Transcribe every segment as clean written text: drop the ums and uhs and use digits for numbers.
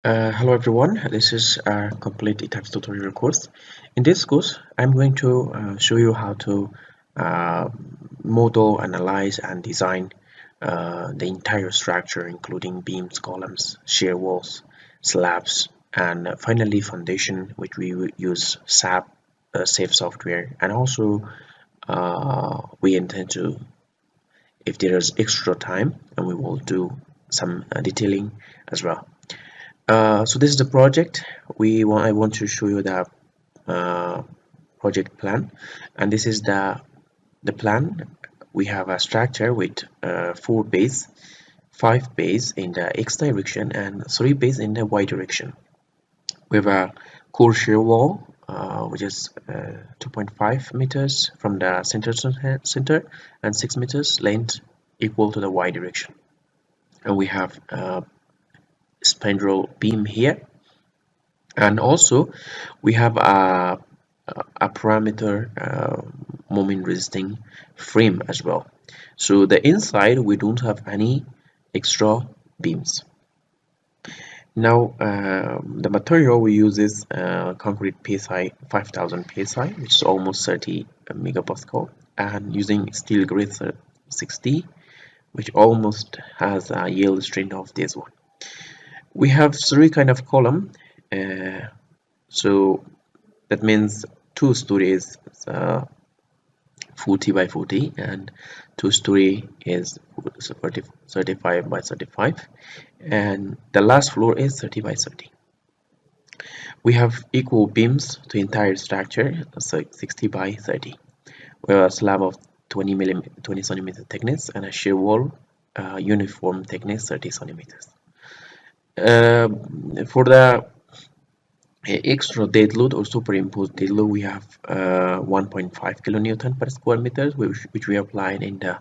Hello everyone, this is our complete ETABS tutorial course. In this course, I'm going to show you how to uh, model, analyze, and design the entire structure, including beams, columns, shear walls, slabs, and finally foundation, which we will use SAP safe software. And also, we intend to, if there is extra time, and we will do some detailing as well. So this is the project I want to show you the uh, project plan, and this is the plan. We have a structure with 4 bays, 5 bays in the x direction and 3 bays in the y direction. We have a core shear wall which is 2.5 meters from the center and 6 meters length equal to the y direction, and we have spandrel beam here, and also we have a parameter moment resisting frame as well. So the inside we don't have any extra beams. Now the material we use is concrete psi 5000 psi, which is almost 30 megapascal, and using steel grade 60, which almost has a yield strength of this one. We have 3 kind of column, so that means 2 stories 40 by 40 and 2 story is 35 by 35, and the last floor is 30 by 30. We have equal beams to entire structure, so 60 by 30. We have a slab of 20 centimeter thickness and a shear wall uniform thickness 30 centimeters. For the extra dead load or superimposed dead load, we have 1.5 kilonewton per square meter, which we applied in the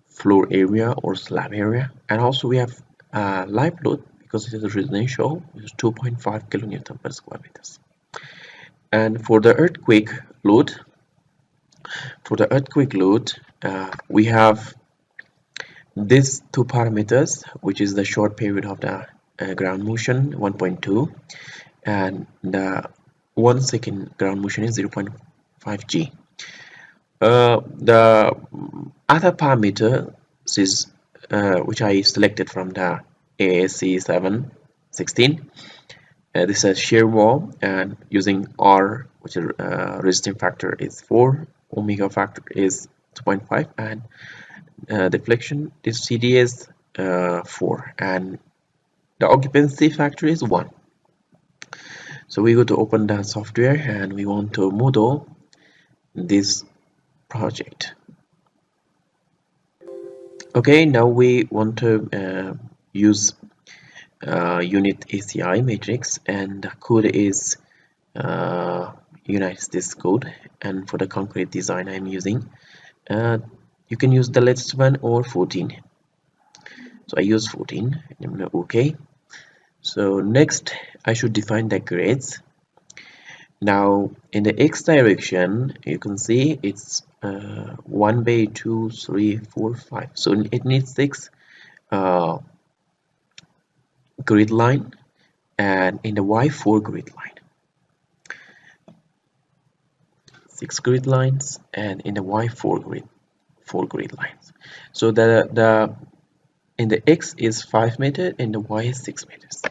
floor area or slab area, and also we have live load because it is residential, which is 2.5 kilonewton per square meters. And for the earthquake load, we have these 2 parameters, which is the short period of the ground motion 1.2, and the 1 second ground motion is 0.5 g. The other parameter is which I selected from the ASC 716. This is shear wall, and using R, which is resisting factor is 4, omega factor is 2.5, and deflection is CD is 4, and the occupancy factor is 1. So we go to open the software and we want to model this project. Okay, now we want to use unit ACI matrix, and the code is United States code, and for the concrete design I'm using you can use the latest one or 14, so I use 14 and okay. So next I should define the grades. Now in the x direction you can see it's 1 by 2 3 4 5, so it needs 6 grid line, and in the y 4 grid line, 6 grid lines, and in the y 4 grid lines. So the in the x is 5 meters and the y is 6 meters.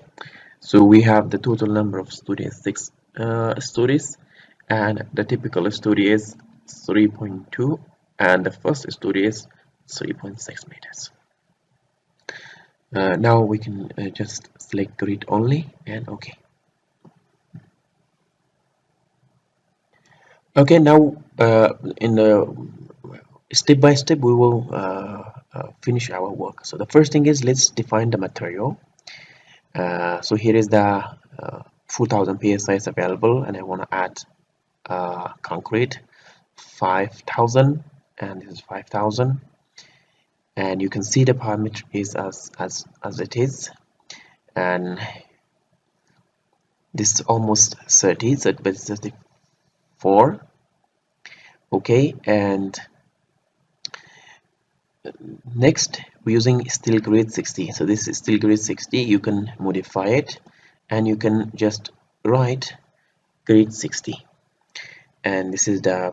So we have the total number of stories 6 stories, and the typical story is 3.2, and the first story is 3.6 meters. Now we can just select grid only and okay. Okay, now in the step by step we will finish our work. So the first thing is, let's define the material. So here is the 4000 psi is available, and I want to add concrete 5000, and this is 5000, and you can see the parameter is as it is, and this is almost 30, so it's 34. Okay, and next we're using steel grade 60. So this is steel grade 60. You can modify it and you can just write grid 60, and this is the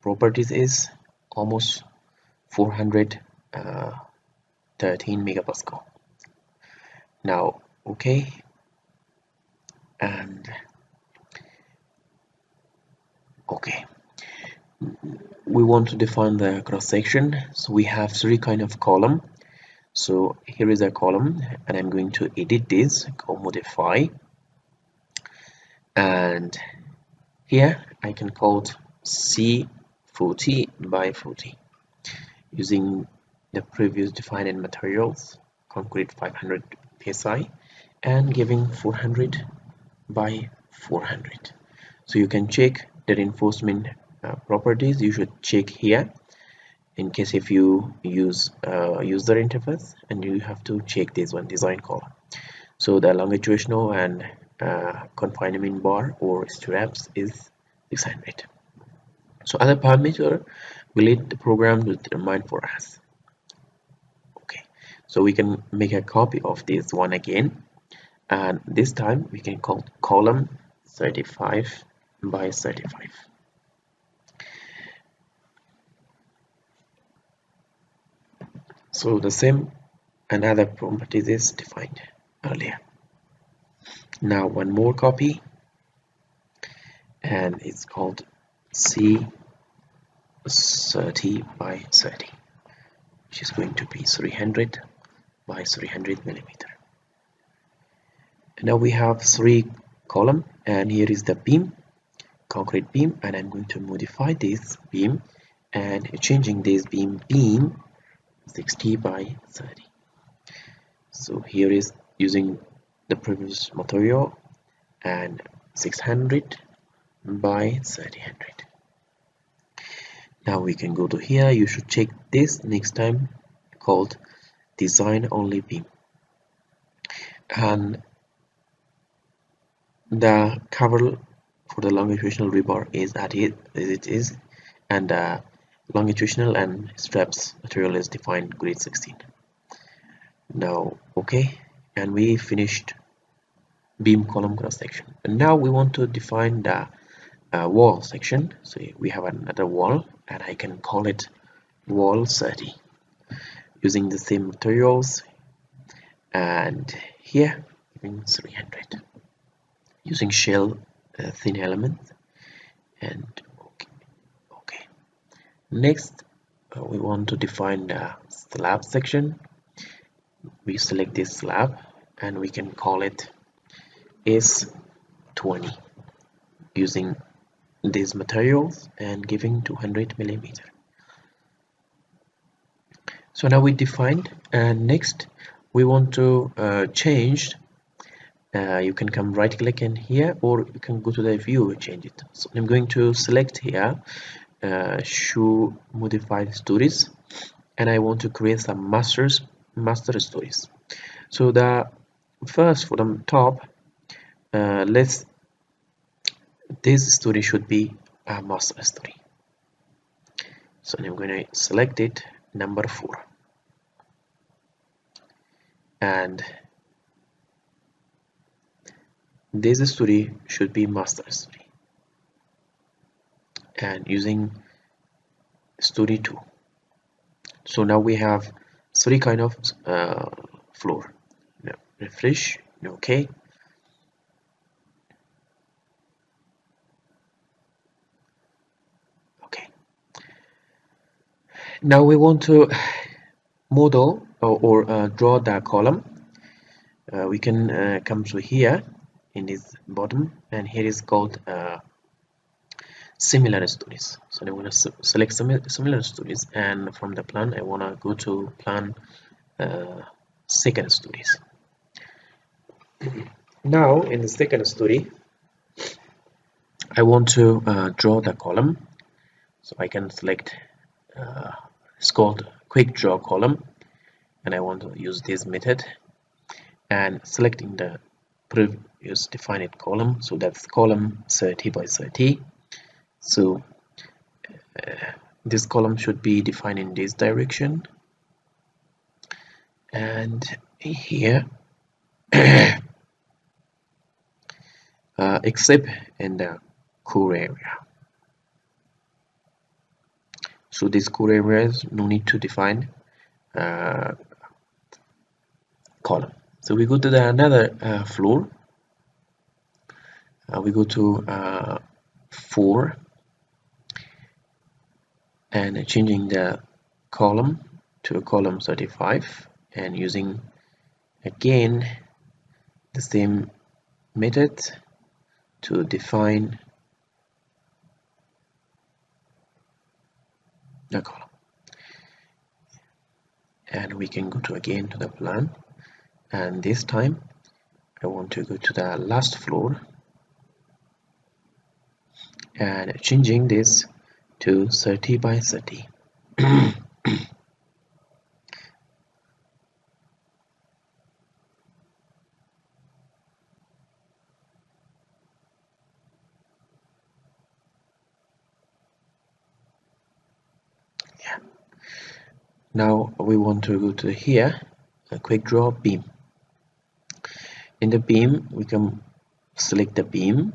properties is almost 413 megapascal. Now okay, and okay, we want to define the cross section, so we have three kind of column. So here is a column, and I'm going to edit this, go modify, and here I can call it C40 by 40 using the previous defined materials, concrete 500 psi, and giving 400 by 400. So you can check the reinforcement properties. You should check here in case if you use user interface, and you have to check this one, design column. So the longitudinal and confinement bar or straps is 600. So other parameter we let the program to determine for us. Okay, so we can make a copy of this one again, and this time we can call column 35 by 35. So the same another properties is defined earlier. Now one more copy, and it's called C30 by 30, which is going to be 300 by 300 millimeter. Now we have three column, and here is the beam, concrete beam, and I'm going to modify this beam and changing this beam 60 by 30. So here is using the previous material and 600 by 300. Now we can go to here. You should check this next time, called design only beam, and the cover for the longitudinal rebar is as it is, and the longitudinal and straps material is defined grade 16. Now okay, and we finished beam column cross section, and now we want to define the wall section. So we have another wall, and I can call it wall 30 using the same materials, and here giving 300 using shell thin elements. And okay. Next we want to define the slab section. We select this slab, and we can call it S20 using these materials and giving 200 millimeter. So now we defined, and next we want to change. You can come right click in here, or you can go to the view and change it. So I'm going to select here show modified stories, and I want to create some master stories. So the first, for the top, this story should be a master story. So I'm going to select it, number 4, and this story should be master story, and using story 2. So now we have three kind of floor. Now, refresh. Okay, now we want to model or draw the column. We can come to here in this bottom, and here is called similar stories. So I want to select similar stories, and from the plan I want to go to plan second stories. Now in the second story I want to draw the column, so I can select it's called quick draw column, and I want to use this method and selecting the previous defined column. So that's column 30 by 30. So this column should be defined in this direction, and here except in the core area. So these core areas no need to define column. So we go to the another floor. We go to 4 and changing the column to column 35 and using again the same method to define the column. And we can go to again to the plan, and this time I want to go to the last floor and changing this to 30 by 30. Yeah. Now we want to go to here, a quick draw beam. In the beam we can select the beam.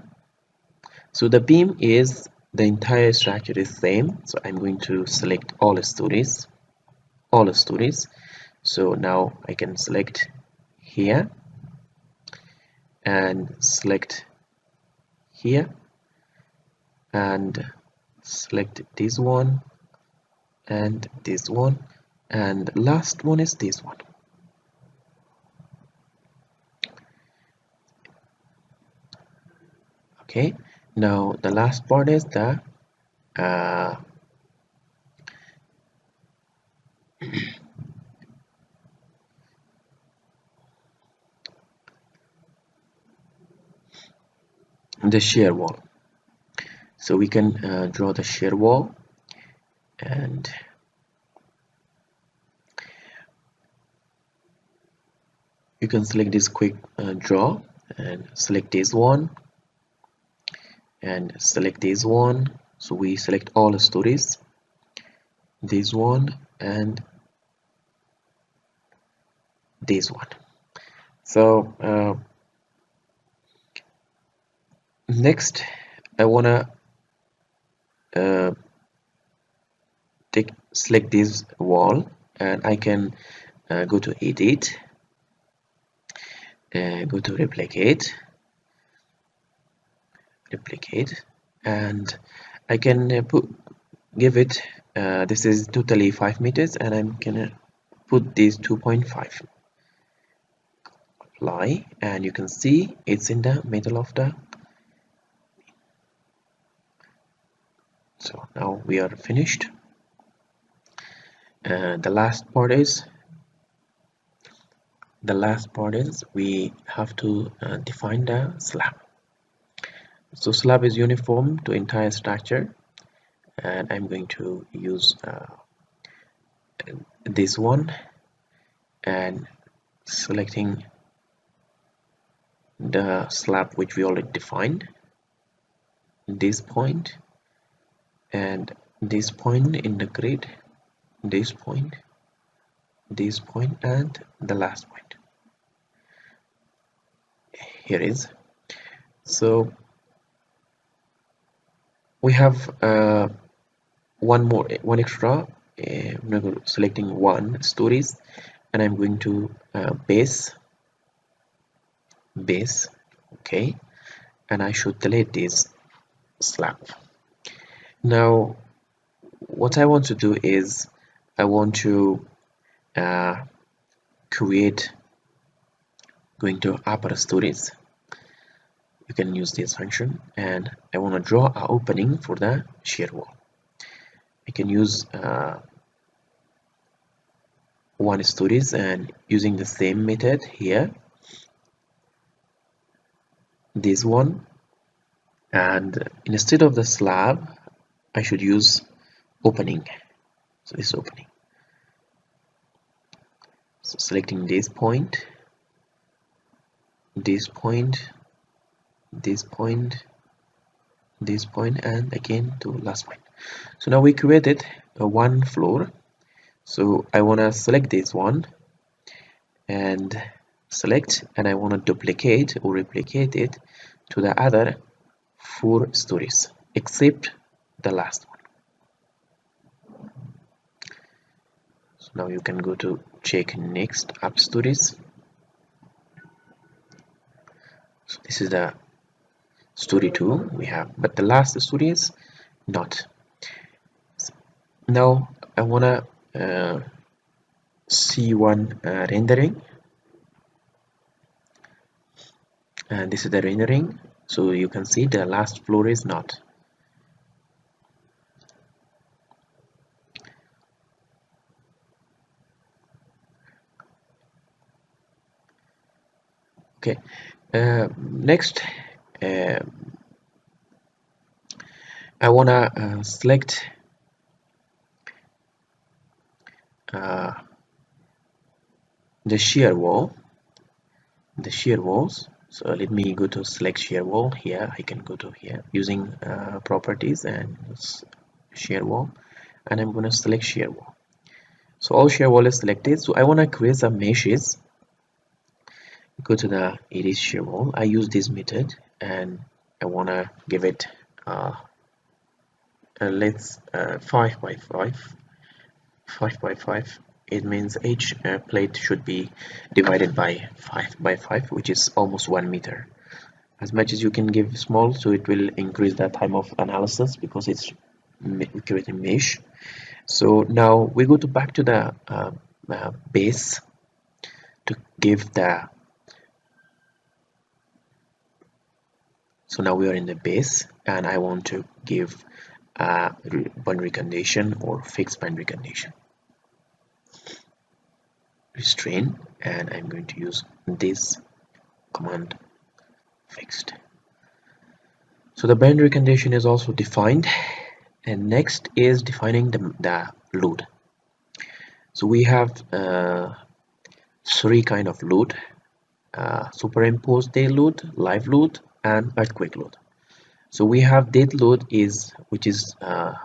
So the beam is the entire structure is same, so I'm going to select all stories. So now I can select here and select here and select this one and this one, and last one is this one. Okay, now the last part is the the shear wall. So we can draw the shear wall, and you can select this quick draw and select this one and select this one. So we select all the stories, this one and this one. So next I wanna select this wall, and I can go to edit, go to replicate, and I can give it this is totally 5 meters, and I'm gonna put this 2.5, apply, and you can see it's in the middle of the. So now we are finished. The last part is we have to define the slab. So slab is uniform to entire structure, and I'm going to use this one and selecting the slab which we already defined, this point and this point in the grid, this point and the last point. Here is. So we have one extra. I'm going to selecting one stories, and I'm going to base, okay, and I should delete this slab. Now what I want to do is I want to create, going to upper stories, you can use this function, and I want to draw an opening for the shear wall. I can use one stories and using the same method here, this one, and instead of the slab I should use opening. So this opening, so selecting this point, this point, this point, this point, and again to last point. So now we created one floor. So I want to select this one and select, and I want to duplicate or replicate it to the other 4 stories except the last one. So now you can go to check next up stories. So this is the story 2 we have, but the last story is not. Now I wanna see one rendering, and this is the rendering. So you can see the last floor is not. Okay, next I wanna select the shear walls. So let me go to select shear wall. Here I can go to here using properties and shear wall, and I'm going to select shear wall. So all shear wall is selected. So I want to create some meshes. Go to the edit shear wall. I use this method, and I want to give it let's 5 by 5. It means each plate should be divided by 5 by 5, which is almost 1 meter. As much as you can give small, so it will increase the time of analysis because it's creating mesh. So now we go to back to the base to give the. So now we are in the base, and I want to give boundary condition or fixed boundary condition. Restrain, and I'm going to use this command fixed. So the boundary condition is also defined, and next is defining the load. So we have 3 kind of load: superimposed dead load, live load, and earthquake load. So we have dead load which is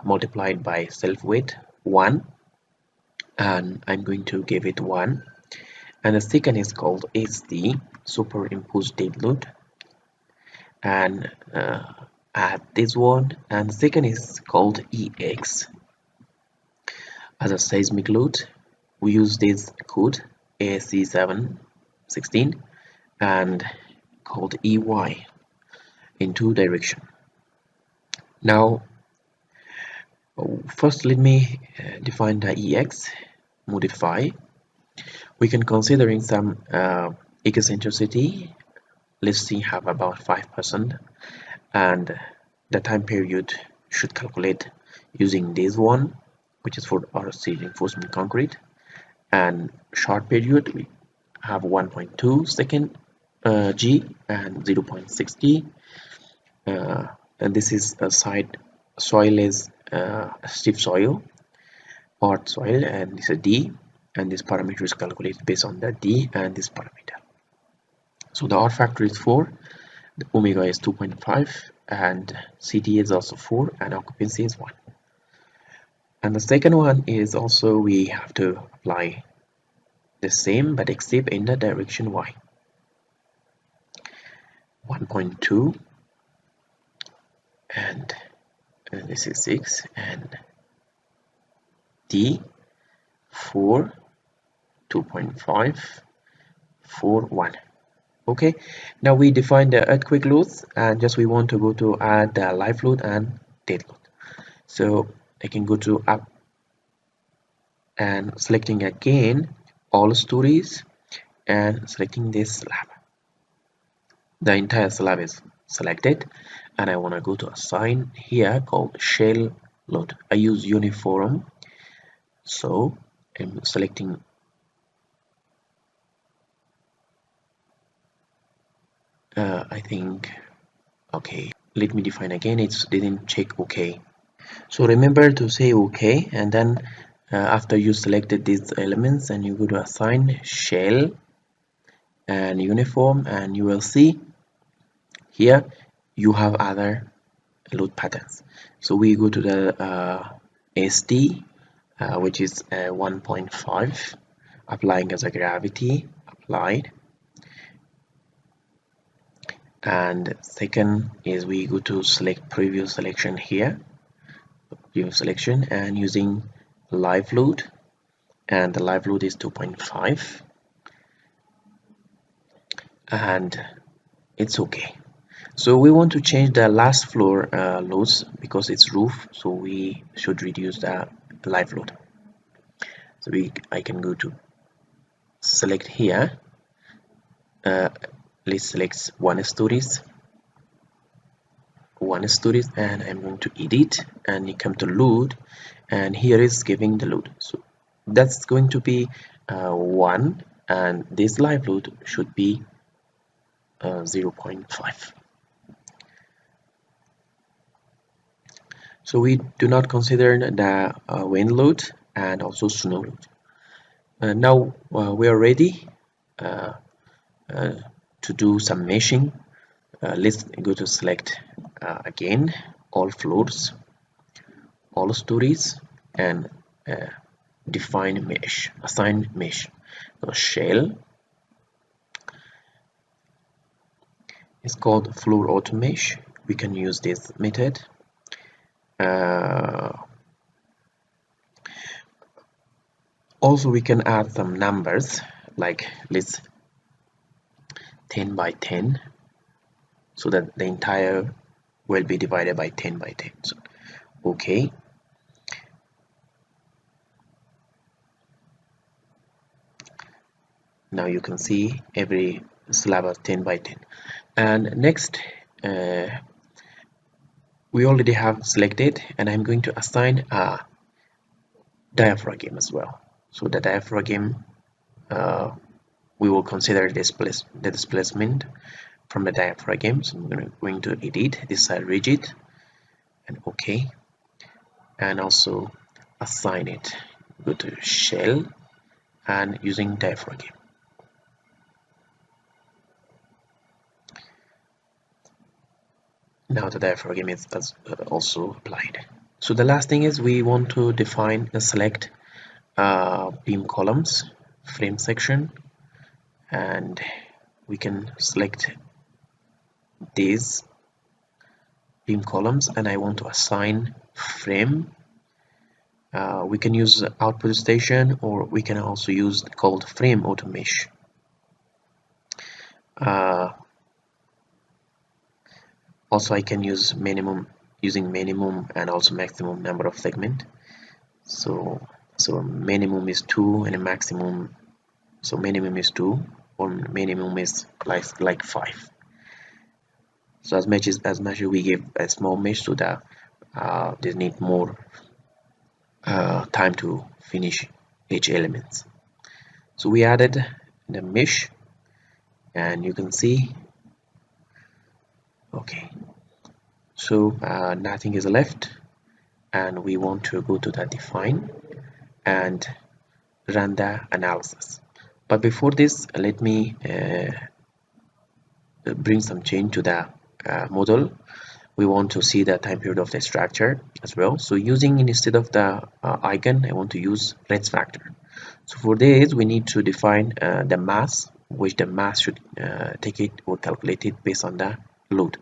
multiplied by self weight 1, and I'm going to give it 1. And the second is called SD, superimposed dead load, and add this one. And the second is called EX as a seismic load. We use this code ASC 716 and called EY in 2 direction. Now first let me define the EX. Modify. We can considering some eccentricity. Let's see, have about 5%, and the time period should calculate using this one, which is for RC reinforcement concrete, and short period we have 1.2 second G and 0.6 G, and this is a soil is stiff soil, hard soil, and this is D, and this parameter is calculated based on the D and this parameter. So the R factor is 4, the omega is 2.5, and CT is also 4, and occupancy is 1. And the second one is also we have to apply the same but except in the direction Y. 1.2, and this is 6, and D 4, 2.5, 4, 1. Okay, now we define the earthquake loads, and just we want to go to add the live load and dead load. So I can go to up and selecting again all stories and selecting this slab. The entire slab is selected, and I want to go to assign here called shell load. I use uniform, so I'm selecting I think okay, let me define again. It didn't check okay, so remember to say okay, and then after you selected these elements, and you go to assign shell and uniform, and you will see here you have other load patterns. So we go to the SD, which is 1.5, applying as a gravity applied, And second is we go to select preview selection here, preview selection, and using live load, and the live load is 2.5, and it's okay. So we want to change the last floor loads because it's roof, so we should reduce the live load. So I can go to select here, let's select one stories, and I'm going to edit, and you come to load, and here is giving the load. So that's going to be 1, and this live load should be 0.5. So we do not consider the wind load and also snow load. Now we are ready uh, to do some meshing. Let's go to select again all floors, all stories, and define mesh, assign mesh. So shell is called floor auto mesh. We can use this method. Also we can add some numbers, like let's 10 by 10, so that the entire will be divided by 10 by 10. So okay, now you can see every slab is 10 by 10. And next we already have selected, and I'm going to assign a diaphragm as well. So the diaphragm, we will consider the displacement from the diaphragm. So I'm going to edit this side rigid, and okay, and also assign it. Go to shell and using diaphragm. Now the diaphragm is also applied. So the last thing is we want to define and select beam columns, frame section, and we can select these beam columns, and I want to assign frame. We can use output station, or we can also use called frame auto mesh. Also I can use using minimum and also maximum number of segment. So minimum is 2 and a maximum, so minimum is 2 or minimum is like 5. So as much as we give a small mesh, so that they need more time to finish each element. So we added the mesh, and you can see okay, so nothing is left, and we want to go to the define and run the analysis. But before this, let me bring some change to the model. We want to see the time period of the structure as well. So using, instead of the icon, I want to use Rez factor. So for this we need to define the mass, which the mass should take it or calculate it based on the load.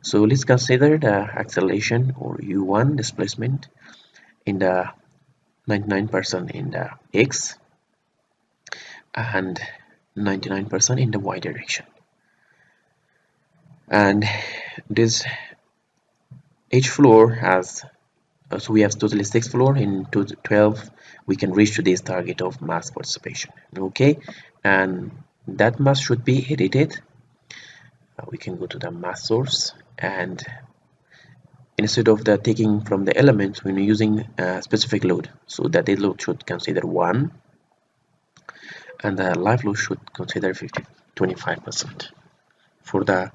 So let's consider the acceleration or u1 displacement in the 99% in the x and 99% in the y direction. And this each floor has so we have totally 6 floor. In 12 we can reach to this target of mass participation. Okay, and that mass should be edited. We can go to the mass source, and instead of the taking from the elements, we're using a specific load, so that the load should consider 1 and the live load should consider 25% for the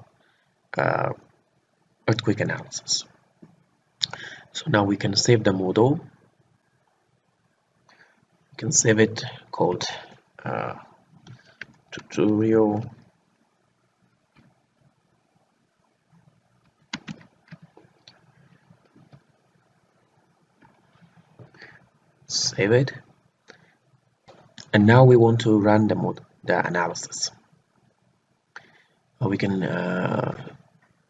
earthquake analysis. So now we can save the model. We can save it called tutorial save it, and now we want to run the analysis. we can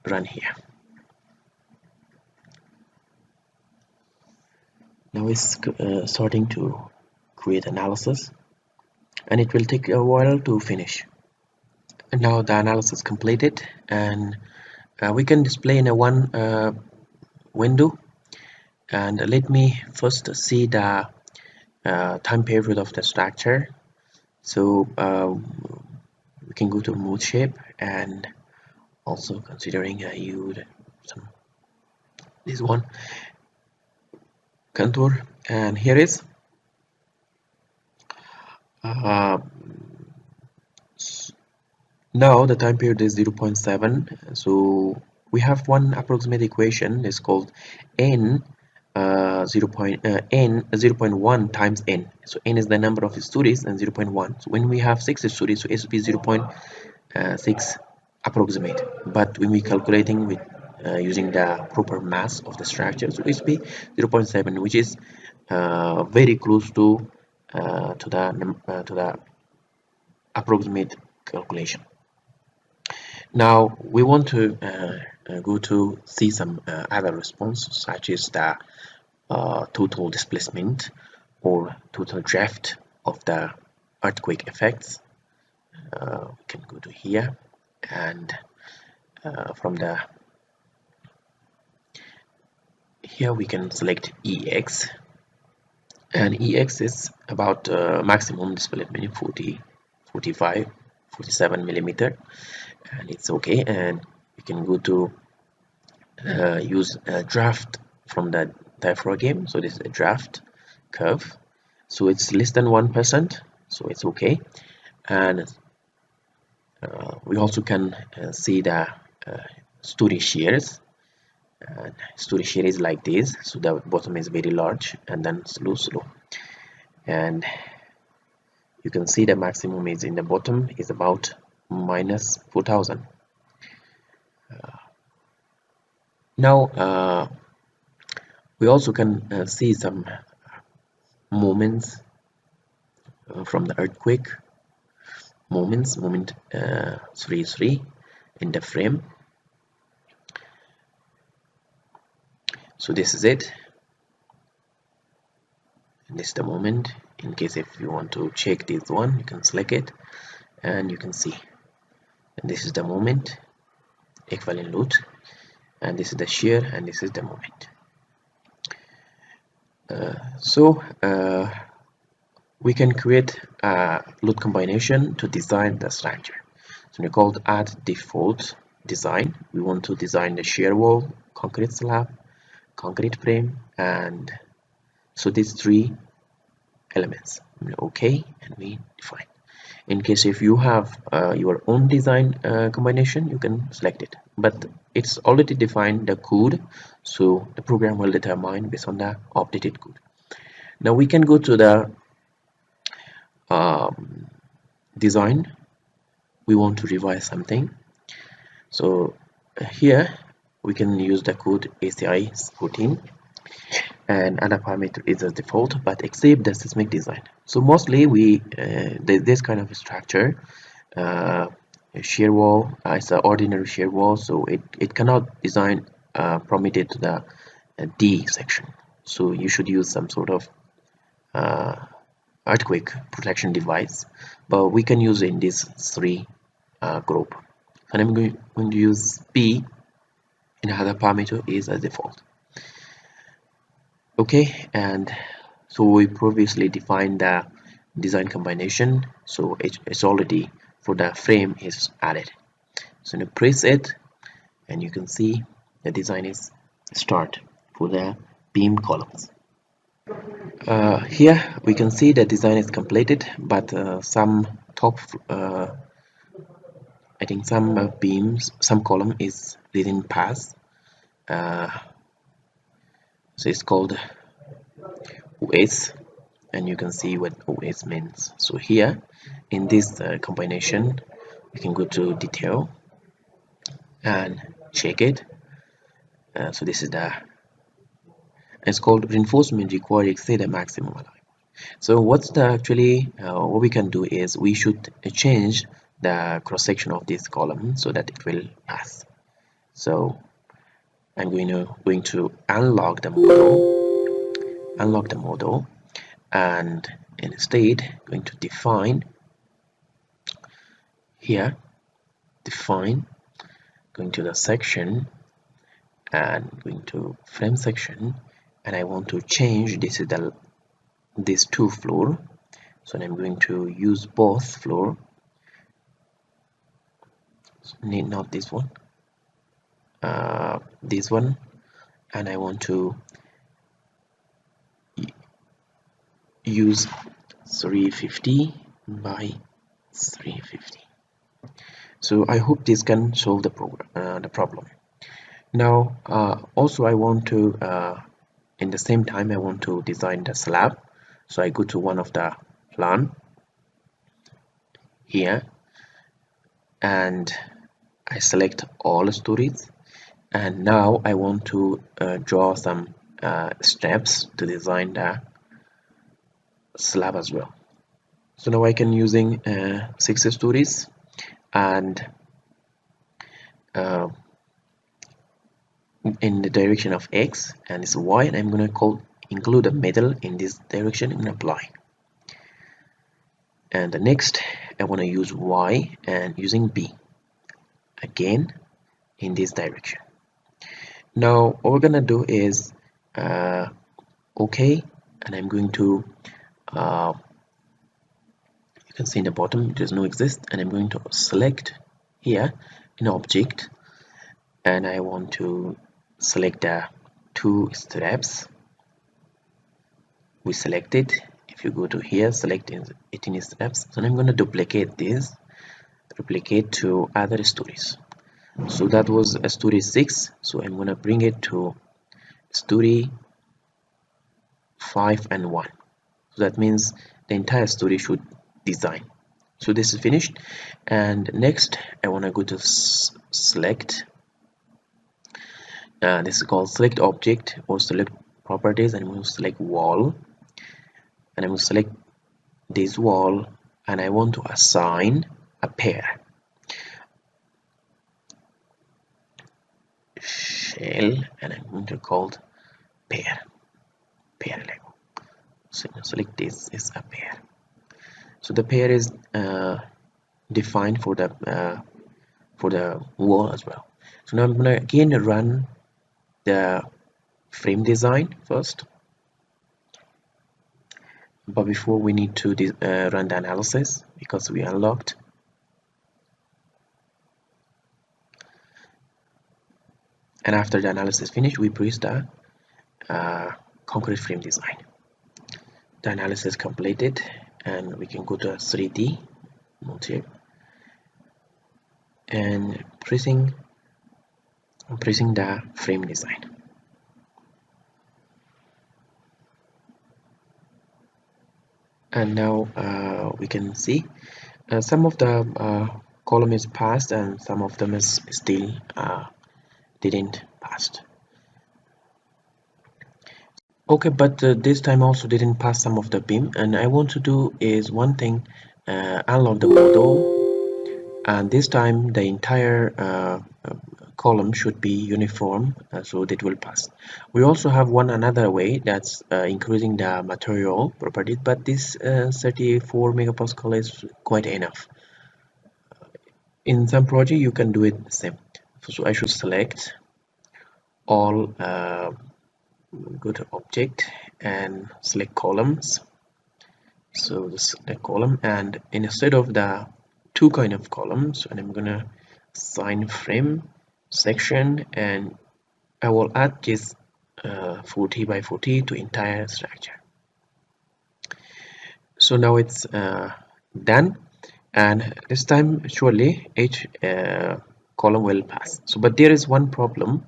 run here. Now it's starting to create analysis, and it will take a while to finish. And now the analysis completed, and we can display in a one window. And let me first see the time period of the structure. So we can go to mode shape, and also considering I use this one contour, and here is now the time period is 0.7. So we have one approximate equation. It's called n 0.1 times n. So n is the number of stories, and 0.1. So when we have 6 stories, so it will be 0.6 approximate. But when we calculating with using the proper mass of the structure, so it will be 0.7, which is very close to the approximate calculation. Now we want to go to see some other response, such as the total displacement or total draft of the earthquake effects. We can go to here, and from the here we can select EX, and EX is about maximum displacement 40, 45, 47 millimeter, and it's okay. And you can go to use a draft from the diaphragm. So this is a draft curve, so it's less than 1%, so it's okay. And we also can see the story shears, and story shear is like this. So the bottom is very large and then slow, and you can see the maximum is in the bottom is about minus 4000. Now we also can see some moments from the earthquake. Moment 3 in the frame. So this is it, and this is the moment. In case if you want to check this one, you can select it, and you can see, and this is the moment equivalent load, and this is the shear, and this is the moment. We can create a load combination to design the structure. So we called add default design. We want to design the shear wall, concrete slab, concrete frame, and so these 3 elements. Okay, and we define. In case if you have your own design combination, you can select it, but it's already defined the code, so the program will determine based on the updated code. Now we can go to the design. We want to revise something, so here we can use the code ACI 14, and other parameter is as default, but except the seismic design. So mostly we this kind of structure, a shear wall, it's an ordinary shear wall, so it cannot design permitted to the D section. So you should use some sort of earthquake protection device, but we can use in this 3 group, and I'm going to use P, and other parameter is as default. Okay, and so we previously defined the design combination, so it's already for the frame is added. So you press it, and you can see the design is start for the beam columns. Here we can see the design is completed, but some top I think some beams, some column is didn't pass, so it's called OS, and you can see what OS means. So here in this combination, you can go to detail and check it. So this is it's called reinforcement required exceed the maximum allowable. So what's the actually what we can do is we should change the cross section of this column so that it will pass. So I'm going to unlock the model, and instead going to define here, going to the section and going to frame section, and I want to change this two floor. So I'm going to use both floor, not this one, this one, and I want to use 350 by 350. So I hope this can solve the problem. Now also I want to in the same time I want to design the slab. So I go to one of the plan here and I select all stories, and now I want to draw some steps to design the slab as well. So now I can using 6 stories and in the direction of X, and it's Y, and I'm going to include a middle in this direction and apply. And the next I want to use Y and using B again in this direction. Now what we're gonna do is OK, and I'm going to you can see in the bottom there's no exist, and I'm going to select here an object, and I want to select the 2 steps we selected. If you go to here, select it in steps, so I'm going to duplicate this, replicate to other stories. So that was a story 6, so I'm going to bring it to story 5 and 1. So that means the entire story should design. So this is finished, and next I want to go to select, this is called select object or select properties, and I'm going to select wall, and I'm going to select this wall, and I want to assign a pair shell, and I'm going to call pair level. So select this is a pair. So the pair is defined for the wall as well. So now I'm going to again run the frame design first, but before we need to run the analysis because we unlocked. And after the analysis finished, we press the concrete frame design. The analysis completed, and we can go to 3D motif and pressing the frame design. And now we can see some of the column is passed and some of them is still didn't pass. Okay, but this time also didn't pass some of the beam, and I want to do is one thing, unlock the model, and this time the entire column should be uniform, so that will pass. We also have another way, that's increasing the material properties, but this 34 megapascal is quite enough. In some project you can do it the same. So I should select all, go to object and select columns. So select column, and instead of the 2 kind of columns, and I'm gonna assign frame section, and I will add this 40 by 40 to entire structure. So now it's done, and this time surely each column will pass. So but there is one problem.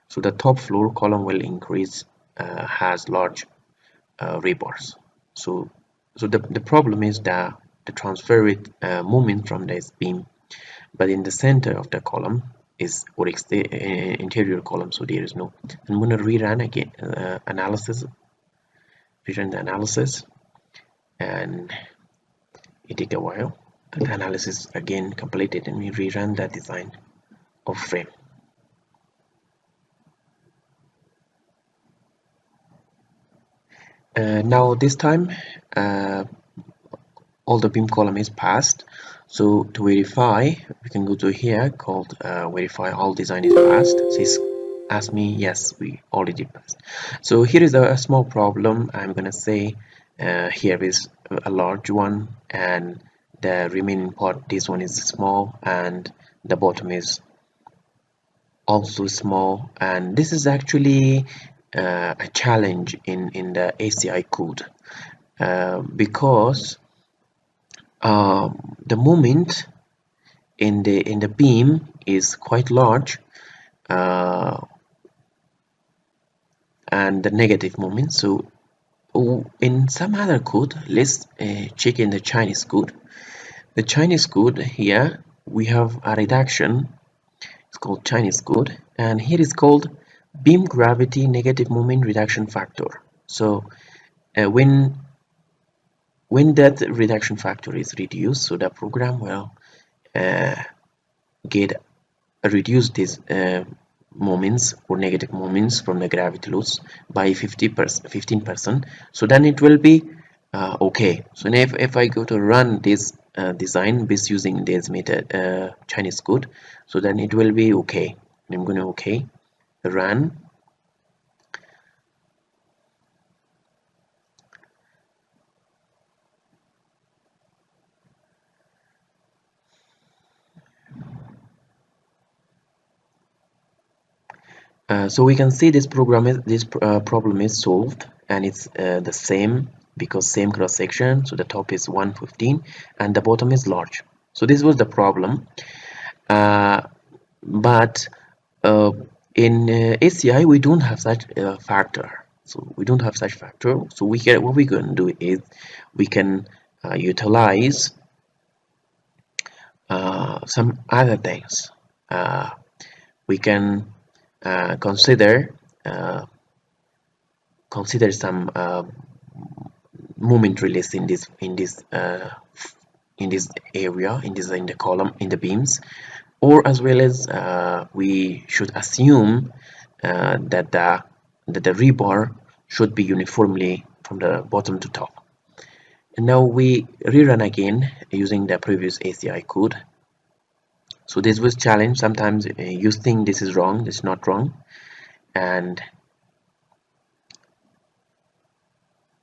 So the top floor column will increase, has large rebars. So the problem is the transfer with movement from this beam, but in the center of the column is or interior column, so there is no. I'm going to rerun again analysis, rerun the analysis, and it take a while. the analysis again completed, and we rerun the design of frame. Now this time all the beam column is passed. So to verify, we can go to here called verify all design is passed. So it's ask me, yes, we already passed. So here is a small problem. I'm gonna say here is a large one, and the remaining part, this one is small, and the bottom is also small. And this is actually a challenge in the ACI code because the moment in the beam is quite large, and the negative moment. So in some other code, let's check in the Chinese code. The Chinese code here we have a reduction. It's called Chinese code, and here is called beam gravity negative moment reduction factor. So when that reduction factor is reduced, so the program will get reduce these moments or negative moments from the gravity loss by 15%. So then it will be okay. So if I go to run this design based using this method Chinese code, so then it will be okay. I'm going to okay run. So we can see this problem is solved, and it's the same because same cross section. So the top is 115 and the bottom is large. So this was the problem, but in ACI we don't have such a factor. So we don't have such factor. So what we can do is we can utilize some other things. We can consider some moment release in this area, in the column, in the beams, or as well as we should assume that the rebar should be uniformly from the bottom to top. And now we rerun again using the previous ACI code. So this was challenge. Sometimes you think this is wrong, this is not wrong, and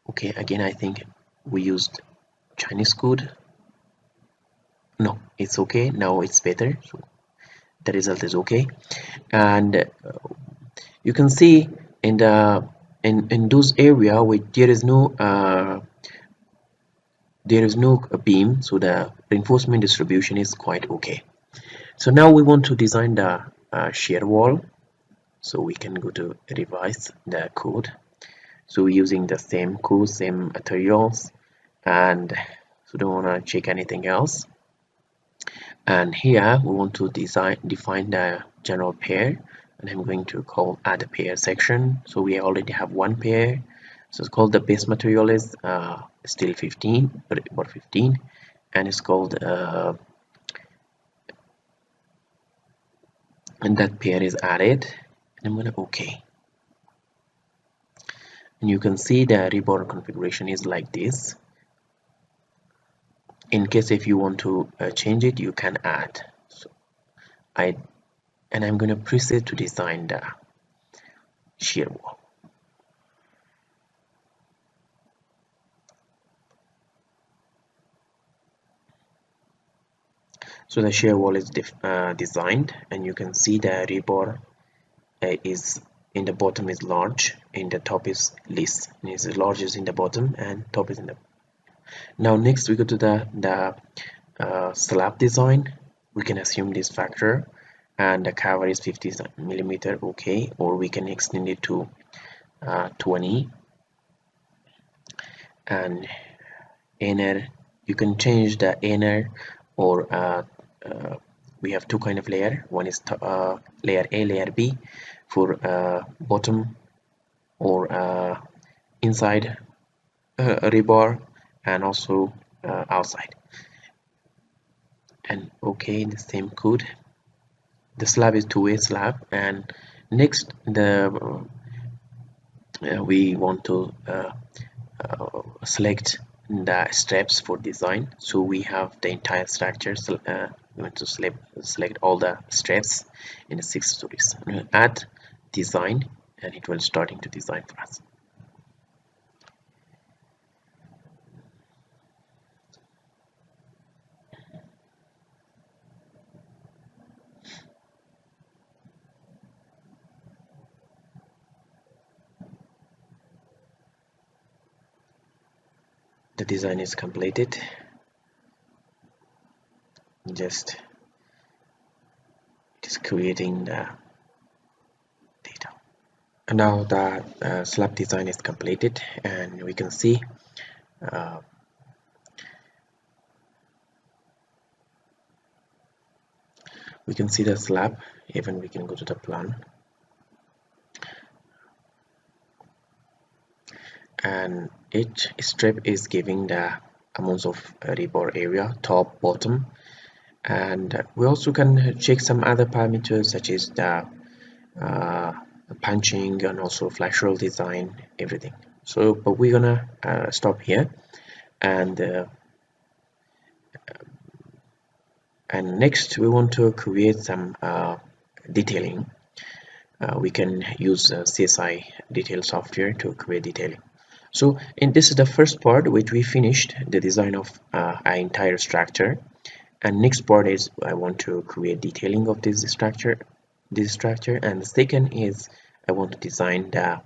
okay, again I think we used Chinese code. No, it's okay. Now it's better. So the result is okay, and you can see in the in those area where there is no beam, so the reinforcement distribution is quite okay. So now we want to design the shear wall, so we can go to revise the code. So we're using the same code, same materials, and so don't want to check anything else. And here we want to define the general pair, and I'm going to call add a pair section. So we already have one pair, so it's called the base material is still 15 or 15, and it's called and that pair is added, and I'm gonna okay. And you can see the rebar configuration is like this. In case if you want to change it, you can add. So I'm going to proceed to design the shear wall. So the shear wall is designed, and you can see the rebar is in the bottom is large, in the top is less. It's large is in the bottom and top is in the. Now next we go to the slab design. We can assume this factor, and the cover is 50 millimeter, okay, or we can extend it to 20. And inner, you can change the inner, or we have two kind of layer. One is layer A, layer B for bottom or inside rebar, and also outside. and OK in the same code. The slab is two-way slab, and next we want to select the steps for design. So we have the entire structure, so we want to select all the steps in the 6 stories. Add design, and it will starting to design for us. The design is completed. Just it is creating the data. And now the slab design is completed, and we can see uh, the slab. Even we can go to the plan, and each strip is giving the amounts of rebar area, top, bottom, and we also can check some other parameters such as the uh, punching and also flexural design, everything. So but we're gonna stop here, and next we want to create some detailing. We can use CSI detail software to create detailing. So this is the first part which we finished the design of our entire structure, and next part is I want to create detailing of this structure, and the second is I want to design the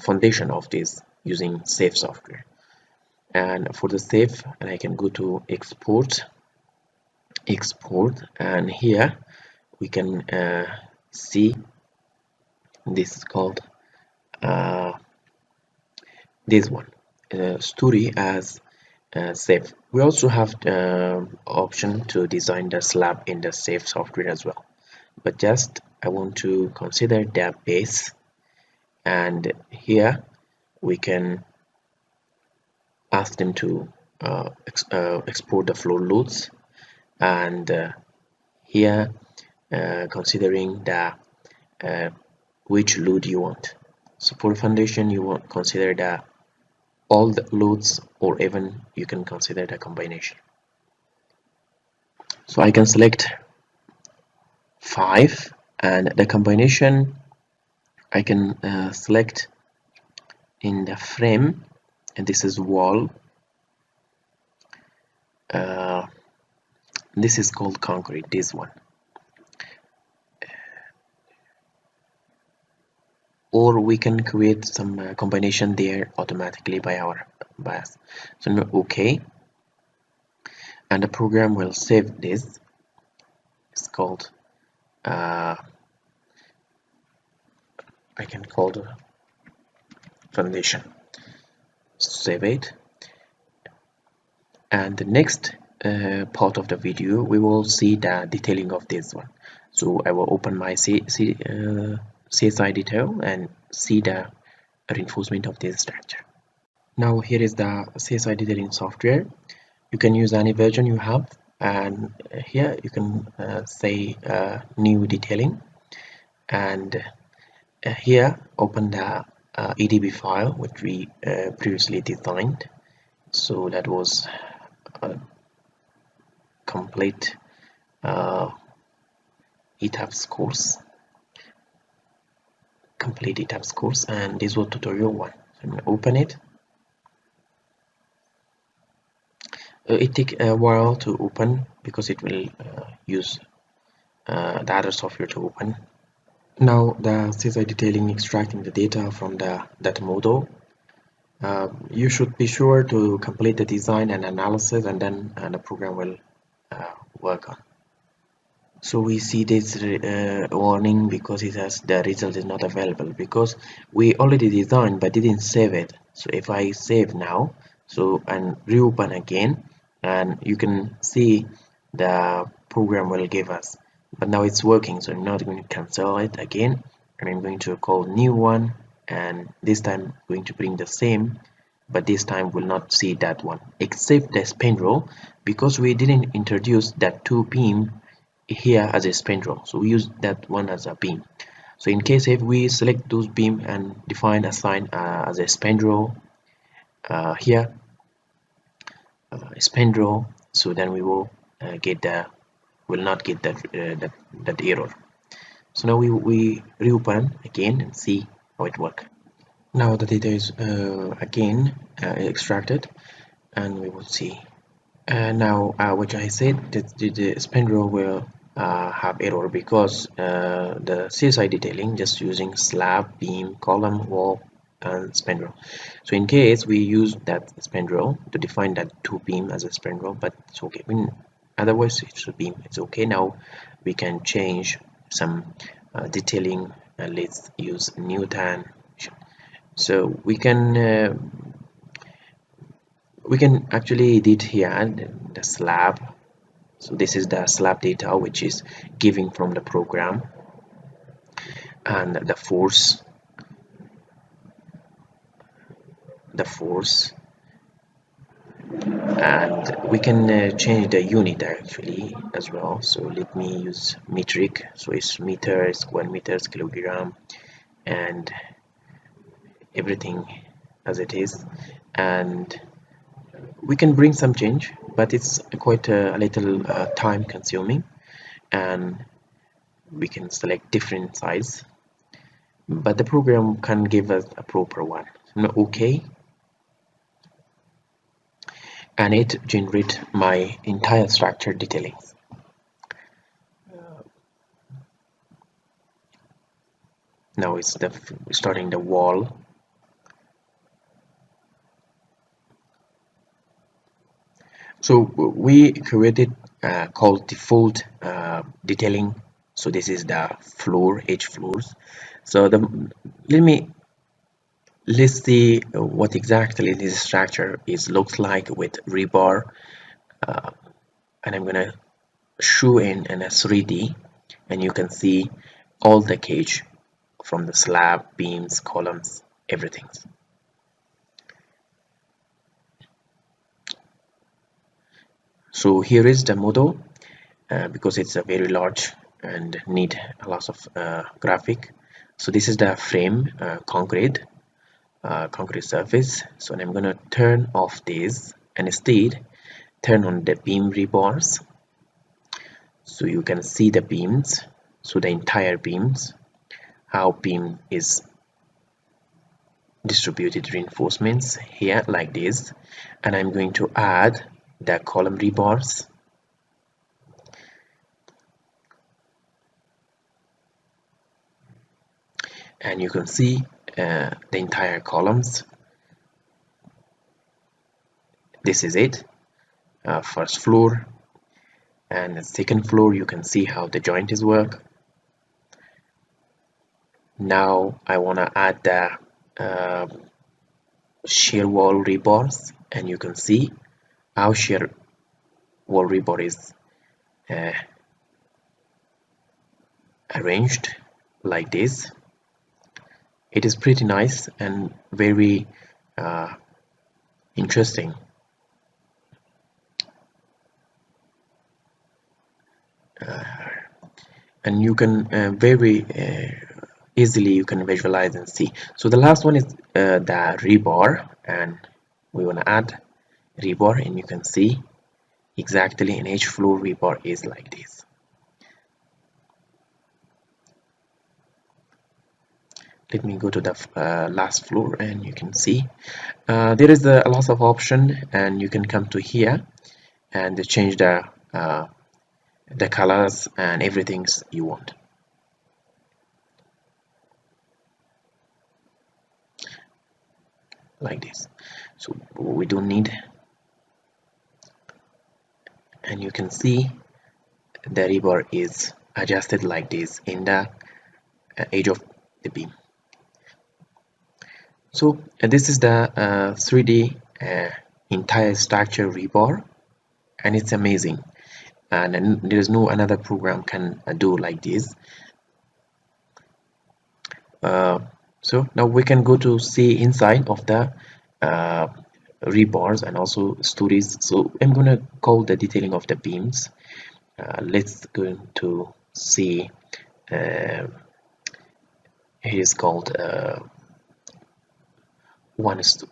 foundation of this using safe software. And for the safe, and I can go to export, and here we can see this is called this one story as safe. We also have the option to design the slab in the safe software as well, but just I want to consider the base, and here we can ask them to export the floor loads, and here considering the which load you want. So for foundation you want consider the all the loads, or even you can consider the combination. So I can select 5, and the combination I can select in the frame, and this is wall. This is called concrete, this one, or we can create some combination there automatically by us. So OK, and the program will save this. It's called I can call the foundation. Save it, and the next part of the video we will see the detailing of this one. So I will open my CSI detail and see the reinforcement of this structure. Now here is the CSI detailing software. You can use any version you have, and here you can say new detailing, and here open the EDB file which we previously designed. So that was a complete ETABS course, and this was tutorial 1. So I'm going to open it. It takes a while to open because it will use the other software to open. Now the CSI detailing extracting the data from the data model. You should be sure to complete the design and analysis, and then the program will work on. So we see this warning because it has the result is not available, because we already designed but didn't save it. So if I save now, so and reopen again, and you can see the program will give us, but now it's working, so I'm not going to cancel it again, and I'm going to call new one, and this time I'm going to bring the same, but this time will not see that one except the spindle. because we didn't introduce that two beam here as a spandrel, so we use that one as a beam. So in case if we select those beam and define assign as a spandrel here, spandrel, so then we will will not get that error. So now we reopen again and see how it works. Now the data is again extracted, and we will see. Now, which I said that the spandrel will have error because the CSI detailing just using slab, beam, column, wall, and spandrel. So in case we use that spandrel to define that two beam as a spandrel, but it's okay. Otherwise, it's a beam. It's okay. Now we can change some detailing. Let's use Newton. So we can actually edit here the slab. So this is the slab data which is giving from the program, and the force, and we can change the unit actually as well. So let me use metric, so it's meter, square meters, kilogram, and everything as it is. And we can bring some change, but it's quite a little time consuming, and we can select different size, but the program can give us a proper one. Okay, and it generate my entire structure detailing. Now it's starting the wall. So we created called default detailing. So this is the floor, edge floors. So let's see what exactly this structure looks like with rebar, and I'm gonna show in a 3D, and you can see all the cage from the slab, beams, columns, everything. So here is the model, because it's a very large and need a lot of graphic. So this is the frame, concrete surface. So I'm gonna turn off this and instead turn on the beam rebars, so you can see the beams, so the entire beams, how beam is distributed reinforcements here like this. And I'm going to add the column rebars, and you can see the entire columns. This is it, first floor, and the second floor you can see how the joint is work. Now I want to add the shear wall rebars, and you can see how shear wall rebar is arranged like this. It is pretty nice and very interesting. And you can very easily you can visualize and see. So the last one is the rebar, and we want to add rebar, and you can see exactly an edge floor rebar is like this. Let me go to the last floor, and you can see there is a lot of option, and you can come to here and change the colors and everything you want. Like this. So we don't need, and you can see the rebar is adjusted like this in the edge of the beam. So this is the 3D entire structure rebar, and it's amazing, and there is no another program can do like this. So now we can go to see inside of the rebars and also stories. So I'm gonna call the detailing of the beams. Let's go to see. Uh, here is called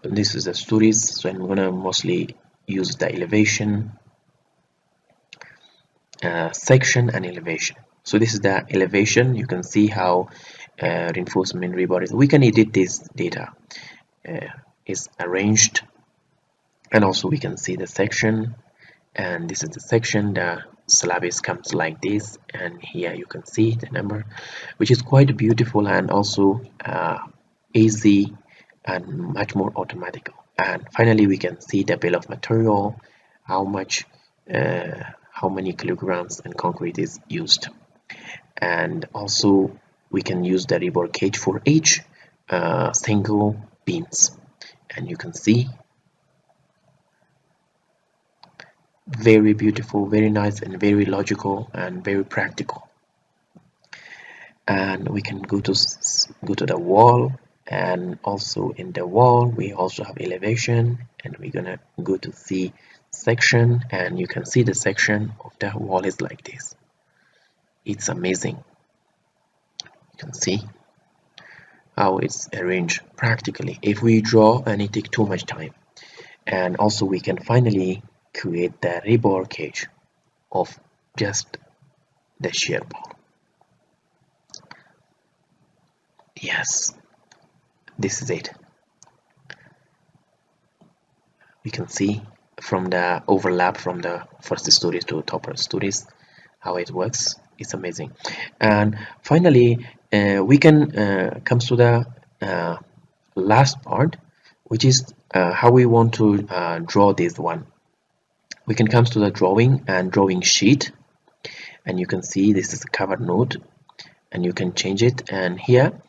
this is the stories. So I'm gonna mostly use the elevation, section, and elevation. So this is the elevation. You can see how reinforcement rebar is. We can edit this data. Is arranged, and also we can see the section, and this is the section. The slab comes like this, and here you can see the number, which is quite beautiful and also easy and much more automatic. And finally we can see the bill of material, how much how many kilograms and concrete is used, and also we can use the rebar cage for each single beams, and you can see very beautiful, very nice, and very logical and very practical. And we can go to the wall, and also in the wall we also have elevation, and we're gonna go to see section, and you can see the section of the wall is like this. It's amazing. You can see how it's arranged practically. If we draw, and it takes too much time. And also we can finally create the rebar cage of just the shear ball. Yes, this is it. We can see from the overlap from the first stories to top stories how it works. It's amazing. And finally we can comes to the last part, which is how we want to draw this one. We can come to the drawing and drawing sheet, and you can see this is a cover node, and you can change it. And here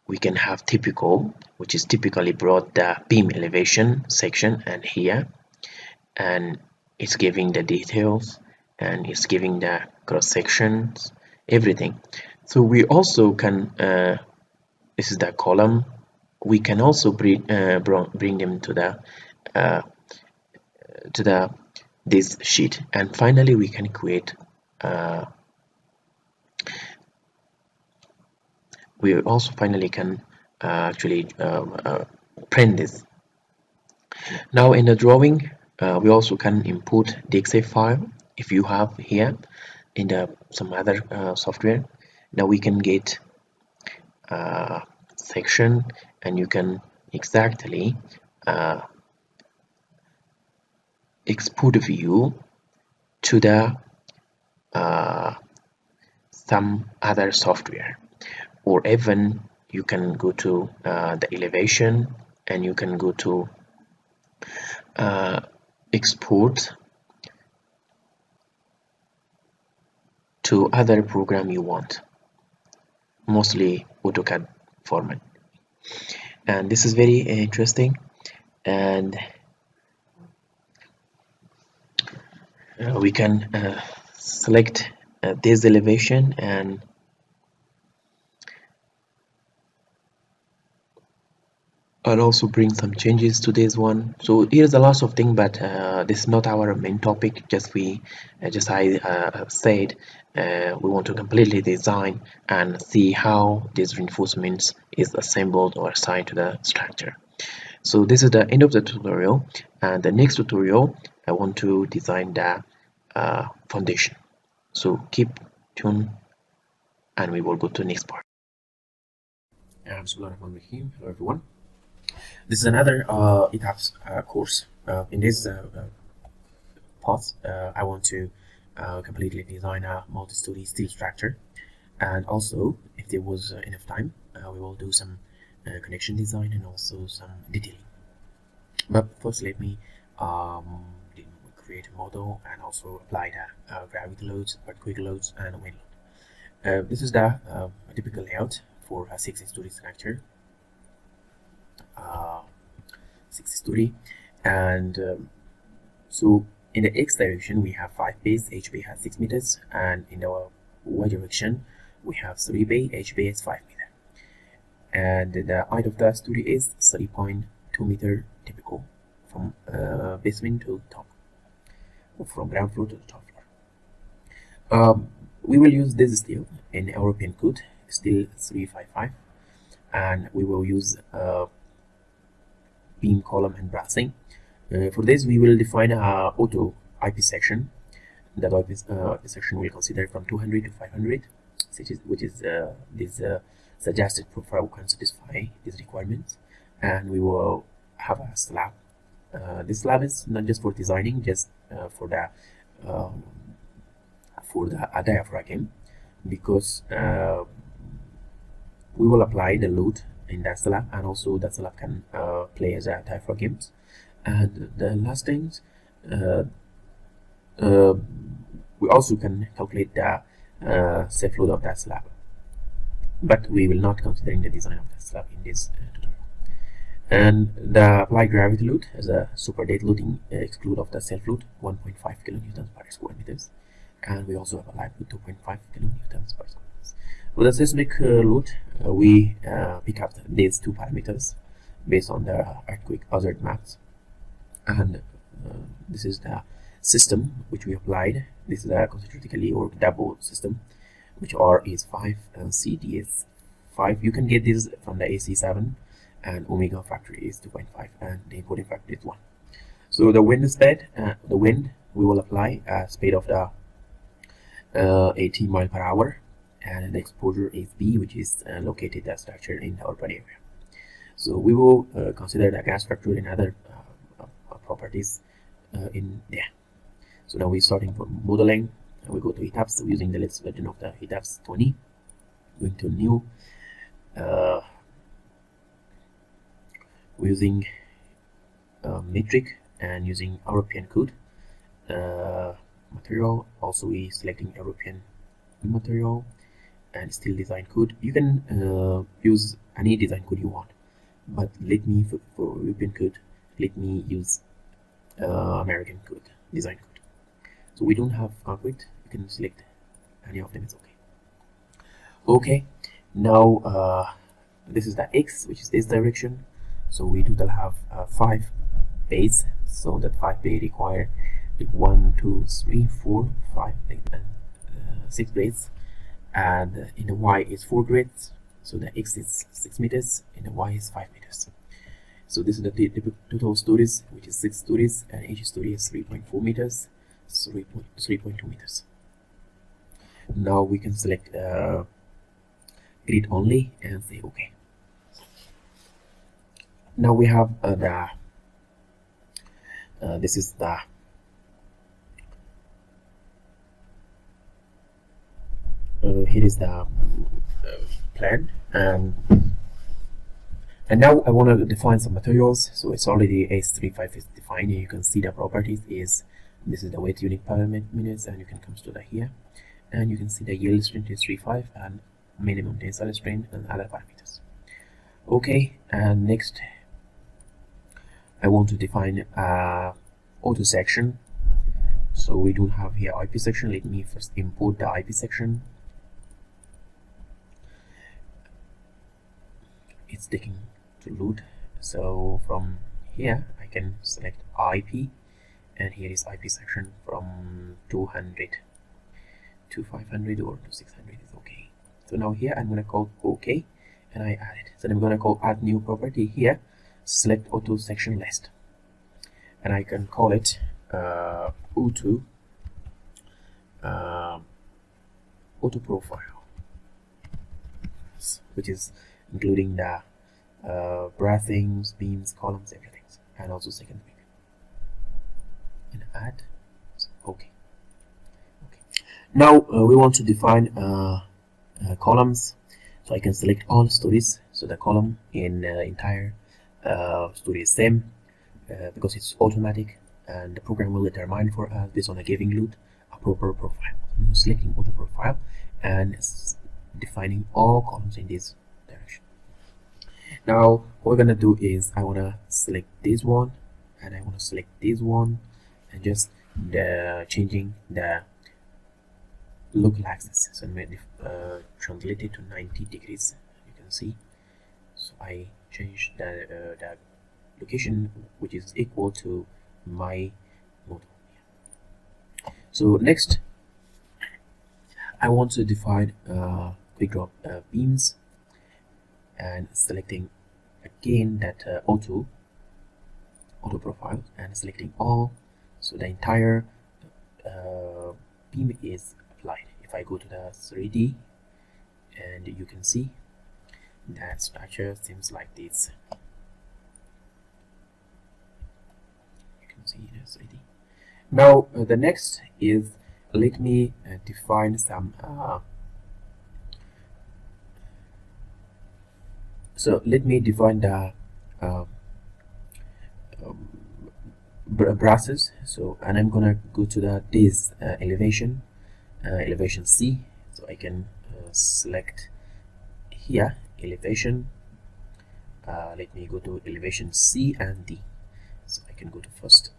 we can have typical, which is typically brought the beam elevation section, and here, and it's giving the details, and it's giving the cross sections, everything. So we also can this is the column. We can also bring them to the this sheet, and finally we can create we also finally can actually print this. Now in the drawing we also can input the DXF file if you have here in the some other software. Now we can get section, and you can exactly export view to the some other software, or even you can go to the elevation, and you can go to export to other program you want, mostly AutoCAD format. And this is very interesting. And we can select this elevation and also bring some changes to this one. So here's a lot of things, but this is not our main topic. Just I said we want to completely design and see how these reinforcements is assembled or assigned to the structure. So this is the end of the tutorial, and the next tutorial I want to design the foundation. So keep tuned, and we will go to the next part. Hello everyone. This is another ETABS course. In this part, I want to completely design a multi-story steel structure, and also, if there was enough time, we will do some connection design and also some detailing. But first, let me create a model and also apply the gravity loads, earthquake loads, and wind load. This is the typical layout for a 6-story structure. 6-story, and so in the X direction we have 5 bays, H bay has 6 meters, and in the Y direction we have 3 bay, H bay is 5 meters, and the height of the story is 30.2 2 meter typical from basement to top, or from ground floor to the top floor. We will use this steel in European code, steel 355, and we will use beam, column, and bracing. For this, we will define a auto IP section. That IP section will consider from 200 to 500, which is this suggested profile can satisfy these requirements. And we will have a slab. This slab is not just for designing, just for the diaphragm, because we will apply the load in that slab, and also that slab can play as a diaphragms. And the last things, we also can calculate the self load of that slab, but we will not consider the design of that slab in this tutorial. And the applied gravity load as a super dead loading exclude of the self load 1.5 kilonewtons per square meters, and we also have a live load 2.5 kilonewtons per square meters. With the seismic load, we pick up these two parameters based on the earthquake hazard maps, and this is the system which we applied. This is a concentrically or double system, which R is 5 and CD is 5. You can get this from the AC7, and omega factor is 2.5, and the encoding factor is 1. So the wind speed, the wind we will apply a speed of the 80 mile per hour, and the exposure is B, which is located as structure in the urban area. So we will consider the gas factor and other properties in there. So now we're starting from modeling, and we go to ETABS. So using the latest version of the ETABS 20, going to new, we're using metric and using European code. Material, also we selecting European material, and still design code. You can use any design code you want, but let me for European code, let me use American code, design code. So we don't have concrete, you can select any of them, it's okay. Okay, now this is the X, which is this direction. So we total have 5 bays, so that 5 bay require like 1, 2, 3, 4, 5, and 6 blades. And in the Y is 4 grids, so the X is 6 meters, and the Y is 5 meters. So this is the total stories, which is 6 stories, and each story is 3.4 meters, 3.2 meters. Now we can select grid only and say OK. Now we have this is the here is the plan, and now I want to define some materials. So it's already S35 is defined. You can see the properties is this is the weight unit per minutes, and you can come to the here, and you can see the yield strength is 3.5 and minimum tensile strength and other parameters. Okay, and next I want to define auto section. So we don't have here IP section. Let me first import the IP section. It's taking to load. So from here I can select IP, and here is IP section from 200 to 500 or to 600 is okay. So now here I'm going to call OK, and I add it. So I'm going to call add new property here, select auto section list, and I can call it auto profile, which is including the bracings, beams, columns, everything, and also second beam. And add OK. Now we want to define columns, so I can select all stories. So the column in entire story is same because it's automatic, and the program will determine for us based on a given load a proper profile. I'm selecting auto profile and defining all columns in this direction. Now what we're gonna do is I want to select this one, and I want to select this one, and just changing the local axis. So I'm going to translate it to 90 degrees. You can see. So I changed the location which is equal to my model. So next I want to define quick drop beams, and selecting again that auto profile and selecting all, so the entire beam is applied. If I go to the 3D, and you can see that structure seems like this. You can see the 3D. Now the next is, let me define some so let me define the brushes. So, and I'm gonna go to this elevation C. So I can select here elevation. Let me go to elevation C and D. So I can go to first.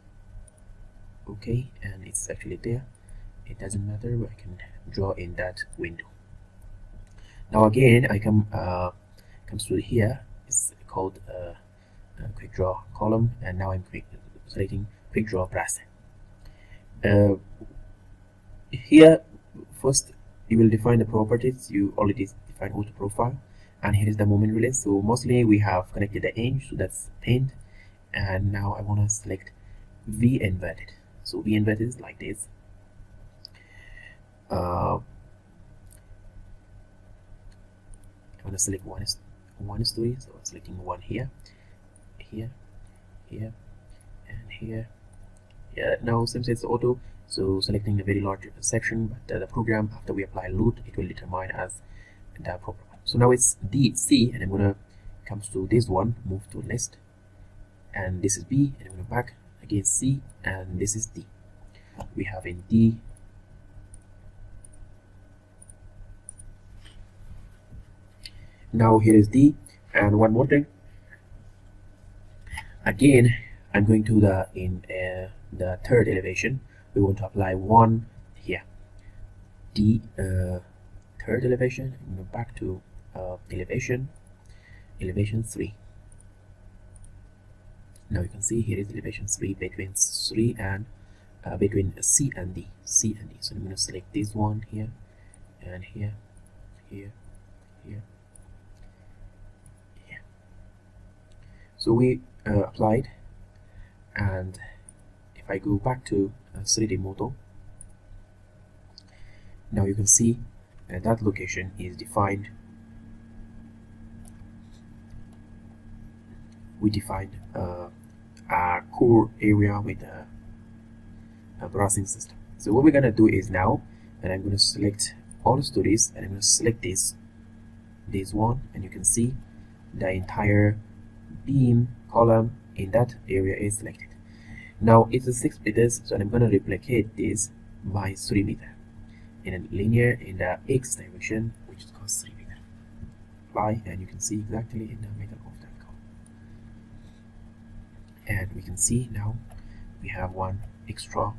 Okay, and it's actually there. It doesn't matter, I can draw in that window. Now again I comes to here. It's called quick draw column, and now I'm selecting quick draw brush. Here first you will define the properties. You already defined auto profile, and here is the moment release. So mostly we have connected the hinge, so that's paint. And now I want to select V inverted. So V inverted is like this. I want to select one story, so I'm selecting one here, and here. Yeah, now since it's auto, so selecting a very large section, but the program, after we apply load, it will determine as the proper one. So now it's D, C, and I'm gonna comes to this one, move to list, and this is B, and I'm gonna back again C, and this is D. We have in D. Now here is D, and one more thing. Again, I'm going to the third elevation. We want to apply one here. D third elevation. I'm going back to elevation 3. Now you can see here is elevation 3 between 3 and between C and D. So I'm going to select this one here, and here. So we applied, and if I go back to 3D model, now you can see that location is defined. We defined our core area with a browsing system. So what we're gonna do is now, and I'm gonna select all stories, and I'm gonna select this one, and you can see the entire beam column in that area is selected. Now it's a 6 meters, so I'm going to replicate this by 3 meters in a linear in the X direction, which is called 3 meters. Apply, and you can see exactly in the middle of that column. And we can see now we have one extra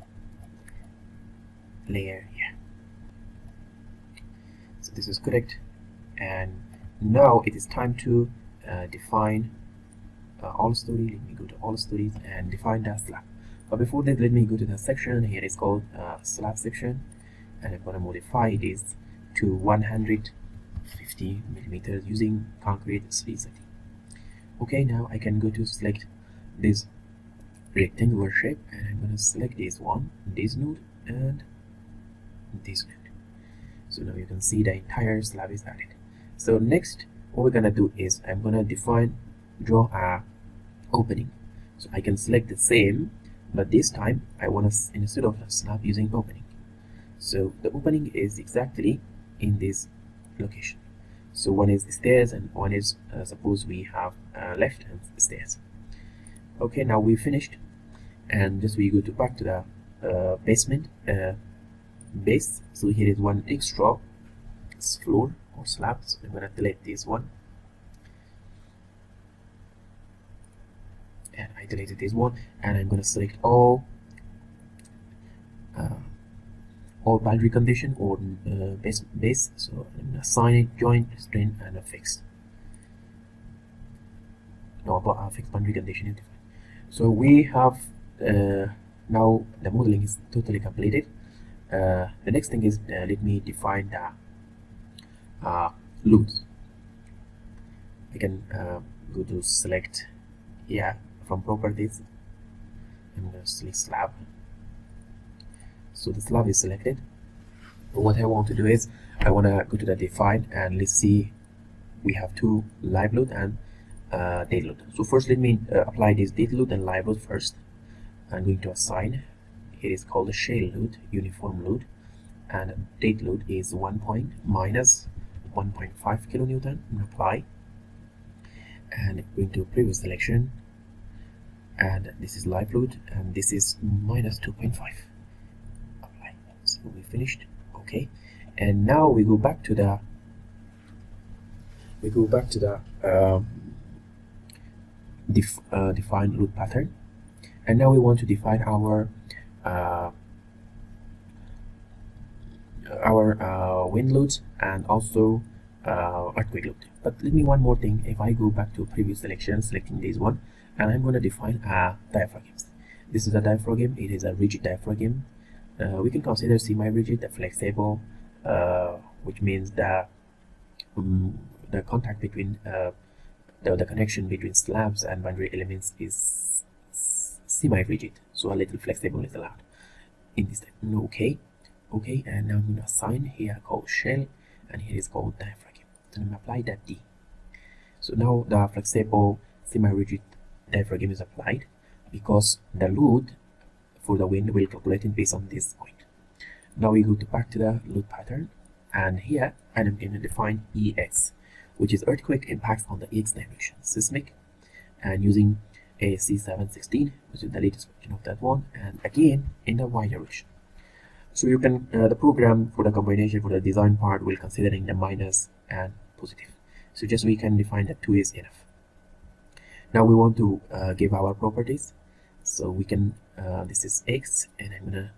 layer here. So this is correct, and now it is time to define all story. Let me go to all stories and define that slab. But before that, let me go to the section. Here is called slab section, and I'm going to modify this to 150 millimeters using concrete 330. Okay, now I can go to select this rectangular shape, and I'm going to select this one, this node, and this node. So now you can see the entire slab is added. So next, what we're going to do is I'm going to draw a opening. So I can select the same, but this time I want to, instead of a slab, using opening. So the opening is exactly in this location. So one is the stairs, and one is suppose we have left hand stairs. Okay, now we finished, and just we go to back to the basement base. So here is one extra floor or slab. So I'm gonna delete this one, and I deleted this one, and I'm going to select all boundary condition or base. So I'm going to assign it, joint, restraint, and a fixed. fixed boundary condition is defined. So we have now the modeling is totally completed. The next thing is let me define the loads. I can go to select here from properties. I'm going to select slab. So the slab is selected. What I want to do is I want to go to the define, and let's see, we have two live load and dead load. So first let me apply this dead load and live load first. I'm going to assign, it is called a shell load, uniform load, and dead load is 1 point minus 1.5 kilonewton. And apply, and going to previous selection, and this is live load, and this is minus 2.5. Apply. So we finished. Okay, and now we go back to the define load pattern, and now we want to define our wind loads and also earthquake load. But let me one more thing. If I go back to previous selection, selecting this one, and I'm going to define diaphragms. This is a diaphragm. It is a rigid diaphragm. We can consider semi-rigid, flexible, which means the contact between the connection between slabs and boundary elements is semi-rigid, so a little flexible is allowed in this type. Okay, and now I'm going to assign here called shell, and here is called diaphragm, and I'm going to apply that D. So now the flexible semi-rigid diaphragm is applied because the load for the wind will calculate it based on this point. Now we go back to the load pattern, and here I'm going to define EX, which is earthquake impacts on the X direction, seismic, and using ASC 716, which is the latest version of that one, and again in the Y direction. So you can the program for the combination for the design part will considering the minus and positive. So just we can define that 2 is enough. Now we want to give our properties. So we can this is X, and I'm gonna,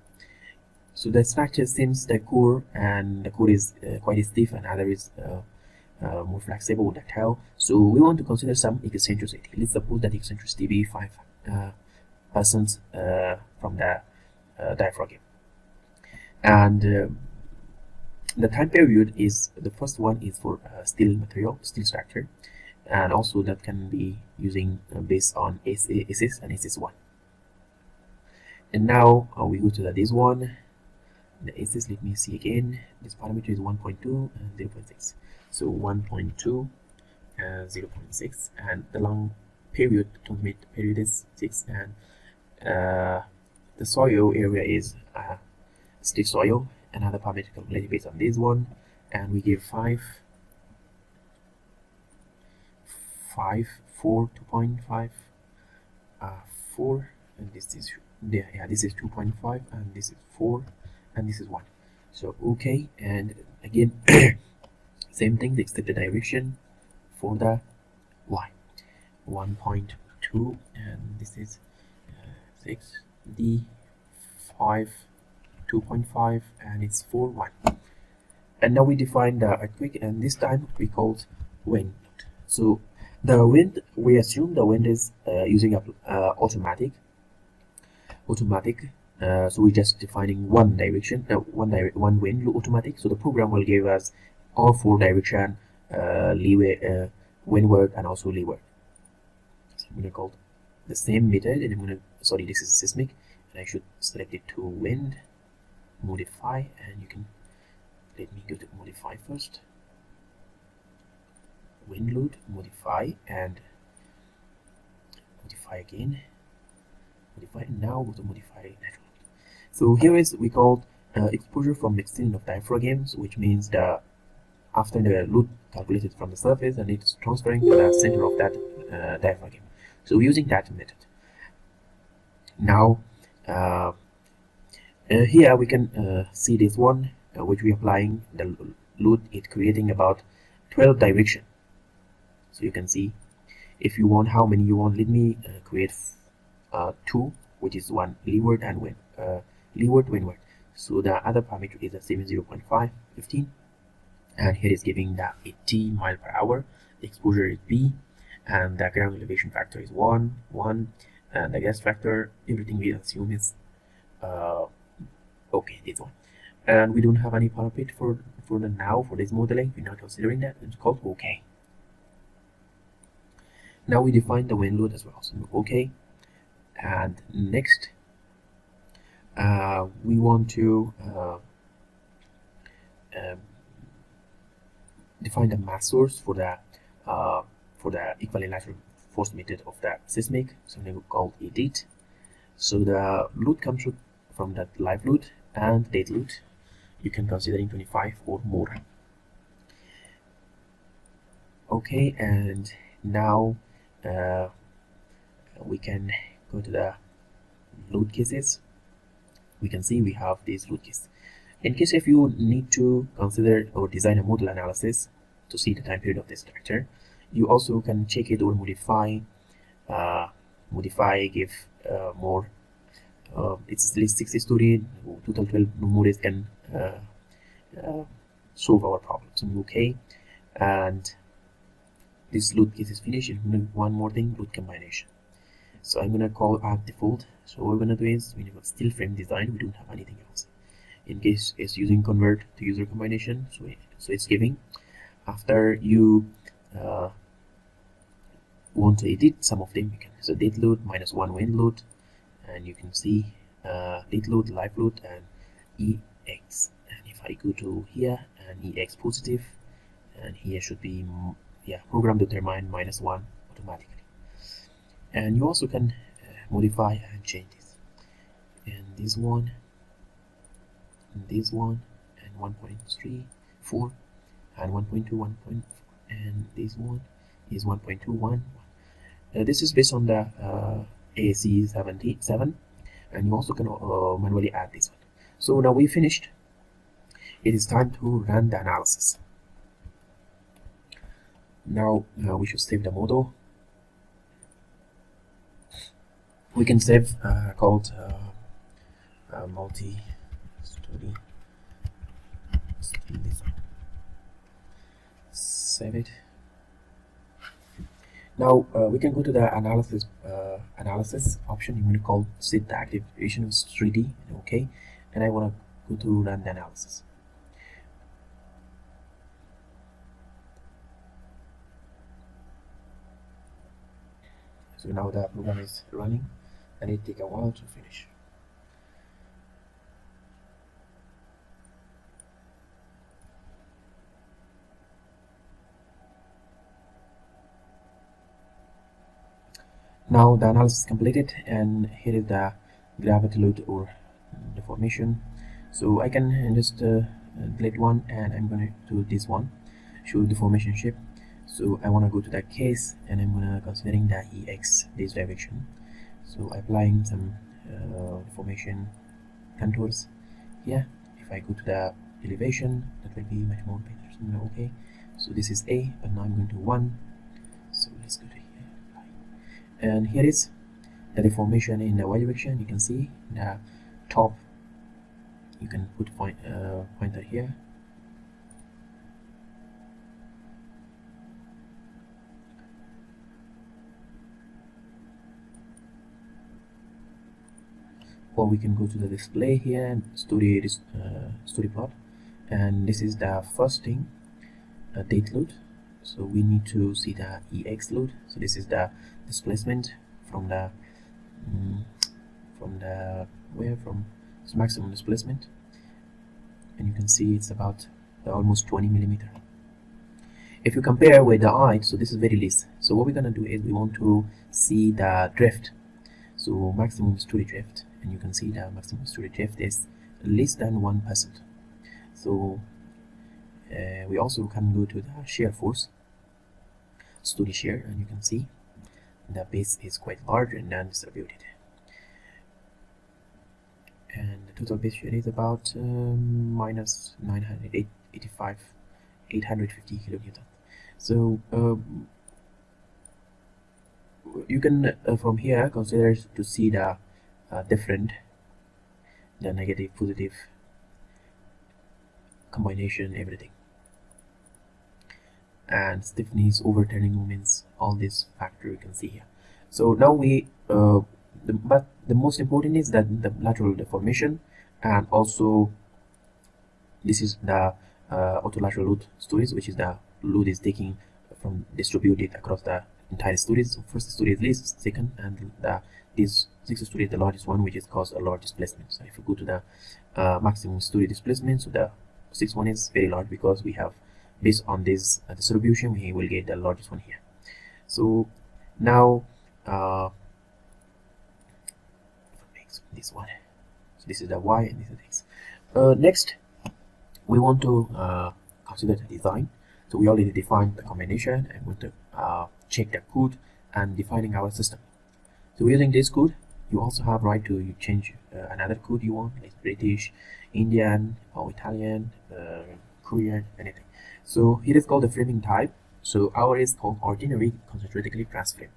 so the structure seems the core is quite stiff, and other is more flexible, ductile. So we want to consider some eccentricity. Let's suppose that eccentricity be 5% from the diaphragm, and the time period is, the first one is for steel material, steel structure, and also that can be using based on SS and SS1. And now we go to this one, the SS. Let me see again. This parameter is 1.2 and 0.6. So 1.2 and 0.6, and the long period, ultimate period is 6, and the soil area is stiff soil. Another parameter calculated based on this one, and we give 5, 4, 2.5, 4, and this is there. Yeah, this is 2.5, and this is 4, and this is 1. So okay, and again same thing except the direction for the Y, 1.2, and this is 6, D 5, 2.5, and it's 4, 1. And now we define the earthquake, and this time we called wind. So the wind, we assume the wind is using automatic. So we're just defining one direction, one wind automatic. So the program will give us all 4 direction, leeway, windward, and also leeward. So I'm going to call the same method, and I'm going to, sorry, this is seismic, and I should select it to wind, modify, and you can, let me go to modify first, wind load, modify, and modify again, modify, and now go to modify lateral. So here is, we called exposure from extent of diaphragms, which means the after the load calculated from the surface, and it's transferring to the center of that diaphragm. So using that method. Now here we can see this one, which we applying the load, it creating about 12 direction. So you can see, if you want how many you want, let me create 2, which is 1 leeward and leeward, windward. So the other parameter is the same, 0.5, 15, and here is giving the 80 mile per hour. The exposure is B, and the ground elevation factor is 1, and the gas factor, everything we assume is okay, this one. And we don't have any parapet for the now for this modeling. We're not considering that. It's called okay. Now we define the wind load as well. So okay, and next we want to define the mass source for the equivalent lateral force method of the seismic, something called ETABS. So the load comes from that live load and dead load. You can consider in 25 or more. Okay, and now we can go to the load cases. We can see we have this load case. In case if you need to consider or design a modal analysis to see the time period of the structure, you also can check it or modify, give more. It's at least 60 story, total 12 models can solve our problems. Okay, and this load case is finished. One more thing, load combination. So I'm gonna call add default. So what we're gonna do is we have still frame design. We don't have anything else. In case it's using convert to user combination, so it's giving after you want to edit some of them. You can so date load -1 wind load, and you can see date load, live load, and EX. And if I go to here and EX positive, and here should be program determine -1 automatically. And you also can modify and change this. And this one, and this one, and 1.34, and 1.2, 1.4, and this one is 1.21. This is based on the AAC 77, and you also can manually add this one. So now we finished. It is time to run the analysis. Now we should save the model. We can save called multi-study. Save it. Now we can go to the analysis option. I'm going to call set the activation is 3D. Okay, and I want to go to run the analysis. So now the program is running, and it takes a while to finish. Now the analysis is completed, and here is the gravity load or deformation. So I can just delete one, and I'm going to do this one, show deformation shape. So I want to go to that case, and I'm going to considering the EX this direction. So applying some deformation contours here. If I go to the elevation, that will be much more better. So okay, so this is A, but now I'm going to 1. So let's go to here, apply. And here is the deformation in the Y direction. You can see the top. You can put pointer here. Or we can go to the display here and story plot, and this is the first thing, date load. So we need to see the EX load. So this is the displacement from the maximum displacement, and you can see it's about almost 20 millimeter. If you compare with the height, so this is very least. So what we're gonna do is we want to see the drift. So maximum story drift, and you can see the maximum story drift is less than 1%. So we also can go to the shear force, story shear, and you can see the base is quite large and non-distributed. And the total base shear is about minus 850 kilonewton. So you can from here consider to see the negative, positive combination, everything. and stiffness, overturning moments, all these factors you can see here. So now but the most important is that the lateral deformation, and also this is the autolateral load stories, which is the load is taking from distributed across the entire stories. So first story is least, second, and this sixth story is the largest one, which is caused a large displacement. So if you go to the maximum story displacement, so the sixth one is very large, because we have, based on this distribution, we will get the largest one here. So now this one, so this is the y and this is x. Next we want to consider the design. So we already defined the combination, and want to check the code and defining our system. So using this code, you also have right to change another code you want, like British, Indian, or Italian, Korean, anything. So here is called the framing type. So our is called ordinary concentrically pressed frame.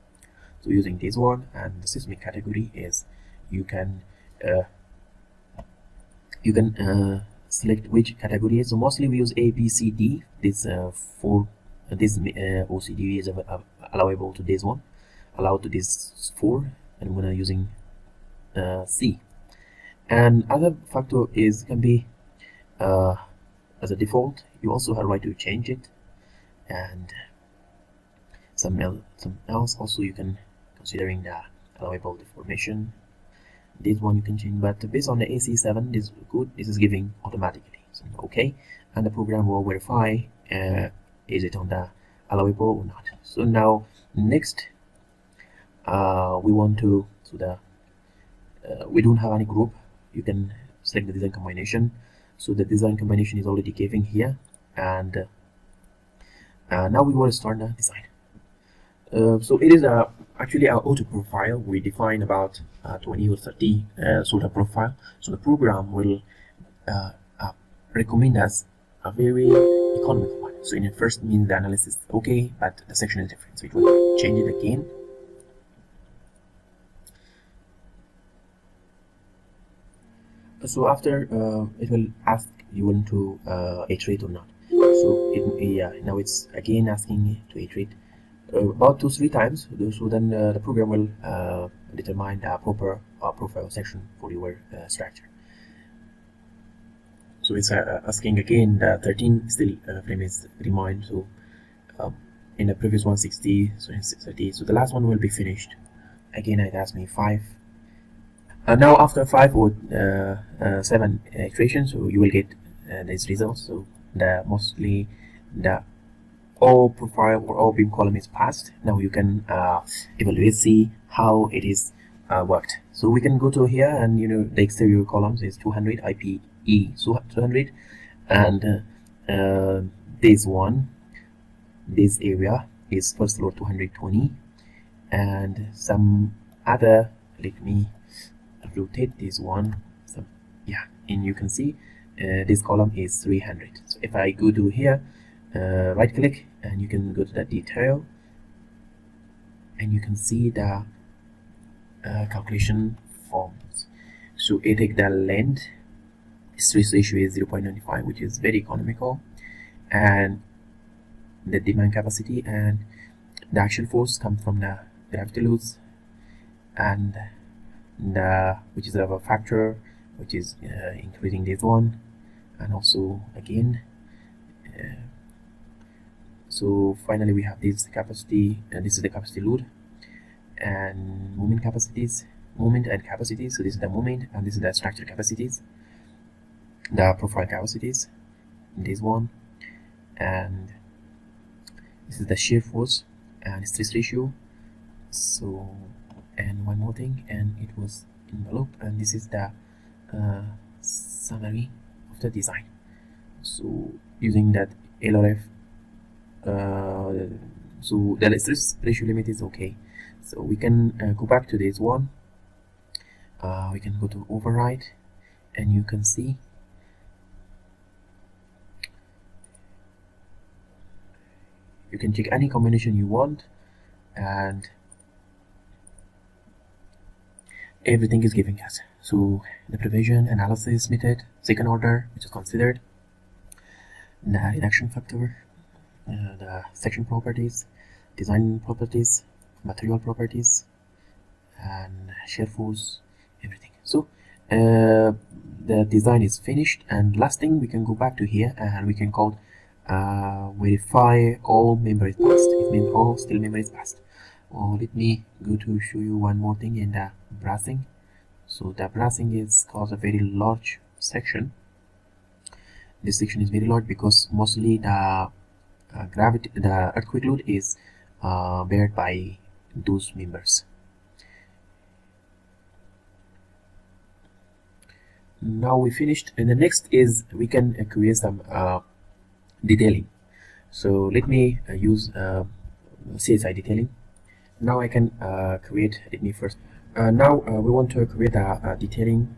So using this one, and the seismic category is you can select which category is. So mostly we use A, B, C, D. This OCD is allowable to this one, allowed to this 4, and we're using C. And other factor is can be as a default. You also have right to change it, and some else also you can considering the allowable deformation. This one you can change, but based on the AC7, this is good. This is giving automatically. So okay, and the program will verify is it on the allowable or not. So now next we want to we don't have any group. You can select the design combination. So the design combination is already given here, and now we want to start the design. So it is actually our auto profile. We define about 20 or 30 sort of profile. So the program will recommend us a very economical one. So in the first means the analysis okay, but the section is different. So it will change it again. So after it will ask you want to iterate or not. So now it's again asking to iterate about 2-3 times. So then the program will determine the proper profile section for your structure. So it's asking again the 13 still frame is remained. So in the previous 160, so in 630. So the last one will be finished. Again it asked me 5. Now after 5 or 7 iterations, so you will get these results. So mostly the all profile or all beam column is passed. Now you can evaluate, see how it is worked. So we can go to here, and the exterior columns is 200 IPE, so 200, and this area is first floor 220, and some other, let me rotate this one. So and you can see this column is 300. So if I go to here, right click, and you can go to the detail, and you can see the calculation forms. So it take the length, stress ratio is 0.95, which is very economical, and the demand capacity and the action force come from the gravity loads, and which is a factor which is increasing this one, and also again so finally we have this capacity, and this is the capacity load and moment and capacities. So this is the moment, and this is the structure capacities, the profile capacities, this one, and this is the shear force and stress ratio. So, and one more thing, and it was envelope, and this is the summary of the design. So using that LRF, so the stress ratio limit is okay. So we can go back to this one. We can go to override, and you can see you can check any combination you want, and everything is giving us. So the provision analysis method, second order, which is considered, the reduction factor, the section properties, design properties, material properties, and shear force, everything. So the design is finished, and last thing, we can go back to here and we can call verify all memory passed. It means all still memory is passed. Well, let me go to show you one more thing in the bracing. So the bracing is cause a very large section. This section is very large because mostly the the earthquake load is bared by those members. Now we finished, and the next is we can create some detailing. So let me use CSI detailing. Now I can create, let me first now we want to create a detailing.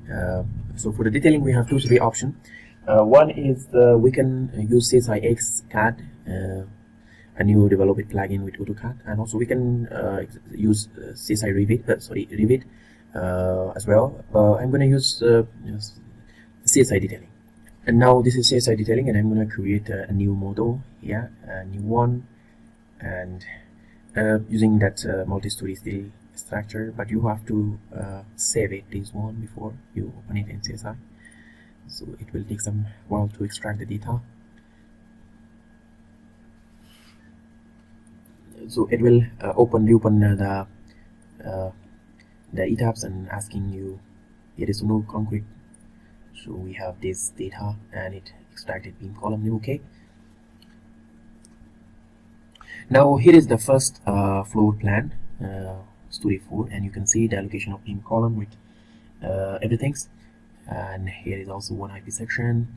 So for the detailing we have three options. One is we can use CSI X CAD, a new developed plugin with AutoCAD, and also we can use CSI Revit as well. I'm going to use CSI detailing. And now this is CSI detailing, and I'm going to create a new model here, a new one, and using that multi-story steel structure, but you have to save it, this one, before you open it in CSI. So it will take some while to extract the data. So it will open the ETABS and asking you there is no concrete. So we have this data and it extracted beam column. Okay. Now here is the first floor plan, story 4, and you can see the allocation of beam column with everything. And here is also one IP section.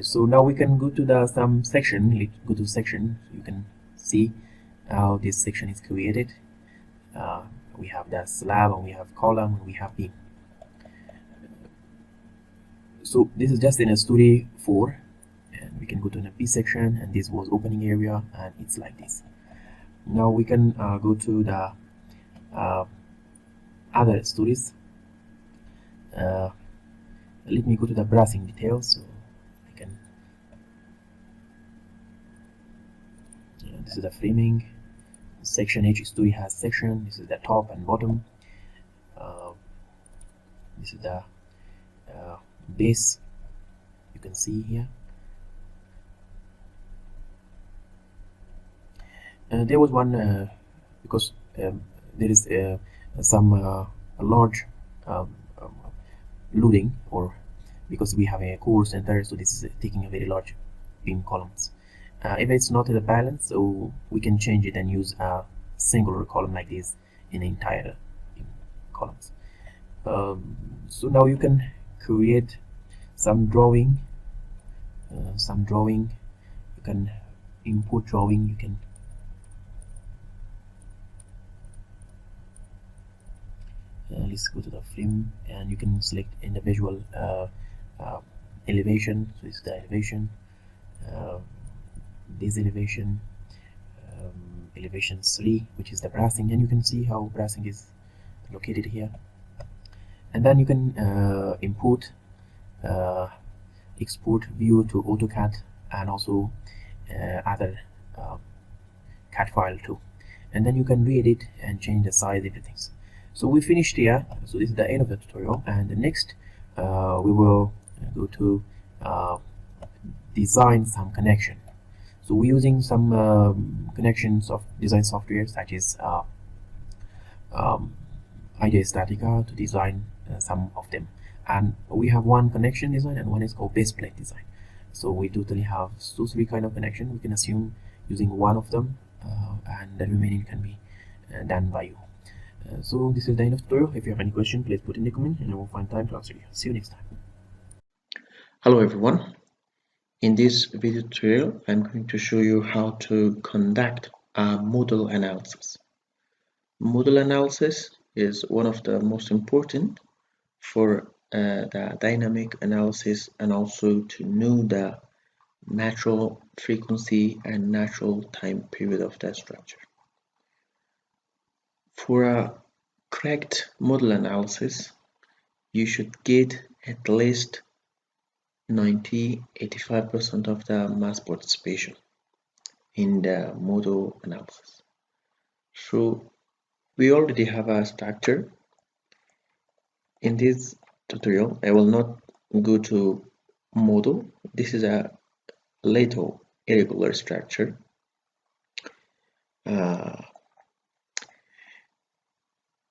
So now we can go to the some section. Let's go to section. So you can see how this section is created. We have the slab, and we have column, and we have beam. So this is just in a story 4, and we can go to an B section, and this was opening area, and it's like this. Now we can go to the other stories. Let me go to the bracing details, so I can. This is the framing section. Each story has section. This is the top and bottom. This is the base. You can see here. There was one because there is some large loading, or because we have a core center, so this is taking a very large beam columns. If it's not in the balance, so we can change it and use a singular column like this in the entire columns. So now you can create some drawing. You can import drawing. You can let's go to the frame, and you can select individual elevation. So this is the elevation, this elevation, elevation 3, which is the bracing, and you can see how bracing is located here. And then you can import, export view to AutoCAD, and also other CAD file too. And then you can re-edit and change the size, everything. So we finished here. So this is the end of the tutorial, and the next we will go to design some connection. So we're using some connections of design software such as Idea Statica to design some of them, and we have one connection design and one is called base plate design. So we totally have 2-3 kind of connection. We can assume using one of them, and the remaining can be done by you. So this is the end of the tutorial. If you have any question, please put in the comment and I will find time to answer you. See you next time. Hello everyone. In this video tutorial, I'm going to show you how to conduct a modal analysis. Modal analysis is one of the most important for the dynamic analysis, and also to know the natural frequency and natural time period of that structure. For a correct modal analysis, you should get at least 90–85% of the mass participation. in the modal analysis. So we already have a structure. In this tutorial, I will not go to model. This is a lateral irregular structure.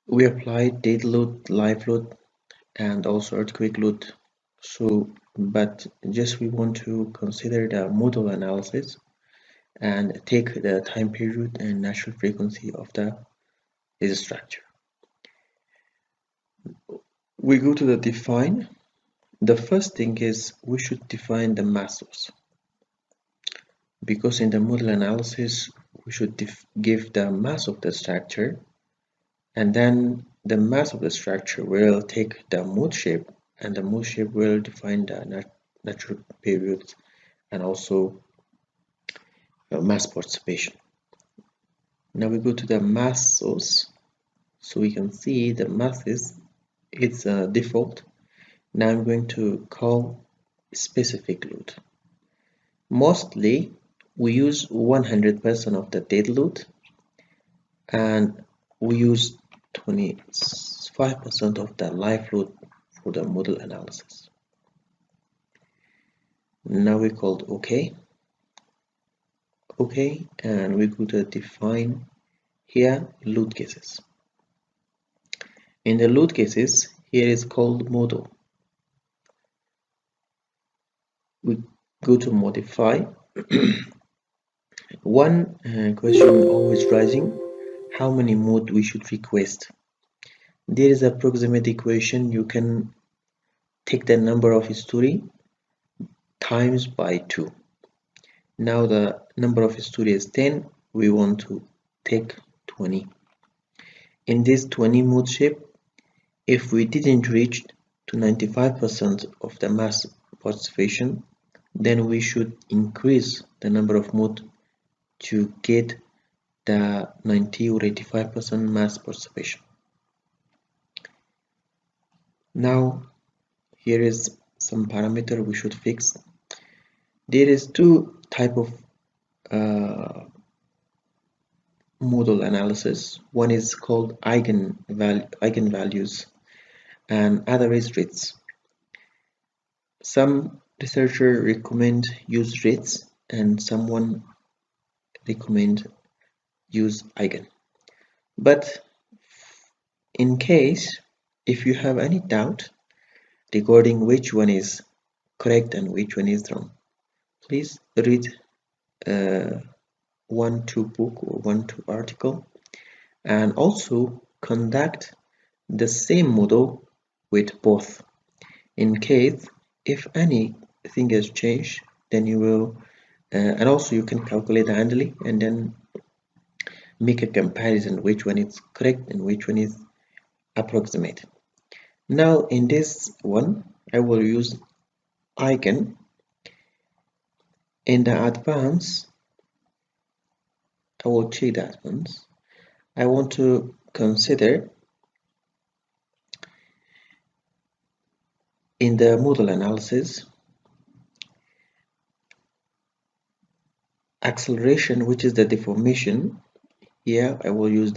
We applied dead load, live load, and also earthquake load. So, but just we want to consider the modal analysis and take the time period and natural frequency of this structure. We go to the define. The first thing is we should define the mass source, because in the modal analysis we should give the mass of the structure, and then the mass of the structure will take the mode shape, and the mode shape will define the natural periods and also mass participation. Now we go to the mass source, so we can see the mass is it's a default. Now I'm going to call specific load. Mostly we use 100% of the dead load, and we use 25% of the live load for the modal analysis. Now we called OK, and we go to define here load cases. In the load cases, here is called modal. We go to modify. One question always rising: how many mode we should request? There is a approximate equation. You can take the number of story times by 2. Now the number of story is 10. We want to take 20. In this 20 mode shape, if we didn't reach to 95% of the mass participation, then we should increase the number of mode to get the 90 or 85% mass participation. Now here is some parameter we should fix. There is two type of modal analysis. One is called eigenvalues and other is rates. Some researcher recommend use rates and someone recommend use eigen. But in case if you have any doubt regarding which one is correct and which one is wrong, please read 1-2 book or 1-2 article, and also conduct the same model with both. In case if anything has changed, then you will and also you can calculate handily and then make a comparison which one is correct and which one is approximate. Now in this one I will use eigen. In the advance, I will check that ones. I want to consider in the modal analysis acceleration, which is the deformation. Here I will use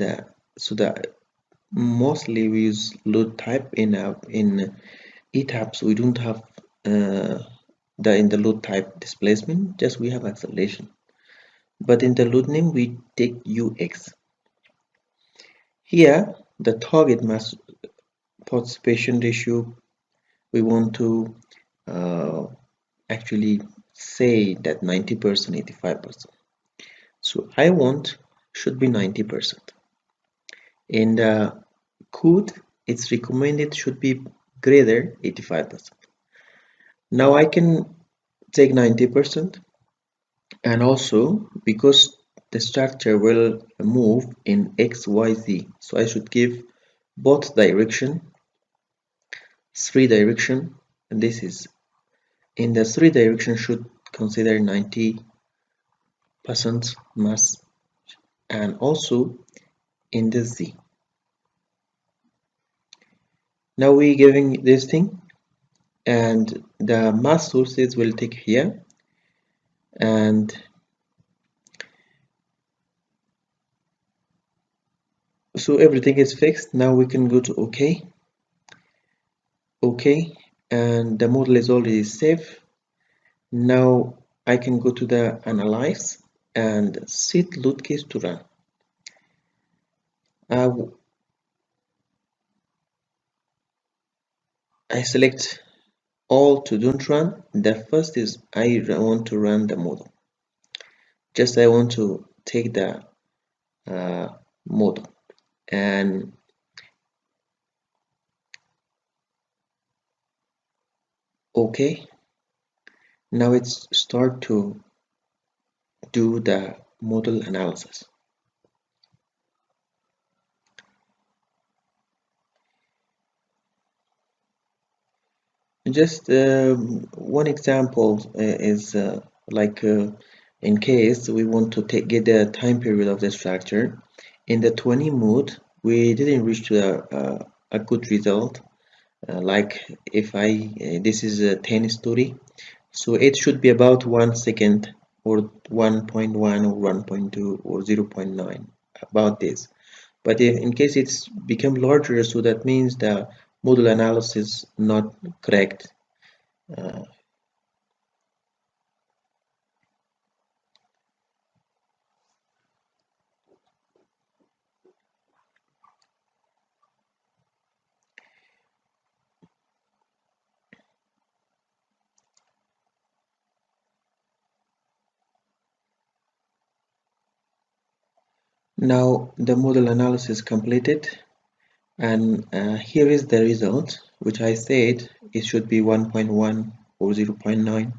mostly we use load type in ETABS. We don't have in the load type displacement, just we have acceleration. But in the load name we take UX. Here the target mass participation ratio, we want to actually say that 90%, 85%. So I want should be 90%. In the code, it's recommended should be greater 85%. Now I can take 90%, and also because the structure will move in X, Y, Z, so I should give both direction, 3 direction, and this is in the 3 direction should consider 90% mass, and also in the Z. Now we giving this thing, and the mass sources will take here, and So everything is fixed. Now we can go to OK. OK, and the model is already safe. Now I can go to the Analyze and set load case to run. I select all to don't run. The first is I want to run the model. Just I want to take the model and OK. Now it's start to do the model analysis. Just one example is like in case we want to get the time period of the structure. In the 20 mode, we didn't reach to a good result. Like if this is a 10 story, so it should be about 1 second or 1.1 or 1.2 or 0.9, about this. But if in case it's become larger, so that means the model analysis not correct. Now the model analysis completed, and here is the result, which I said it should be 1.1 or 0.9.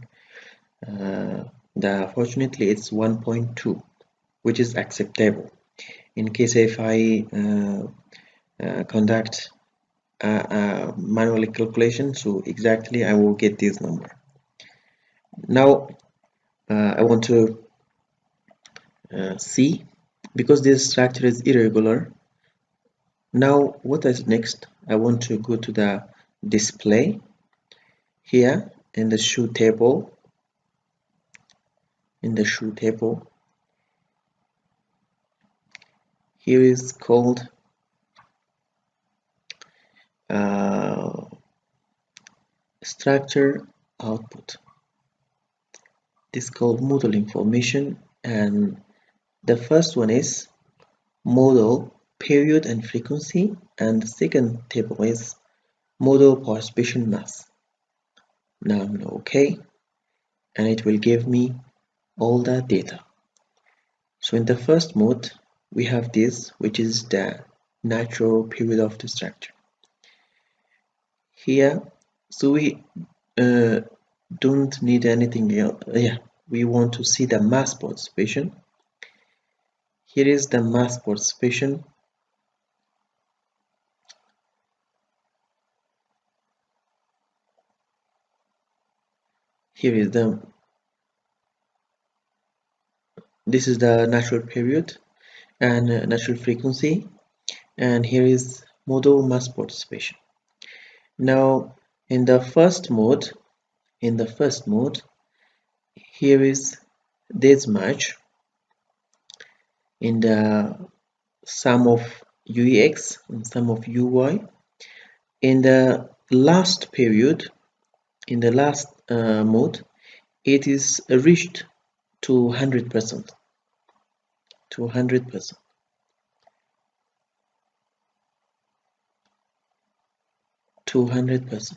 Fortunately it's 1.2, which is acceptable. In case if I conduct a manual calculation, so exactly I will get this number. Now I want to see, because this structure is irregular. Now what is next? I want to go to the display here in the shoe table. Here is called structure output. This is called model information, and the first one is model period and frequency, and the second table is model participation mass. Now I'm OK, and it will give me all the data. So in the first mode we have this, which is the natural period of the structure. Here, so we don't need anything else. We want to see the mass participation. Here is the mass participation. Here is this is the natural period and natural frequency, and here is model mass participation. Now in the first mode, here is this much in the sum of UX and sum of UY. In the last period, in the last mode, it is reached to 100%. To 100%. To 100%.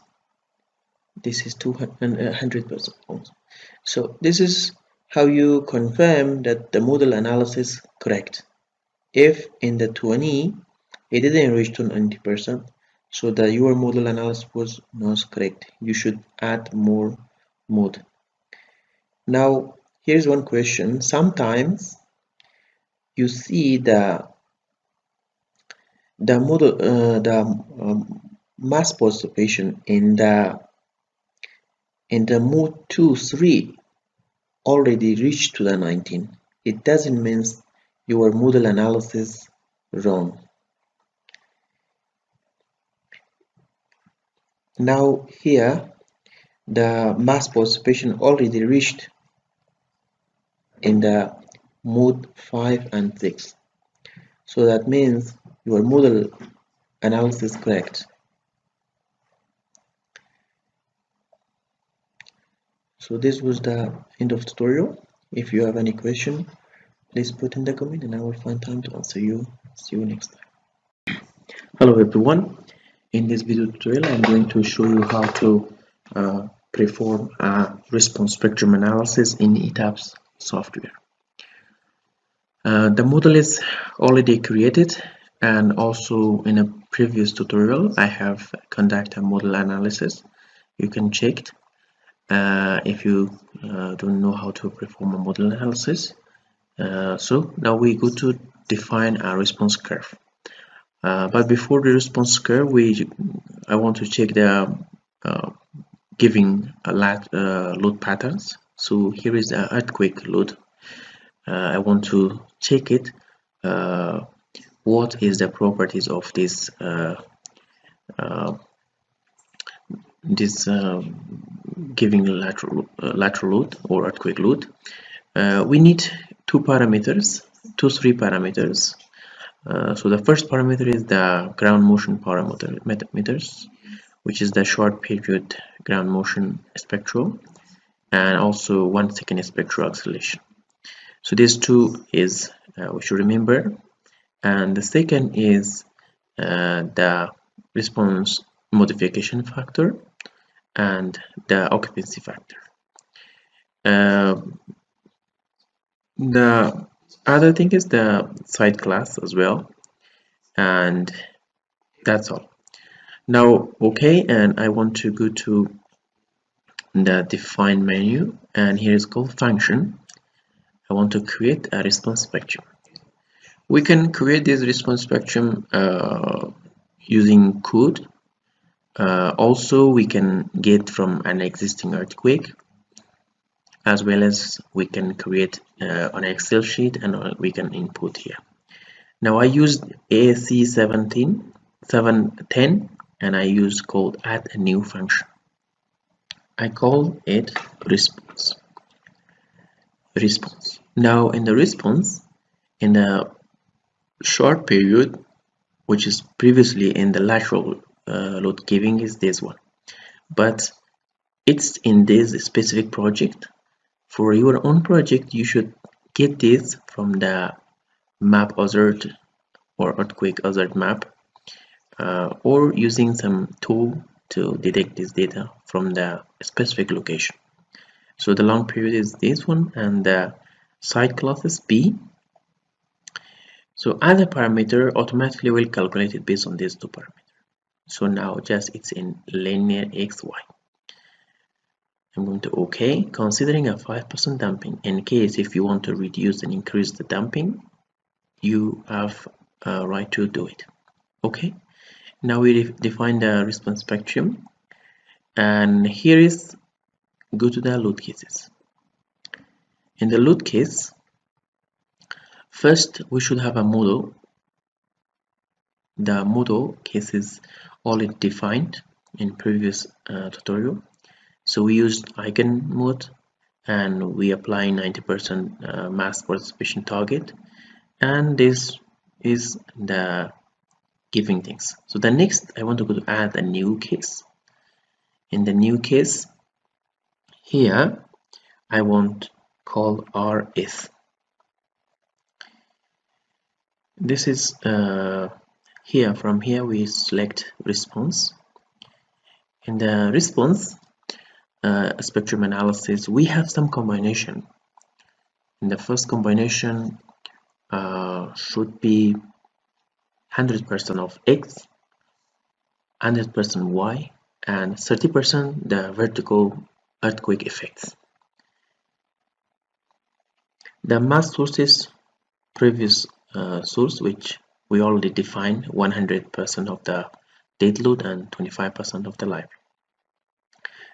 This is 100% also. So this is how you confirm that the model analysis correct. If in the 20 it didn't reach to 90%, so that your model analysis was not correct. You should add more mode. Now here's one question. Sometimes you see the model mass participation in the mode 2-3 already reached to the 19. It doesn't mean your model analysis wrong. Now here the mass participation already reached in the mode 5 and 6. So that means your model analysis correct. So this was the end of tutorial. If you have any question, please put in the comment and I will find time to answer you. See you next time. Hello everyone. In this video tutorial, I'm going to show you how to perform a response spectrum analysis in ETABS software. The model is already created, and also in a previous tutorial I have conducted a model analysis. You can check it if you don't know how to perform a model analysis. So now we go to define a response curve. But before the response curve, I want to check the giving a load patterns. So here is the earthquake load. I want to check it. What is the properties of this giving lateral load or earthquake load? We need three parameters. So the first parameter is the ground motion parameters, which is the short period ground motion spectral, and also 1 second spectral acceleration. So these two is we should remember. And the second is the response modification factor and the occupancy factor. The other thing is the site class as well, and that's all. Now okay, and I want to go to the define menu, and here is called function. I want to create a response spectrum. We can create this response spectrum using code. Also we can get from an existing earthquake, as well as we can create an Excel sheet, and we can input here. Now I used AC 710 and I use called add a new function. I call it response. Now in the response, in the short period, which is previously in the lateral load giving, is this one, but it's in this specific project. For your own project, you should get this from the map hazard or earthquake hazard map, or using some tool to detect this data from the specific location. So the long period is this one, and the site class is B. So other parameter automatically will calculate it based on these two parameters. So now just it's in linear XY. I'm going to OK, considering a 5% damping. In case if you want to reduce and increase the damping, you have a right to do it. Okay, now we define the response spectrum, and here is go to the load cases. In the load case, first we should have a model. The model case is already defined in previous tutorial. So we used eigen mode, and we apply 90% mass participation target, and this is the giving things. So the next I want to go to add a new case. In the new case, here I want call RS. This is here. From here we select response. In the response spectrum analysis, we have some combination. In the first combination should be 100% of X, 100% Y, and 30% the vertical earthquake effects. The mass sources, previous source, which we already defined 100% of the dead load and 25% of the live.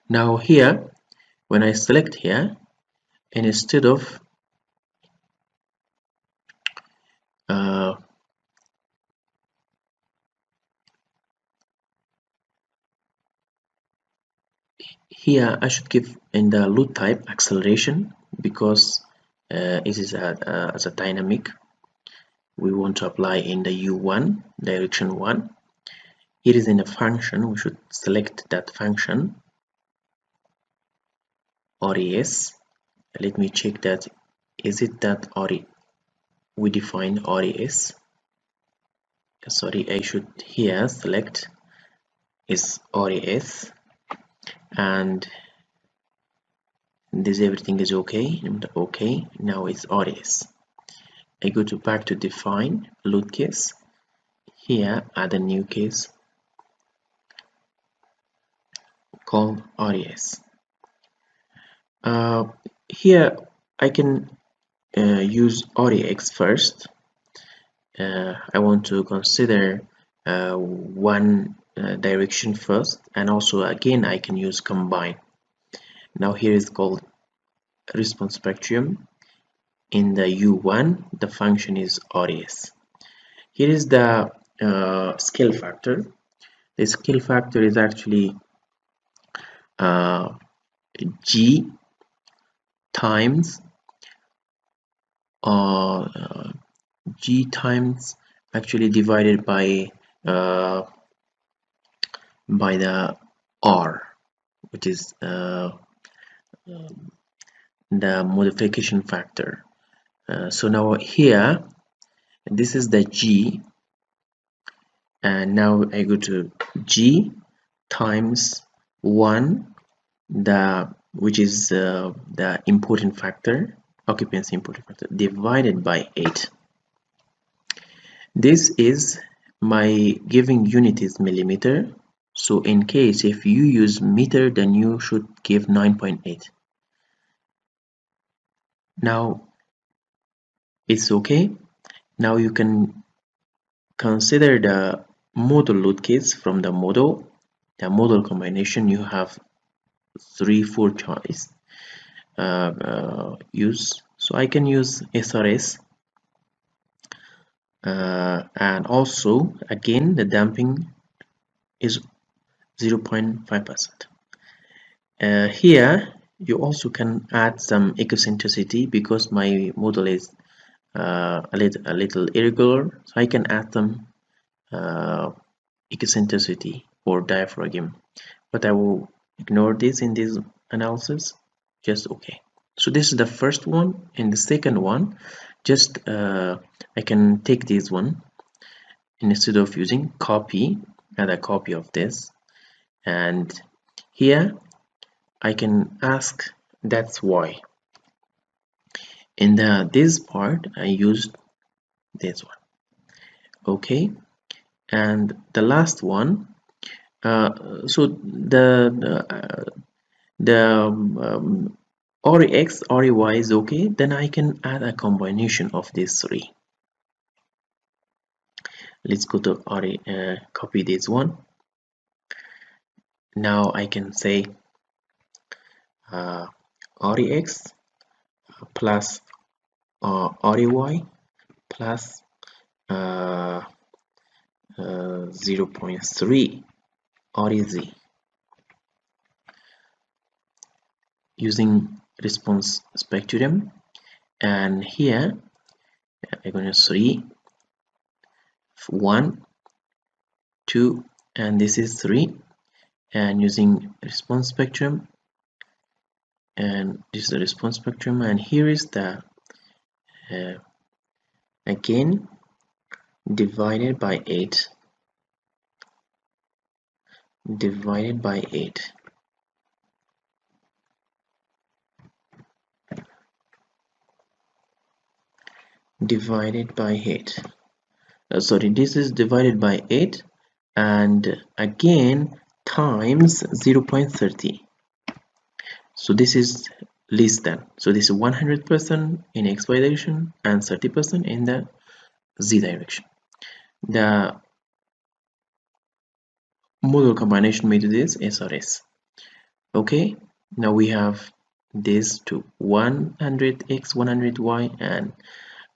Now here, when I select here, and instead of here I should give in the load type acceleration, because it is as a dynamic. we want to apply in the U1 direction 1. It is in a function. We should select that function RES. Let me check that. Is it that we define RES? Sorry, I should here select is RES, and this everything is okay. Okay, now it's RES. I go to back to define load case. Here add a new case called RES. Here I can use REX first. I want to consider one direction first, and also again I can use combine. Now here is called response spectrum. In the U1 the function is RES. Here is the scale factor. The scale factor is actually G times G times actually divided by the R, which is the modification factor. So now here this is the G, and now I go to G times 1, which is the important factor, occupancy important factor, divided by 8. This is my giving unit is millimeter, so in case if you use meter, then you should give 9.8. Now it's okay. Now you can consider the modal load case. From the modal combination, you have 3-4 choice use. So I can use SRS, and also again the damping is 0.5%. Here you also can add some eccentricity, because my model is a little irregular, so I can add some eccentricity or diaphragm, but I will ignore this in this analysis. Just okay. So this is the first one. In the second one, just I can take this one, instead of using copy, add a copy of this, and here I can ask that's why. In this part I used this one. Okay, and the last one, so the REX, REY is okay. Then I can add a combination of these three. Let's go to copy this one. Now I can say REX plus REY plus 0.3 REZ, using response spectrum, and here I'm going to 3, 1, 2, and this is 3, and using response spectrum, and this is the response spectrum, and here is the again divided by 8, divided by 8. Divided by 8. Sorry, this is divided by 8, and again times 0.30. So this is less than. So this is 100% in xy direction and 30% in the z direction. The modal combination method is SRS. Okay, now we have this to 100x, 100y, and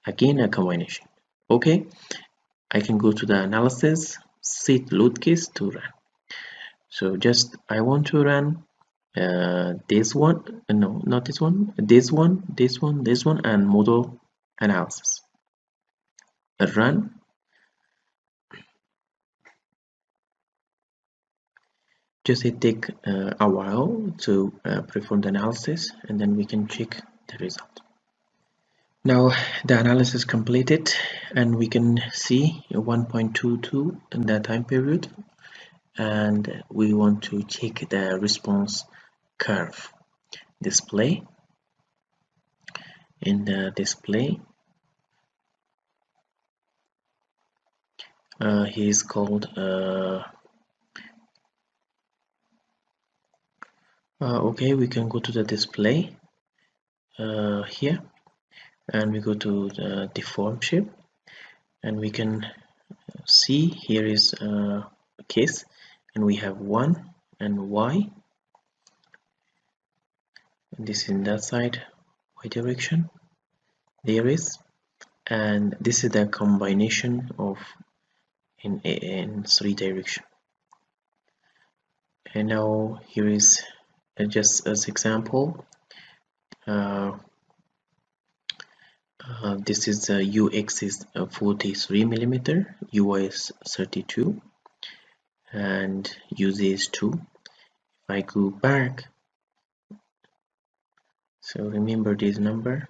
again a combination. Okay, I can go to the analysis, set load case to run. So just I want to run this one, no, not this one, this one, this one, this one, and modal analysis. run. Just it take a while to perform the analysis, and then we can check the result. Now the analysis completed, and we can see 1.22 in that time period, and we want to check the response curve. Display. In the display, he is called okay, we can go to the display here, and we go to the deform shape, and we can see here is a case, and we have 1 and y, and this is in that side, y direction, there is, and this is the combination of in 3 direction. And now here is just as example, this is UX is 43 millimeter, UI is 32, and UZ is 2. If I go back, so remember this number.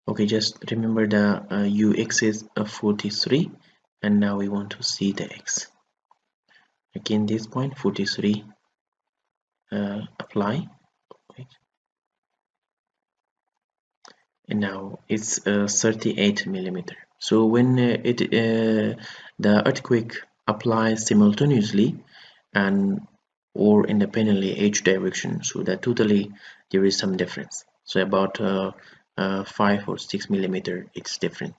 Okay, just remember the UX is 43, and now we want to see the X. Again, this point 43, apply. Wait. And now it's 38 millimeter. So when the earthquake applies simultaneously and or independently each direction, so that totally there is some difference. So about 5 or 6 millimeter it's different.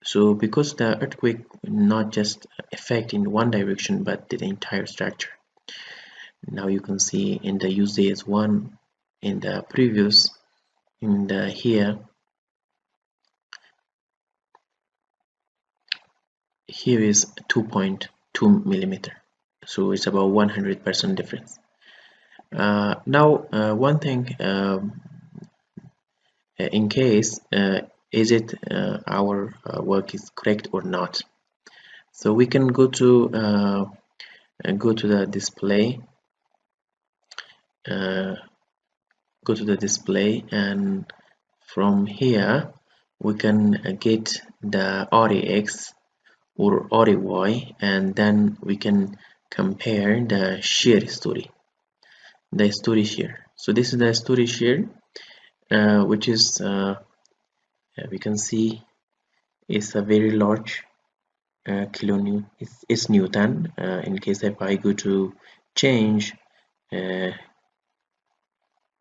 So because the earthquake not just affect in one direction but the entire structure. Now you can see in the UZ 1 in the previous, in the here is 2.2 millimeter, so it's about 100% difference. Now one thing, in case is it our work is correct or not, so we can go to the display, and from here we can get the RAX or RAY, and then we can compare the shear story, shear. So this is the story shear, which is we can see is a very large kilonewton. It's Newton. In case if I go to change,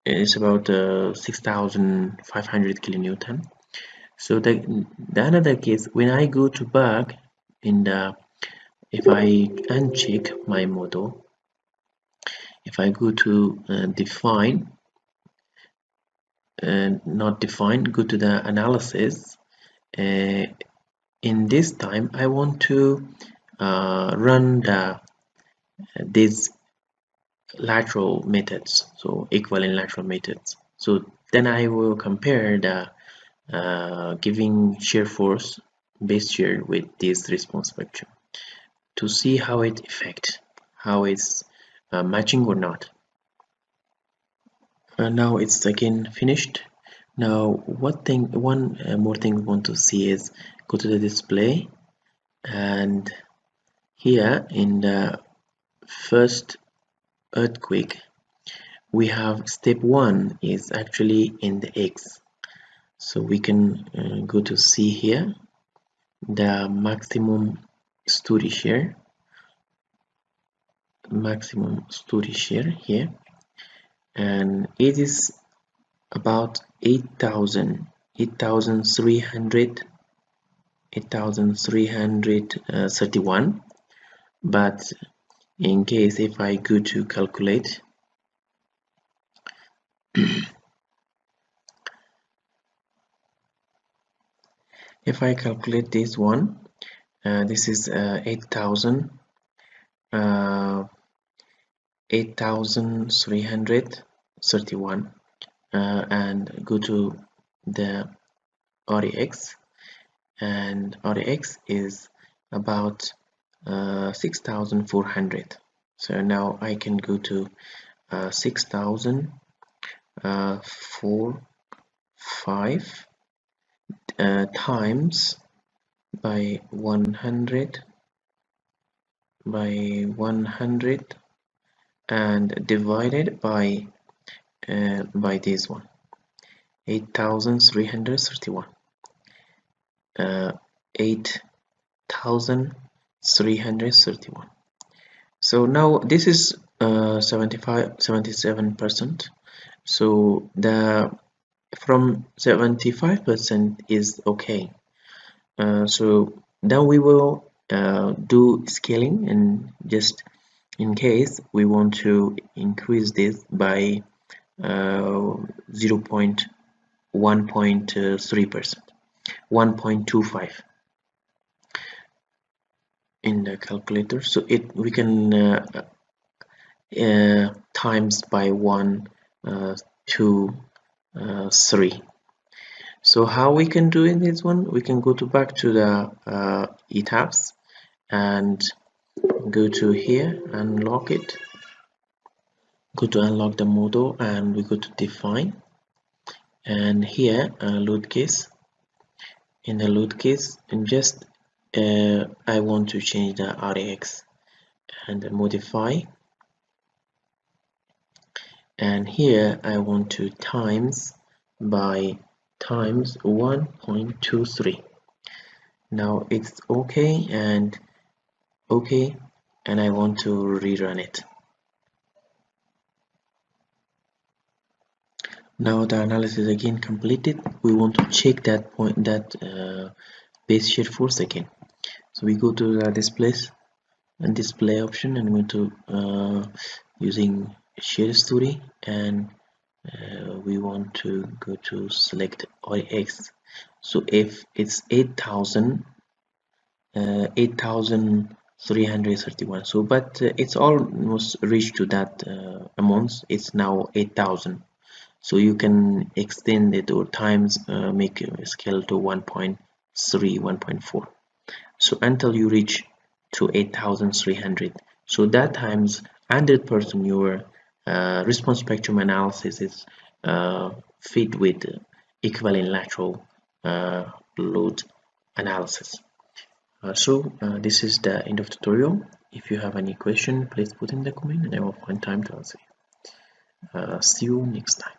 it's about 6,500 kilonewton. So the another case, when I go to back in the, if I uncheck my model, if I go to define and not define, go to the analysis, in this time I want to run these lateral methods, so equivalent lateral methods. So then I will compare the giving shear force base shear with this response vector to see how it affects, how it's matching or not. Now it's again finished. Now one more thing we want to see is go to the display, and here in the first earthquake we have step 1 is actually in the X, so we can go to see here the maximum story shear here, and it is about 8,331, but in case if I go to calculate, if I calculate this one, this is 8,331, and go to the REX, and REX is about 6,400. So now I can go to 6,045 times by 100 and divided by this one, 8,331. 8,331. So now this is 77%. So the from 75% is okay. So then we will do scaling, and just in case we want to increase this by 1.3%, 1.25 in the calculator. So we can times by 1, 2, 3. So how we can do in this one? We can go back to the ETABS and go to here, unlock it, go to unlock the model, and we go to define, and here load case. In the load case, and just I want to change the RAX and modify, and here I want to times by times 1.23. now it's okay, and I want to rerun it. Now the analysis again completed. We want to check that point, that base shear force again. So we go to the displays and display option, and we go to using shear story, and we want to go to select RX. So if it's 8,331, so but it's almost reached to that amount. It's now 8,000. So you can extend it or times make a scale to 1.3, 1.4, so until you reach to 8,300. So that times 100% your response spectrum analysis is fit with equivalent lateral load analysis. This is the end of tutorial. If you have any question, please put in the comment and I will find time to answer. See you next time.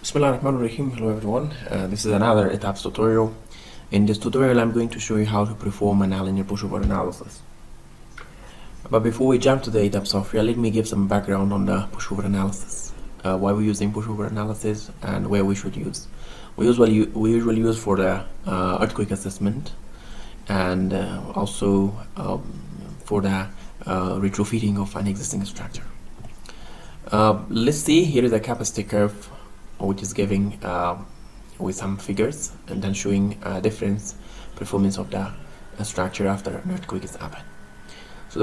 Bismillahirrahmanirrahim. Hello everyone, this is another ETABS tutorial. In this tutorial I'm going to show you how to perform a nonlinear pushover analysis. But before we jump to the ETABS software, let me give some background on the pushover analysis, why we're using pushover analysis and where we should use. We usually use for the earthquake assessment and also for the retrofitting of an existing structure. Let's see, here is a capacity curve which is giving with some figures and then showing different performance of the structure after an earthquake is happened. So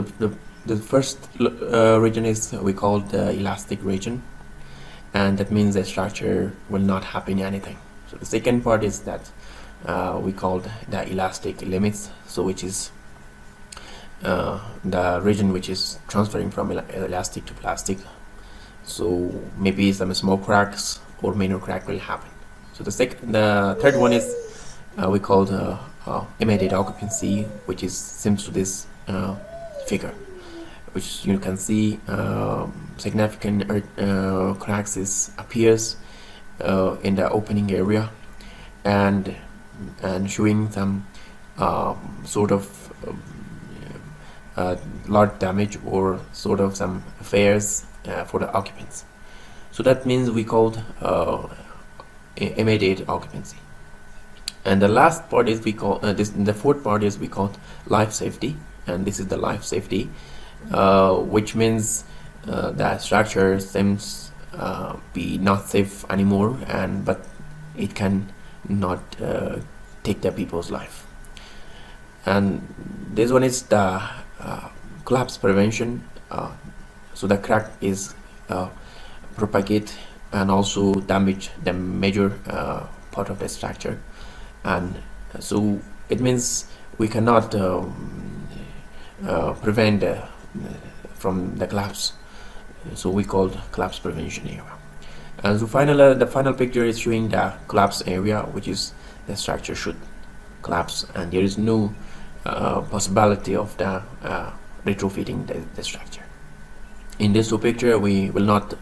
the first region is we call the elastic region, and that means the structure will not happen anything. So the second part is that we call the elastic limits, so which is the region which is transferring from elastic to plastic. So maybe some small cracks or minor crack will happen. So the third one is we call the immediate occupancy, which is similar to this figure, which you can see significant cracks appears in the opening area and showing some sort of large damage or sort of some fares for the occupants. So that means we called immediate occupancy. And the last part is we call the fourth part is we call life safety, and this is the life safety, which means the structure seems be not safe anymore, but it can not take the people's life. And this one is the collapse prevention. So the crack is propagate and also damage the major part of the structure, and so it means we cannot prevent from the collapse. So we called collapse prevention area. And so the final picture is showing the collapse area, which is the structure should collapse and there is no possibility of the retrofitting the structure. In this picture we will not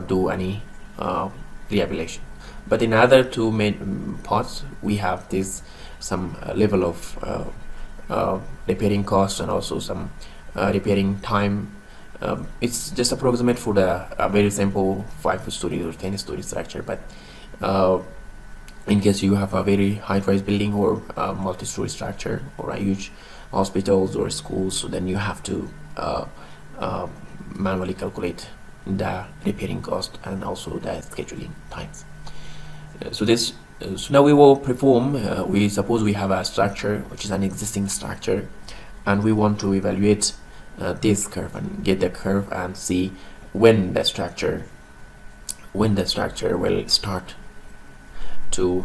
do any rehabilitation, but in other two main parts we have some level of repairing costs and also some repairing time. It's just approximate for the very simple 5-story or 10-story structure, but in case you have a very high-rise building or multi-story structure or a huge hospitals or schools, so then you have to manually calculate the repairing cost and also the scheduling times. So now we will perform. We suppose we have a structure which is an existing structure, and we want to evaluate this curve and get the curve and see when the structure will start to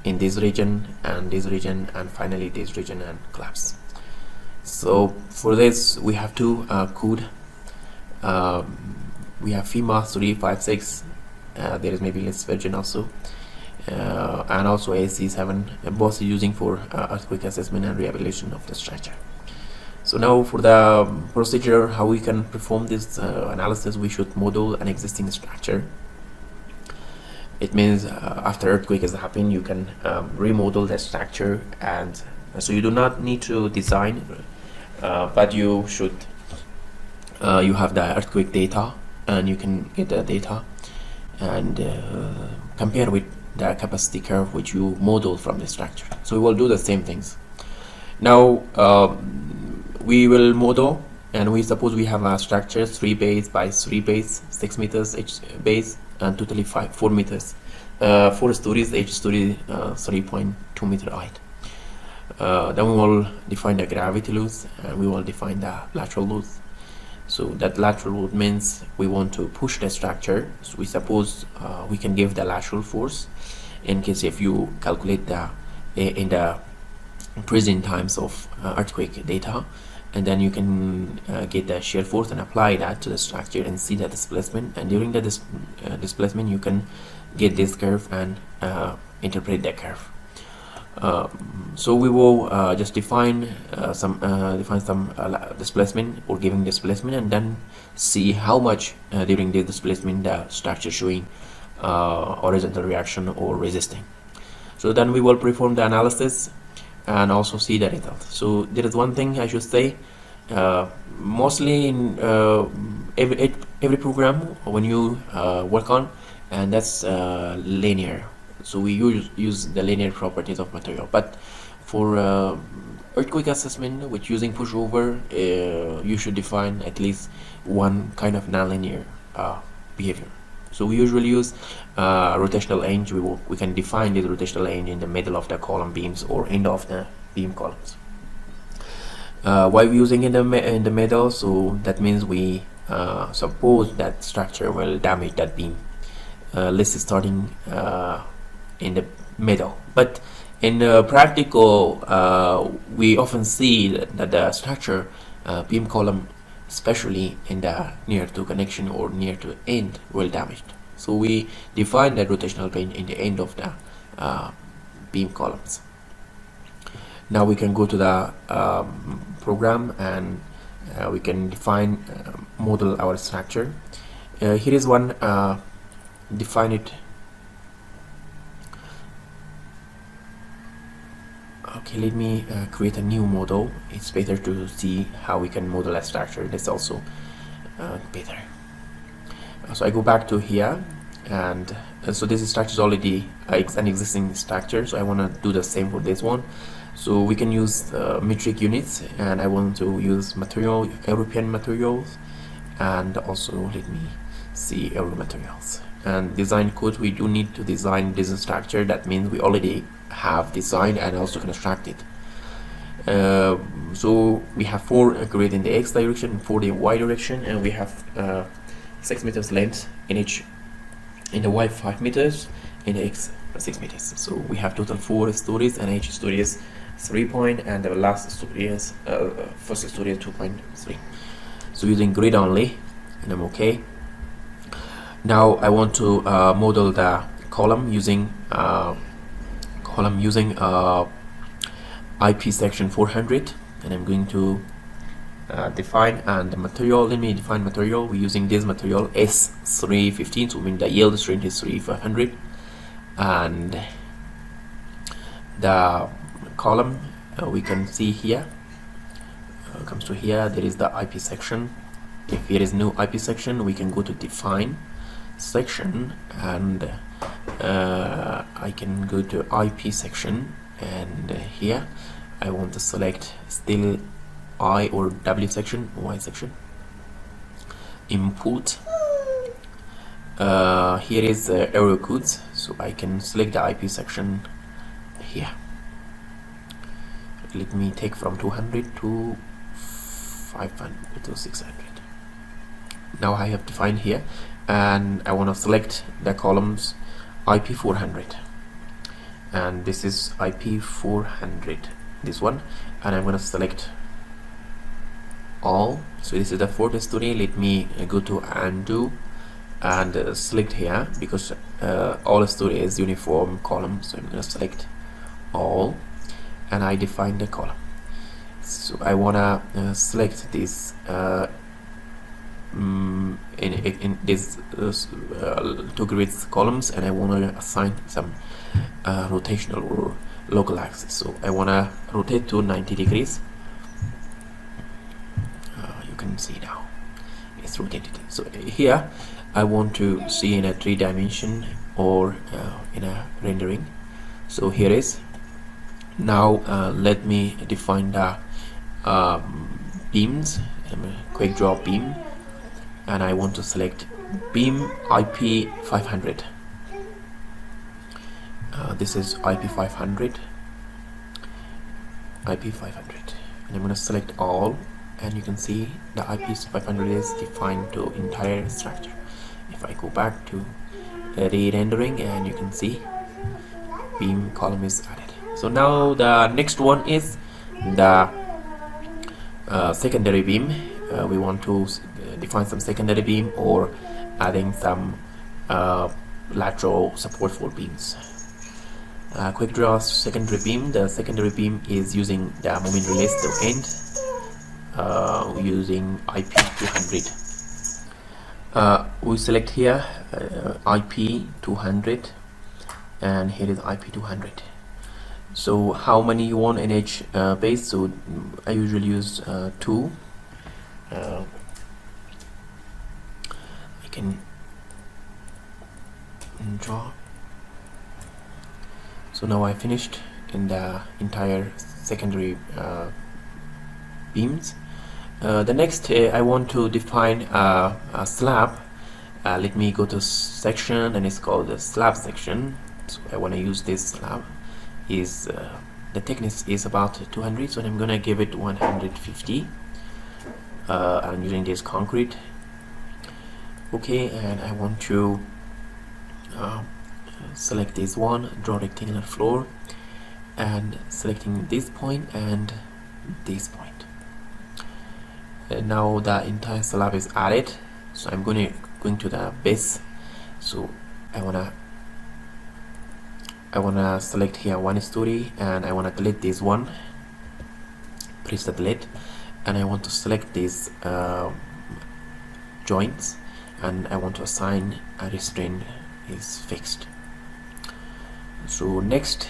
in this region and finally this region and collapse. So for this we have two code. We have FEMA 356, there is maybe less version also, and also AC7, both using for earthquake assessment and rehabilitation of the structure. So now for the procedure, how we can perform this analysis, we should model an existing structure. It means after earthquake has happened, you can remodel the structure, and so you do not need to design, but you should you have the earthquake data, and you can get the data and compare with the capacity curve which you model from the structure. So we will do the same things. Now we will model, and we suppose we have a structure 3 bays by 3 bays, 6 meters each base, and totally 4 meters, 4 stories, each story 3.2 meter height. Then we will define the gravity loads, and we will define the lateral loads. So that lateral load means we want to push the structure. So we suppose we can give the lateral force in case if you calculate the in the present times of earthquake data, and then you can get the shear force and apply that to the structure and see the displacement, and during the displacement you can get this curve and interpret the curve. So we will just define some displacement or giving displacement, and then see how much during the displacement the structure showing horizontal reaction or resisting. So then we will perform the analysis and also see the result. So there is one thing I should say, mostly in every program when you work on, and that's linear. So we use the linear properties of material, but for earthquake assessment with using pushover, you should define at least one kind of nonlinear behavior. So we usually use rotational hinge. We can define this rotational hinge in the middle of the column beams or end of the beam columns. Why we're using in the middle? So that means we suppose that structure will damage that beam. Let's starting in the middle, but in practical, we often see that the structure beam column, especially in the near to connection or near to end, will damage. So we define that rotational range in the end of the beam columns. Now we can go to the program and we can define model our structure. Here is one define it. Okay, let me create a new model. It's better to see how we can model a structure. That's also better. So I go back to here, and so this structure is already an existing structure, so I want to do the same for this one. So we can use metric units, and I want to use material, European materials, and also let me see Euro materials. And design code, we do need to design this structure. That means we already have designed and also constructed. So we have 4 grid in the X direction and 4 in the Y direction, and we have 6 meters length in each. In the Y 5 meters, in the X 6 meters. So we have total 4 stories, and each story is 3 point, and the last story is first story is 2.3. So using grid only, and I'm okay. Now I want to model the column using IP section 400, and I'm going to define, and the material, let me define material. We're using this material S315, so mean the yield strength is 3500, and the column we can see here comes to here. There is the IP section. If there is no IP section, we can go to define section, and I can go to IP section, and here I want to select still I or W section, Y section, input. Here is error codes, so I can select the IP section here. Let me take from 200 to 500 to 600. Now I have defined here, and I want to select the columns IP 400, and this is IP 400, this one, and I'm going to select all. So this is the 4th story. Let me go to undo and select here, because all story is uniform column, so I'm going to select all, and I define the column. So I want to select this in this 2 grids columns, and I want to assign some rotational or local axis. So I want to rotate to 90 degrees. You can see now it's rotated. So here I want to see in a 3 dimension or in a rendering. So here is now let me define the beams. I'm a quick draw beam, and I want to select beam IP 500. This is IP 500, IP 500, and I'm going to select all, and you can see the IP 500 is defined to entire structure. If I go back to re-rendering, and you can see beam column is added. So now the next one is the secondary beam. We want to define some secondary beam or adding some lateral support for beams. Quick draw secondary beam. The secondary beam is using the moment release to end using IP 200. We select here IP 200, and here is IP 200. So how many you want in each base? So I usually use 2. I can draw. So now I finished in the entire secondary beams. The next I want to define a slab. Let me go to section, and it's called the slab section. So I want to use this slab. Is the thickness is about 200, so I'm gonna give it 150. I'm using this concrete. Okay, and I want to select this one, draw rectangular floor, and selecting this point and this point. And now the entire slab is added, so I'm going to the base. So I wanna select here 1 story, and I wanna delete this one, press the delete, and I want to select these joints, and I want to assign a restraint is fixed. So next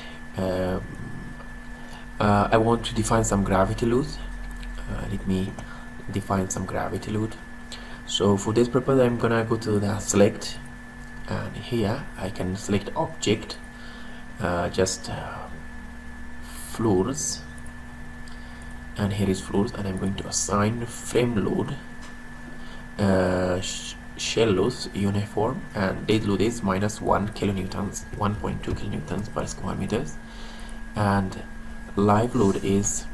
I want to define some gravity load. Let me define some gravity load. So for this purpose I'm gonna go to the select, and here I can select object, just floors, and here is floors, and I'm going to assign frame load, shell load uniform, and dead load is -1 kilonewtons, 1.2 kilonewtons per square meters, and live load is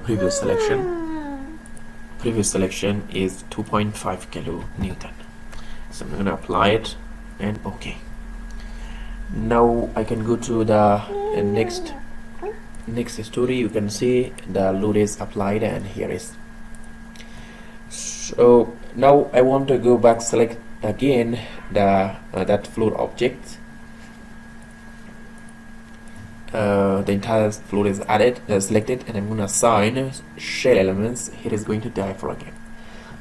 previous selection is 2.5 kilonewton. So I'm going to apply it, and okay. Now I can go to the next story. You can see the load is applied, and here is. So now I want to go back, select again the that floor object. The entire floor is added, selected, and I'm going to assign shell elements. Here is going to diaphragm.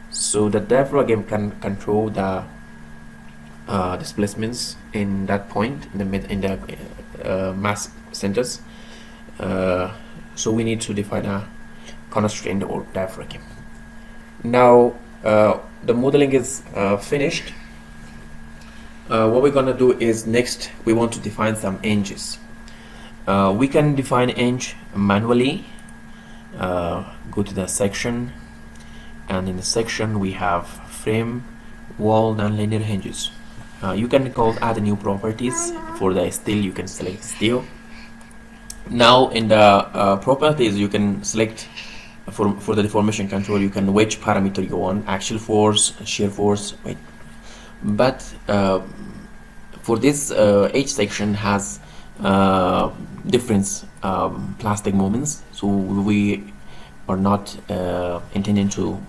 So the diaphragm can control the displacements in that point in the mass centers. So we need to define a constraint or diaphragm. Now the modeling is finished. What we're gonna do is next we want to define some hinges. We can define hinge manually. Go to the section, and in the section we have frame, wall, and linear hinges. You can add new properties. For the steel you can select steel. Now in the properties you can select for the deformation control, you can which parameter you want, axial force, shear force, weight. But for this each section has different plastic moments, so we are not intending to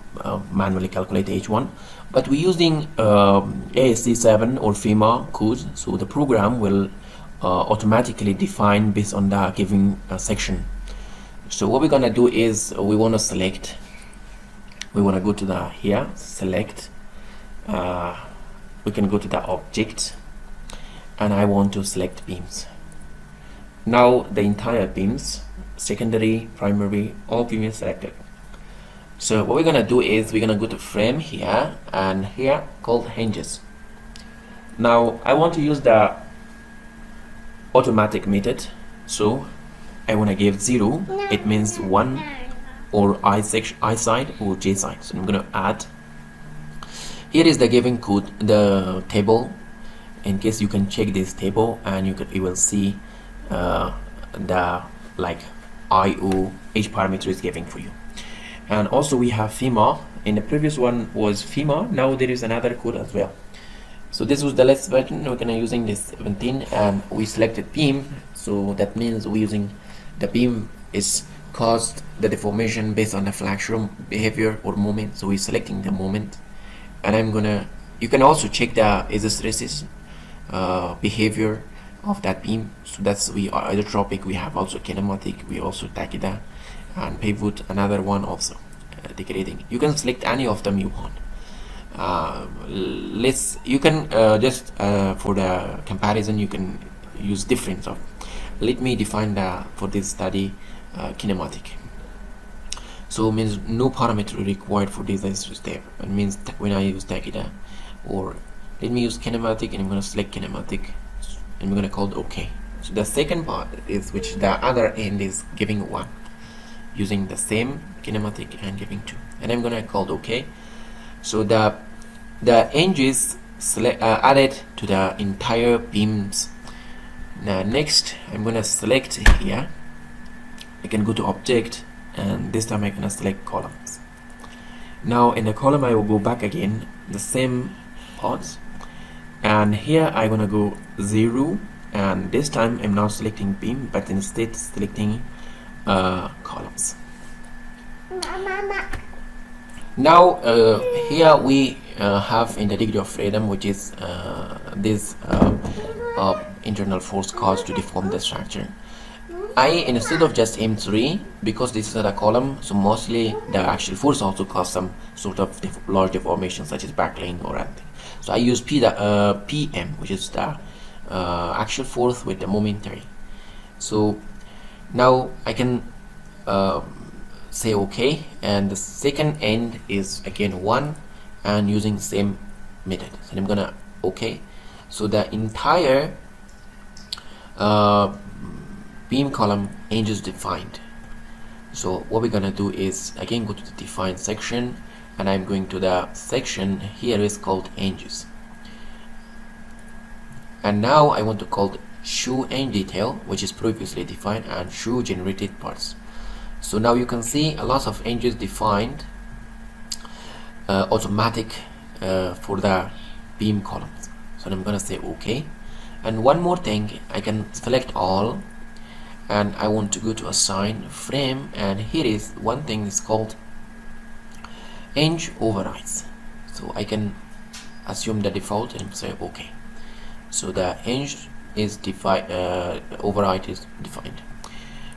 manually calculate each one, but we're using ASC7 or FEMA code, so the program will automatically define based on the given section. So what we're gonna do is we want to go to the here, select, we can go to the object, and I want to select beams. Now the entire beams, secondary, primary, all beams selected. So what we're gonna do is we're gonna go to frame here, and here called hinges. Now I want to use the automatic method, so I want to give 0. It means 1 or I side or J side. So I'm going to add. Here is the given code, the table. In case you can check this table, and you will see the IO each parameter is giving for you. And also we have FEMA. In the previous one was FEMA. Now there is another code as well. So this was the last version. We're gonna using this 17, and we selected beam. So that means we're using the beam is caused the deformation based on the flexural behavior or moment. So we're selecting the moment, and you can also check the hysteresis behavior of that beam. So that's we are isotropic, we have also kinematic, we also tachyda, and pivot, another one also degrading. You can select any of them you want. you can just for the comparison you can use difference of. Let me define the for this study kinematic. So means no parameter required for this step. It means when I use Takeda, or let me use kinematic, and I'm going to select kinematic, and we're going to call it OK. So the second part is which the other end is giving 1, using the same kinematic and giving 2, and I'm going to call it OK. So the hinges added to the entire beams. Now next I'm going to select here. I can go to object, and this time I'm going to select columns. Now in the column I will go back again, the same parts, and here I'm going to go 0, and this time I'm not selecting beam but instead selecting columns. Now here we have in the degree of freedom, which is this internal force caused to deform the structure. Instead of just M3, because this is a column, so mostly the actual force also cause some sort of large deformation such as backlaying or anything. So I use PM, which is the actual force with the momentary. So now I can say OK, and the second end is again 1, and using same method. So I'm gonna OK. So the entire beam column hinge is defined. So what we're gonna do is again go to the define section, and I'm going to the section here is called hinges, and now I want to call it show hinge detail, which is previously defined, and show generated parts. So now you can see a lot of hinges defined automatic for the beam columns. So I'm gonna say OK, and one more thing, I can select all, and I want to go to assign frame, and here is one thing is called hinge overrides. So I can assume the default and say OK. So the hinge is defined, override is defined.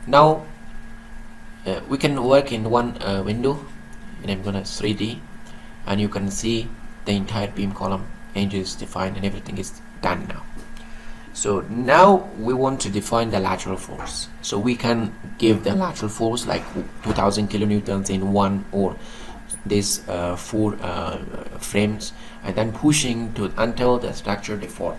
Now we can work in one window, and I'm gonna 3D, and you can see the entire beam column hinge is defined and everything is done now. So now we want to define the lateral force. So we can give the lateral force like 2000 kilonewtons in one or these 4 frames, and then pushing to until the structure deform,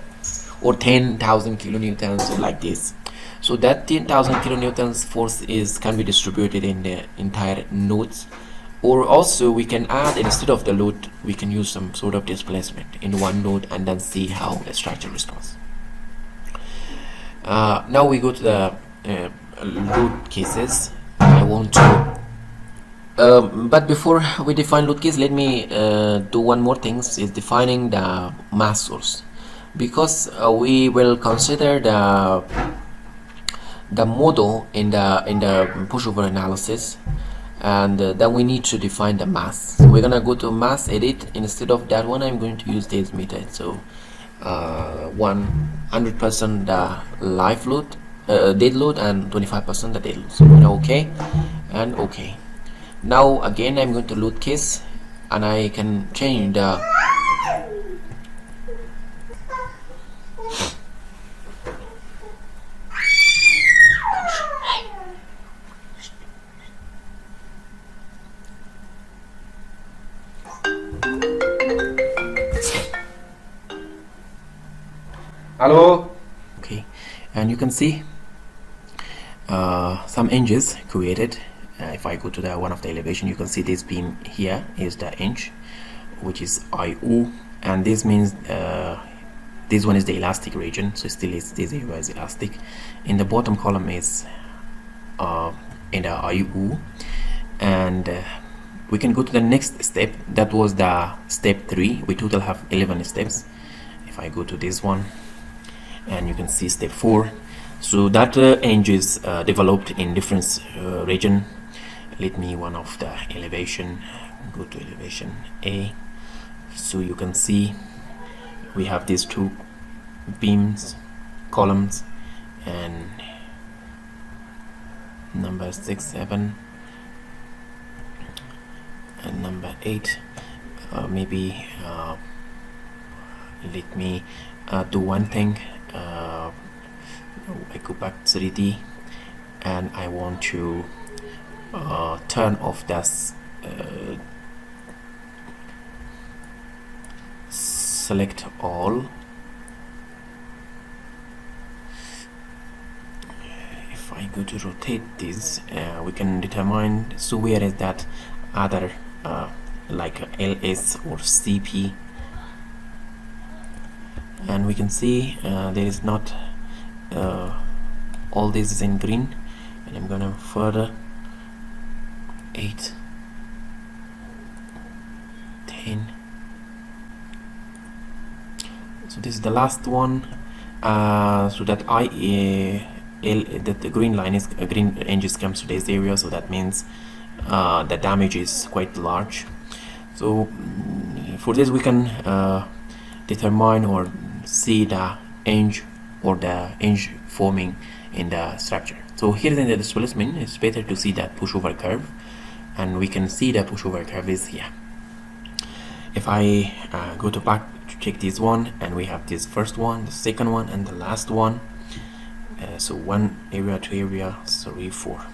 or 10,000 kilonewtons like this. So that 10,000 kilonewtons force can be distributed in the entire nodes, or also we can add, instead of the load, we can use some sort of displacement in one node and then see how the structure responds. Now we go to the load cases. I want to but before we define load case, let me do one more thing, is defining the mass source, because we will consider the model in the pushover analysis, and then we need to define the mass. So we're gonna go to mass edit. Instead of that one, I'm going to use this method. So 100% the live load, dead load, and 25% the dead load. So OK and OK. Now again I'm going to load case, and I can change the hello. Okay, and you can see some hinges created. If I go to the one of the elevation, you can see this beam here is the hinge, which is IO, and this means this one is the elastic region, so still this area is elastic. In the bottom column is in the IO, and we can go to the next step. That was the step 3. We total have 11 steps. If I go to this one, and you can see step 4. So that hinge is developed in different region. Let me one of the elevation, go to elevation A. So you can see we have these 2 beams, columns, and number 6, 7, and number 8. maybe let me do one thing. I go back 3D and I want to turn off this select all. If I go to rotate this, we can determine, so where is that other like LS or CP, and we can see there is not all this is in green, and I'm gonna further 8, 10. So this is the last one, so that that the green line is green hinges comes to this area, so that means the damage is quite large. So for this we can determine or see the hinge or the hinge forming in the structure. So here in the displacement, it's better to see that pushover curve, and we can see the pushover curve is here. If I go to back to check this one, and we have this first one, the second one, and the last one. So 1 area, 2 area, 3, 4.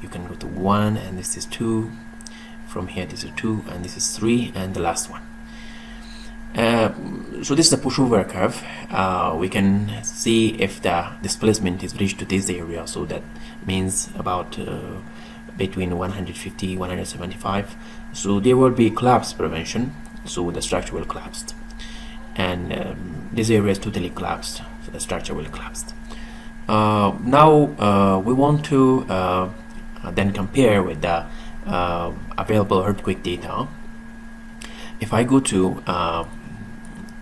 You can go to 1, and this is 2. From here, this is 2, and this is 3, and the last one. So this is the pushover curve. We can see if the displacement is reached to this area, so that means about between 150 175. So there will be collapse prevention, so the structure will collapse, and this area is totally collapsed, so the structure will collapse. Now we want to then compare with the available earthquake data. If I go to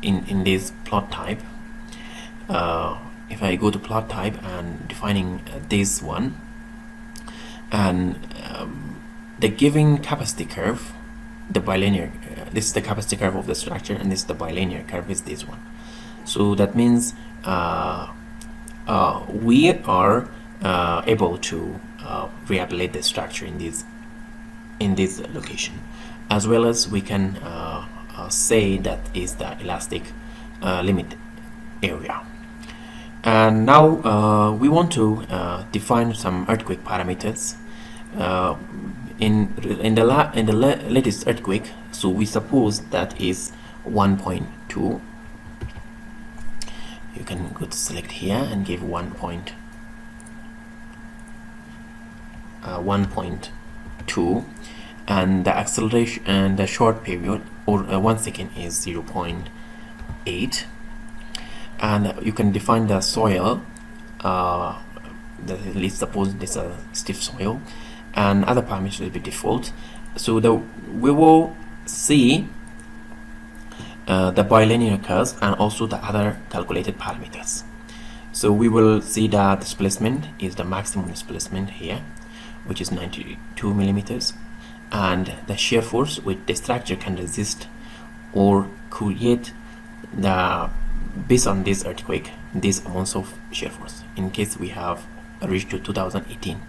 in this plot type, if I go to plot type and defining this one, and the given capacity curve, the bilinear, this is the capacity curve of the structure, and this is the bilinear curve is this one. So that means we are able to rehabilitate the structure in this location, as well as we can say that is the elastic limit area. And now we want to define some earthquake parameters in the latest earthquake. So we suppose that is 1.2. You can go to select here and give 1.2, and the acceleration and the short period or 1 second is 0.8. And you can define the soil, let's suppose this is a stiff soil, and other parameters will be default. So we will see the bilinear curves and also the other calculated parameters. So we will see that displacement is the maximum displacement here, which is 92 millimeters, and the shear force which the structure can resist or create based on this earthquake, these amounts of shear force in case we have reached to 2018.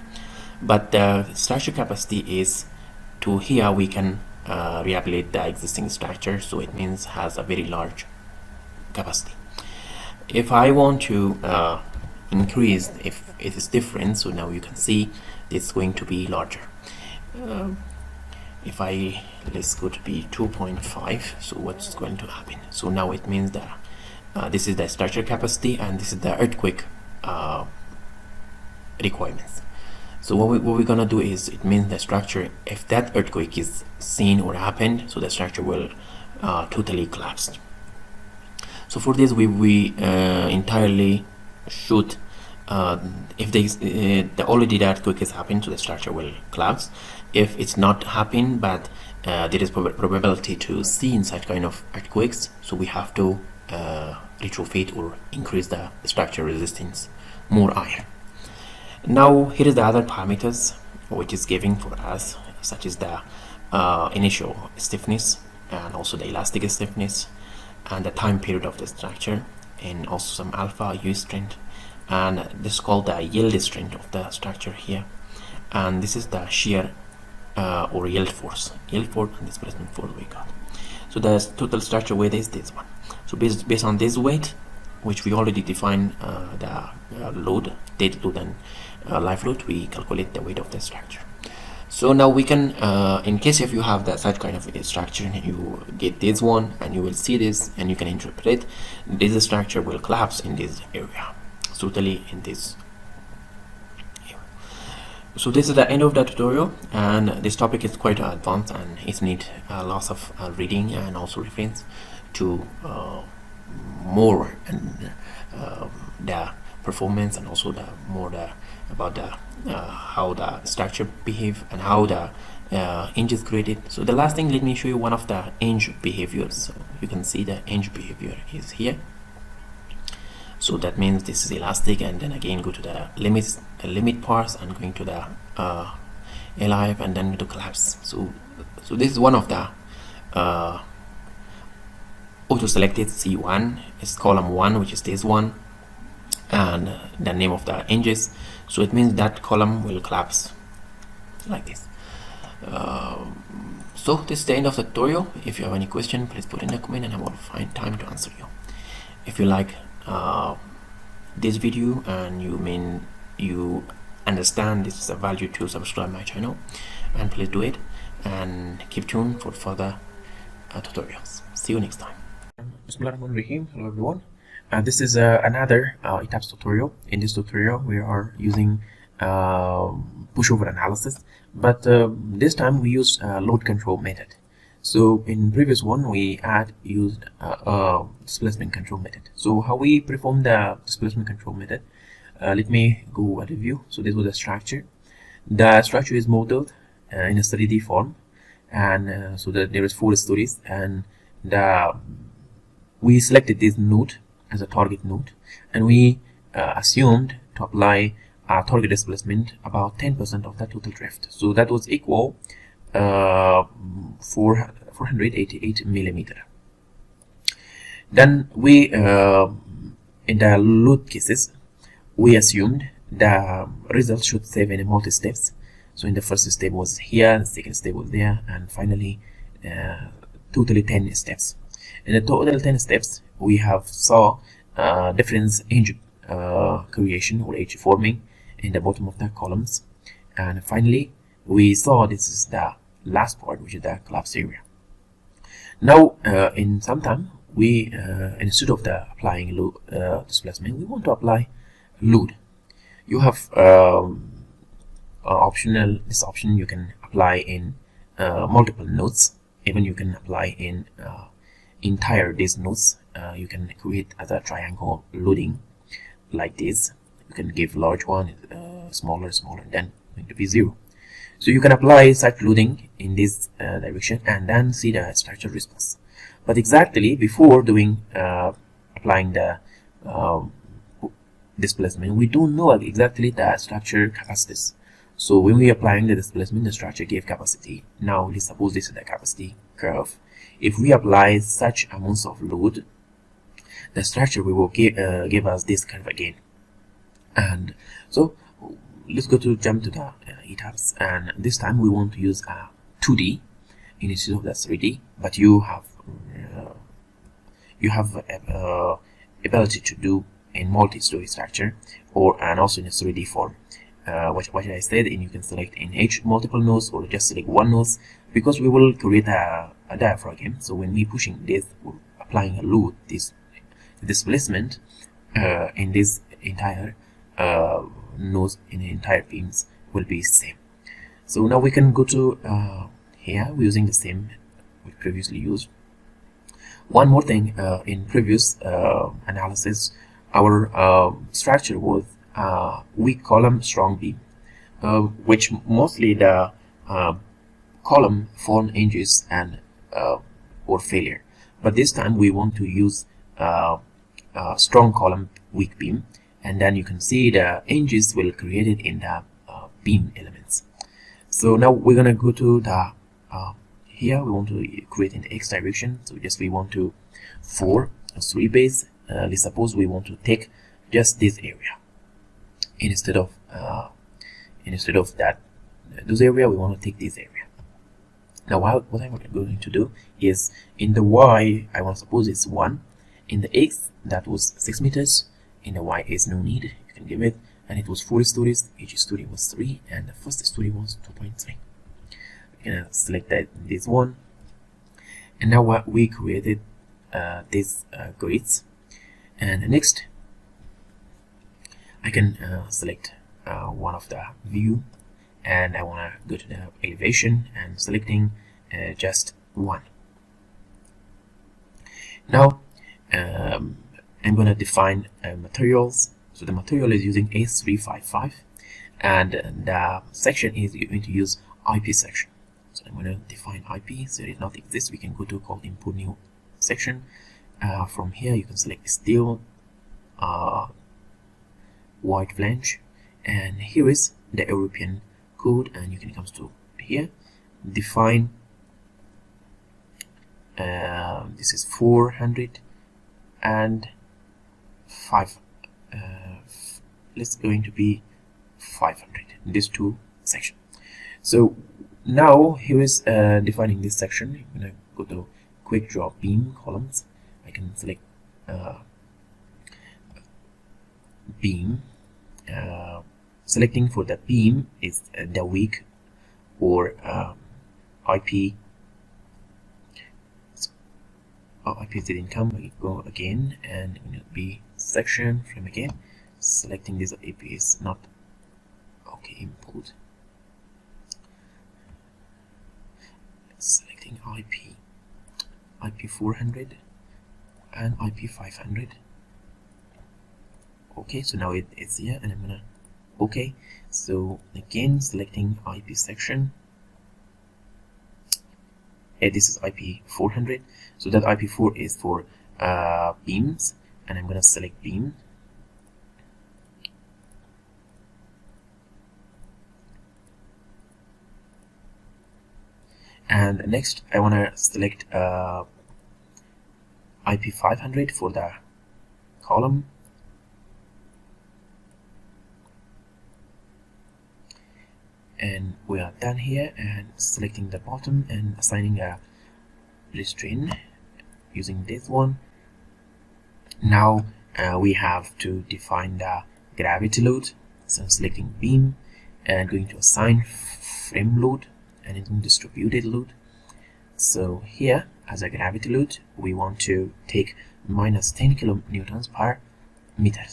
But the structure capacity is to here we can rehabilitate the existing structure, so it means has a very large capacity. If I want to increase, if it is different, so now you can see it's going to be larger. If let's go to be 2.5, so what's going to happen? So now it means that this is the structure capacity and this is the earthquake requirements. So what we're gonna do is, it means the structure, if that earthquake is seen or happened, so the structure will totally collapse. So for this we entirely should if already the earthquake has happened, so the structure will collapse. If it's not happened, but there is probability to see in such kind of earthquakes, so we have to retrofit or increase the structure resistance more higher. Now here is the other parameters which is giving for us, such as the initial stiffness and also the elastic stiffness and the time period of the structure, and also some alpha U strength, and this is called the yield strength of the structure here, and this is the shear or yield force and displacement force we got. So the total structure weight is this one. So based on this weight, which we already defined the load, dead load and live load, we calculate the weight of the structure. So now we can, in case if you have that such kind of a structure, you get this one and you will see this and you can interpret this structure will collapse in this area, totally in this. So this is the end of the tutorial, and this topic is quite advanced and it needs lots of reading and also reference to more and the performance and also the more about the how the structure behave and how the hinge is created. So the last thing, let me show you one of the hinge behaviors. So you can see the hinge behavior is here. So that means this is elastic, and then again go to the limit parts and going to the alive and then to collapse. So this is one of the auto selected C1 is column 1, which is this one, and the name of the hinges. So it means that column will collapse like this. So this is the end of the tutorial. If you have any question, please put in the comment and I will find time to answer you. If you like this video and you understand this is a value, to subscribe my channel, and please do it and keep tuned for further tutorials. See you next time. Bismillahirrahmanirrahim. Hello everyone. This is another ETABS tutorial. In this tutorial we are using pushover analysis, but this time we use load control method. So in previous one we had used displacement control method. So how we perform the displacement control method, let me go at a view. So this was the structure. The structure is modeled in a 3D form, and so that there is 4 stories, and we selected this node as a target node, and we assumed to apply a target displacement about 10% of the total drift. So that was equal 488 millimeter. Then we in the load cases we assumed the result should save in multi steps. So in the first step was here, the second step was there, and finally totally 10 steps. In the total 10 steps we have saw different hinge creation or edge forming in the bottom of the columns, and finally we saw this is the last part, which is the collapse area. Now in some time we instead of the applying load displacement, we want to apply load. You have this option you can apply in multiple nodes. Even you can apply in entire these nodes. You can create as a triangle loading like this. You can give large one, smaller, then going to be 0. So you can apply such loading in this direction and then see the structure response. But exactly before doing applying the displacement, we don't know exactly the structure capacities. So when we applying the displacement, the structure gave capacity. Now let's suppose this is the capacity curve. If we apply such amounts of load, the structure will give us this curve again. And so let's jump to the ETABS, and this time we want to use a 2D instead of the 3D, but you have ability to do in multi-story structure and also in a 3D form. What I said, and you can select in each multiple nodes or just select one node, because we will create a diaphragm. So when we pushing this, we're applying a load, this displacement in this entire nodes in the entire beams will be same. So now we can go to here. We're using the same we previously used. One more thing, in previous analysis, our structure was weak column, strong beam, which mostly the column form hinges and or failure. But this time we want to use strong column, weak beam, and then you can see the hinges will create it in the beam elements. So now we're gonna go to the here we want to create in the x direction. So we want to for a 3 base. Let's suppose we want to take just this area instead of that those area, we want to take this area. Now what I'm going to do is, in the y, I want to suppose it's 1, in the x that was 6 meters, in the y is no need, you can give it, and it was 4 stories, each story was 3, and the first story was 2.3. We're gonna select this one, and now what we created these grids, and next I can select one of the view, and I want to go to the elevation and selecting just one. Now I'm going to define materials. So the material is using A355, and the section is going to use IP section. So I'm going to define IP. So it not exists, we can go to call import new section. From here you can select steel, white flange, and here is the European code, and you can come to here, define this is 400 and 5 let's going to be 500 in this two section. So now here is defining this section. I'm gonna go to quick draw beam columns. I can select beam. Selecting for the beam is the weak or IP. IP didn't come. We go again, and it will be section frame again. Selecting this IP is not okay. Input. Selecting IP 400 and IP 500. Okay, so now it's here, and I'm gonna okay. So again, selecting IP section. This is IP 400. So that IP4 is for beams, and I'm gonna select beam. And next, I wanna select IP 500 for the column. And we are done here, and selecting the bottom and assigning a restraint using this one. Now we have to define the gravity load. So I'm selecting beam and going to assign frame load and then distributed load. So here, as a gravity load, we want to take minus 10 kilonewtons per meter.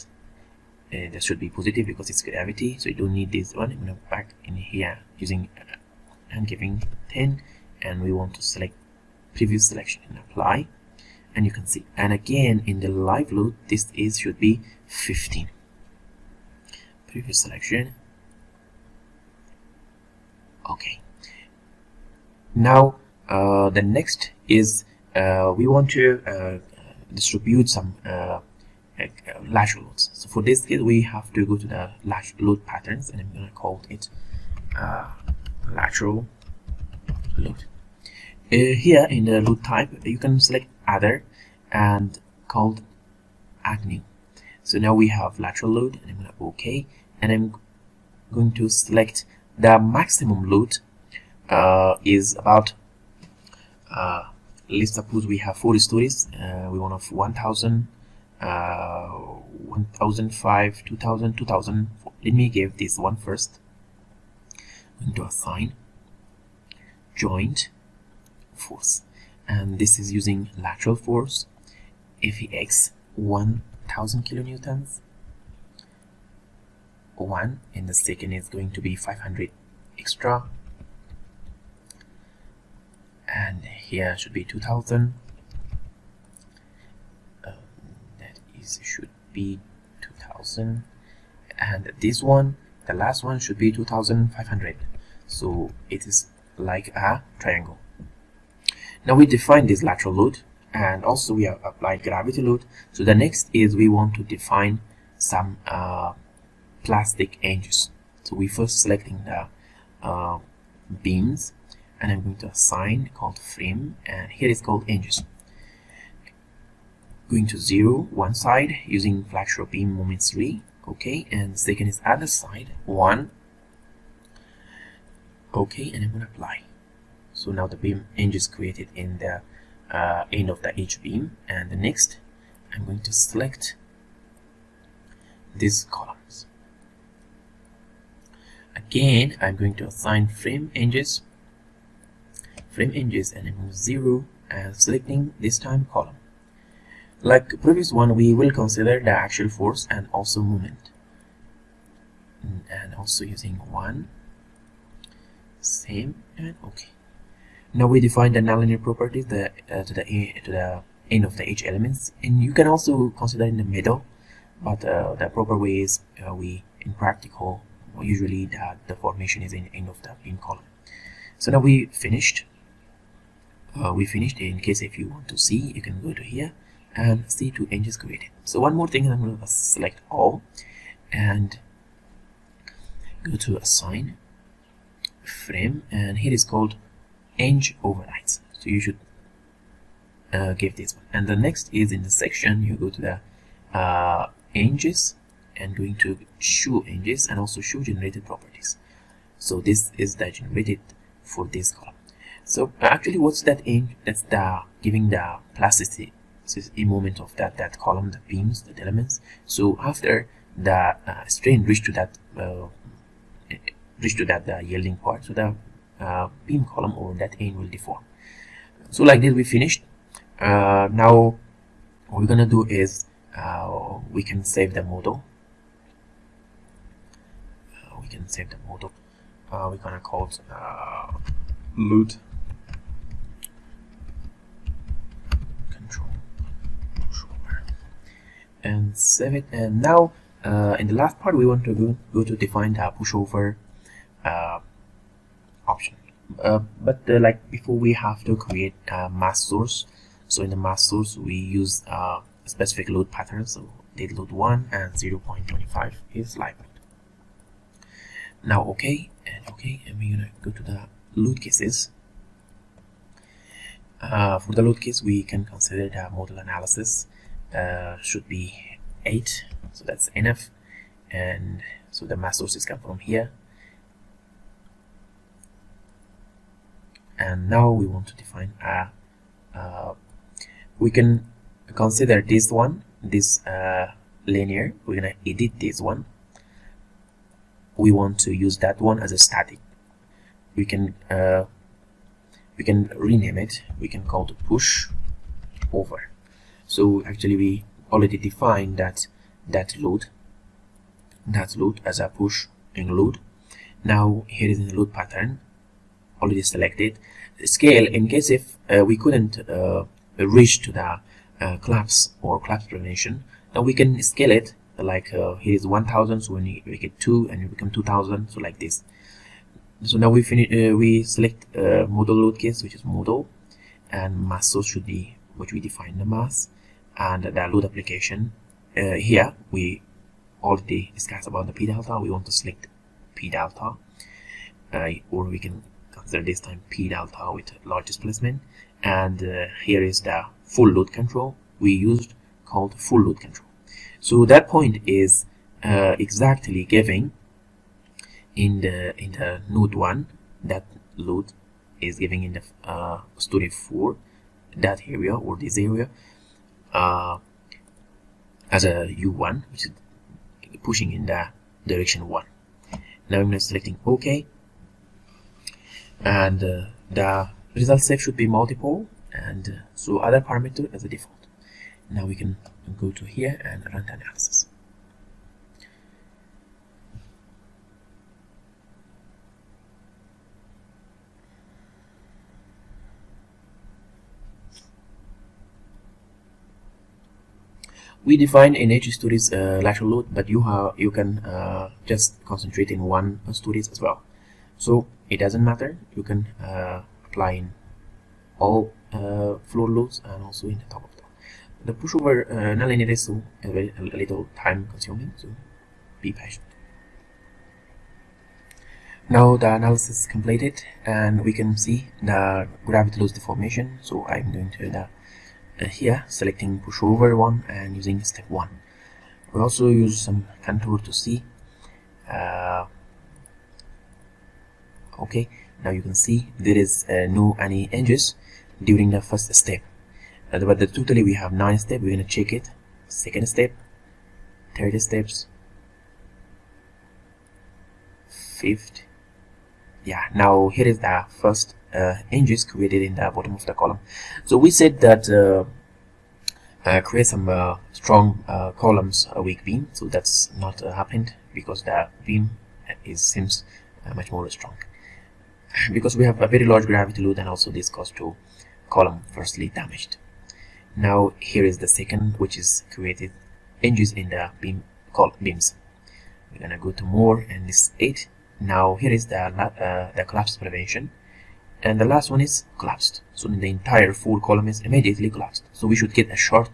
That should be positive because it's gravity, so you don't need this one. I'm going to back in here using and giving 10, and we want to select previous selection and apply, and you can see. And again, in the live load, this is should be 15. Previous selection. Okay. Now the next is we want to distribute some lateral loads. So for this case, we have to go to the lateral load patterns, and I'm going to call it lateral load. Here in the load type, you can select other and called add new. So now we have lateral load, and I'm going to OK, and I'm going to select the maximum load is about let's suppose we have 4 stories. We want of 1000, 1005, 2000, 2000. Let me give this one first. I'm going to assign joint force, and this is using lateral force FEX 1000 kilonewtons 1, and the second is going to be 500 extra, and here should be 2000. That is should be 2000, and this one, the last one, should be 2500. So it is like a triangle. Now we define this lateral load, and also we have applied gravity load. So the next is we want to define some plastic hinges. So we first selecting the beams, and I'm going to assign called frame, and here is called hinges. Going to 0 one side using flexural beam moment 3, okay, and second is other side 1, Okay, and I'm going to apply. So now the beam hinge is created in the end of the H beam, and the next I'm going to select these columns. Again, I'm going to assign frame hinges, and I'm going to 0 and selecting this time column. Like previous one, we will consider the actual force and also moment, and also using 1, same, and okay. Now we define the nonlinear properties to the end of the H elements, and you can also consider in the middle, but the proper way is we in practical usually the formation is in the end of the beam column. So now we finished. In case if you want to see, you can go to here and see 2 hinges created. So one more thing, I'm going to select all and go to assign frame, and here is called hinge overrides. So you should give this one. And the next is in the section, you go to the hinges and going to show hinges and also show generated properties. So this is the generated for this column. So actually, what's that hinge? That's the giving the plasticity moment of that column, the beams, the elements. So after the strain reach to that yielding part, so the beam column or that hinge will deform. So like this, we finished. Now what we're gonna do is we can save the model. We're gonna call it load control pushover and save it. And now in the last part, we want to go to define the pushover option. But like before, we have to create a mass source. So in the mass source, we use a specific load pattern. So dead load 1 and 0.25 is live load. Now okay, and we're gonna go to the load cases. For the load case, we can consider the modal analysis should be 8, so that's enough. And so the mass sources come from here. And now we want to define we can consider this one, this linear. We're gonna edit this one. We want to use that one as a static. We can rename it. We can call it push over. So actually, we already defined that load as a push and load. Now here is the load pattern already selected. Scale, in case if we couldn't reach to the collapse or collapse prevention, now we can scale it. Like here is 1000, so when you make it 2 and you become 2000, so like this. So now we finish. We select modal load case, which is modal, and mass source should be which we define the mass, and the load application. Here we already discussed about the p delta. We want to select p delta, or we can consider this time p delta with large displacement. And here is the full load control we used, called full load control. So that point is exactly giving in the node 1, that load is giving in the story 4, that area or this area as a u1, which is pushing in the direction 1. Now I'm selecting OK, and the result set should be multiple, and so other parameter as a default. Now we can go to here and run the analysis. We define in each stories lateral load, but you can just concentrate in one stories as well. So it doesn't matter. You can apply in all floor loads and also in the top of them. The pushover nonlinear is so a little time consuming, so be patient. Now the analysis is completed, and we can see the gravity loss deformation. So I'm going to here selecting pushover 1 and using step 1. We'll also use some contour to see. Okay, now you can see there is no any hinges during the first step, but totally we have 9 steps. We're gonna check it. Second step, third steps, fifth. Yeah, now here is the first hinges created in the bottom of the column. So we said that create some strong columns, a weak beam. So that's not happened because the beam seems much more strong, because we have a very large gravity load, and also this caused to column firstly damaged. Now here is the second, which is created hinges in the beams. We're gonna go to more, and this 8. Now here is the collapse prevention, and the last one is collapsed. So the entire full column is immediately collapsed. So we should get a short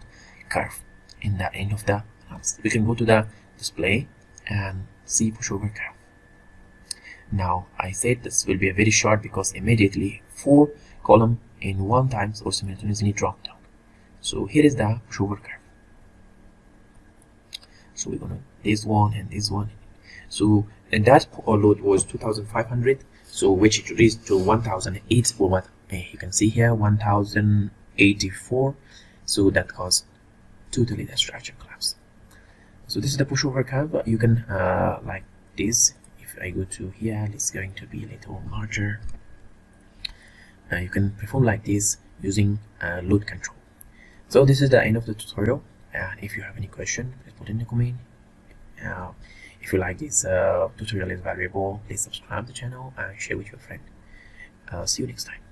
curve in the end of the collapse. We can go to the display and see pushover curve. Now I said this will be a very short because immediately 4 column in one time or simultaneously drop down. So here is the pushover curve. So we're gonna this one and this one. So and that load was 2,500. So which it reached to 1,008, or what you can see here 1,084. So that caused totally the structure collapse. So this is the pushover curve. You can like this. If I go to here, it's going to be a little larger. You can perform like this using load control. So this is the end of the tutorial. If you have any question, please put in the comment. If you like this tutorial is valuable, please subscribe to the channel and share with your friend. See you next time.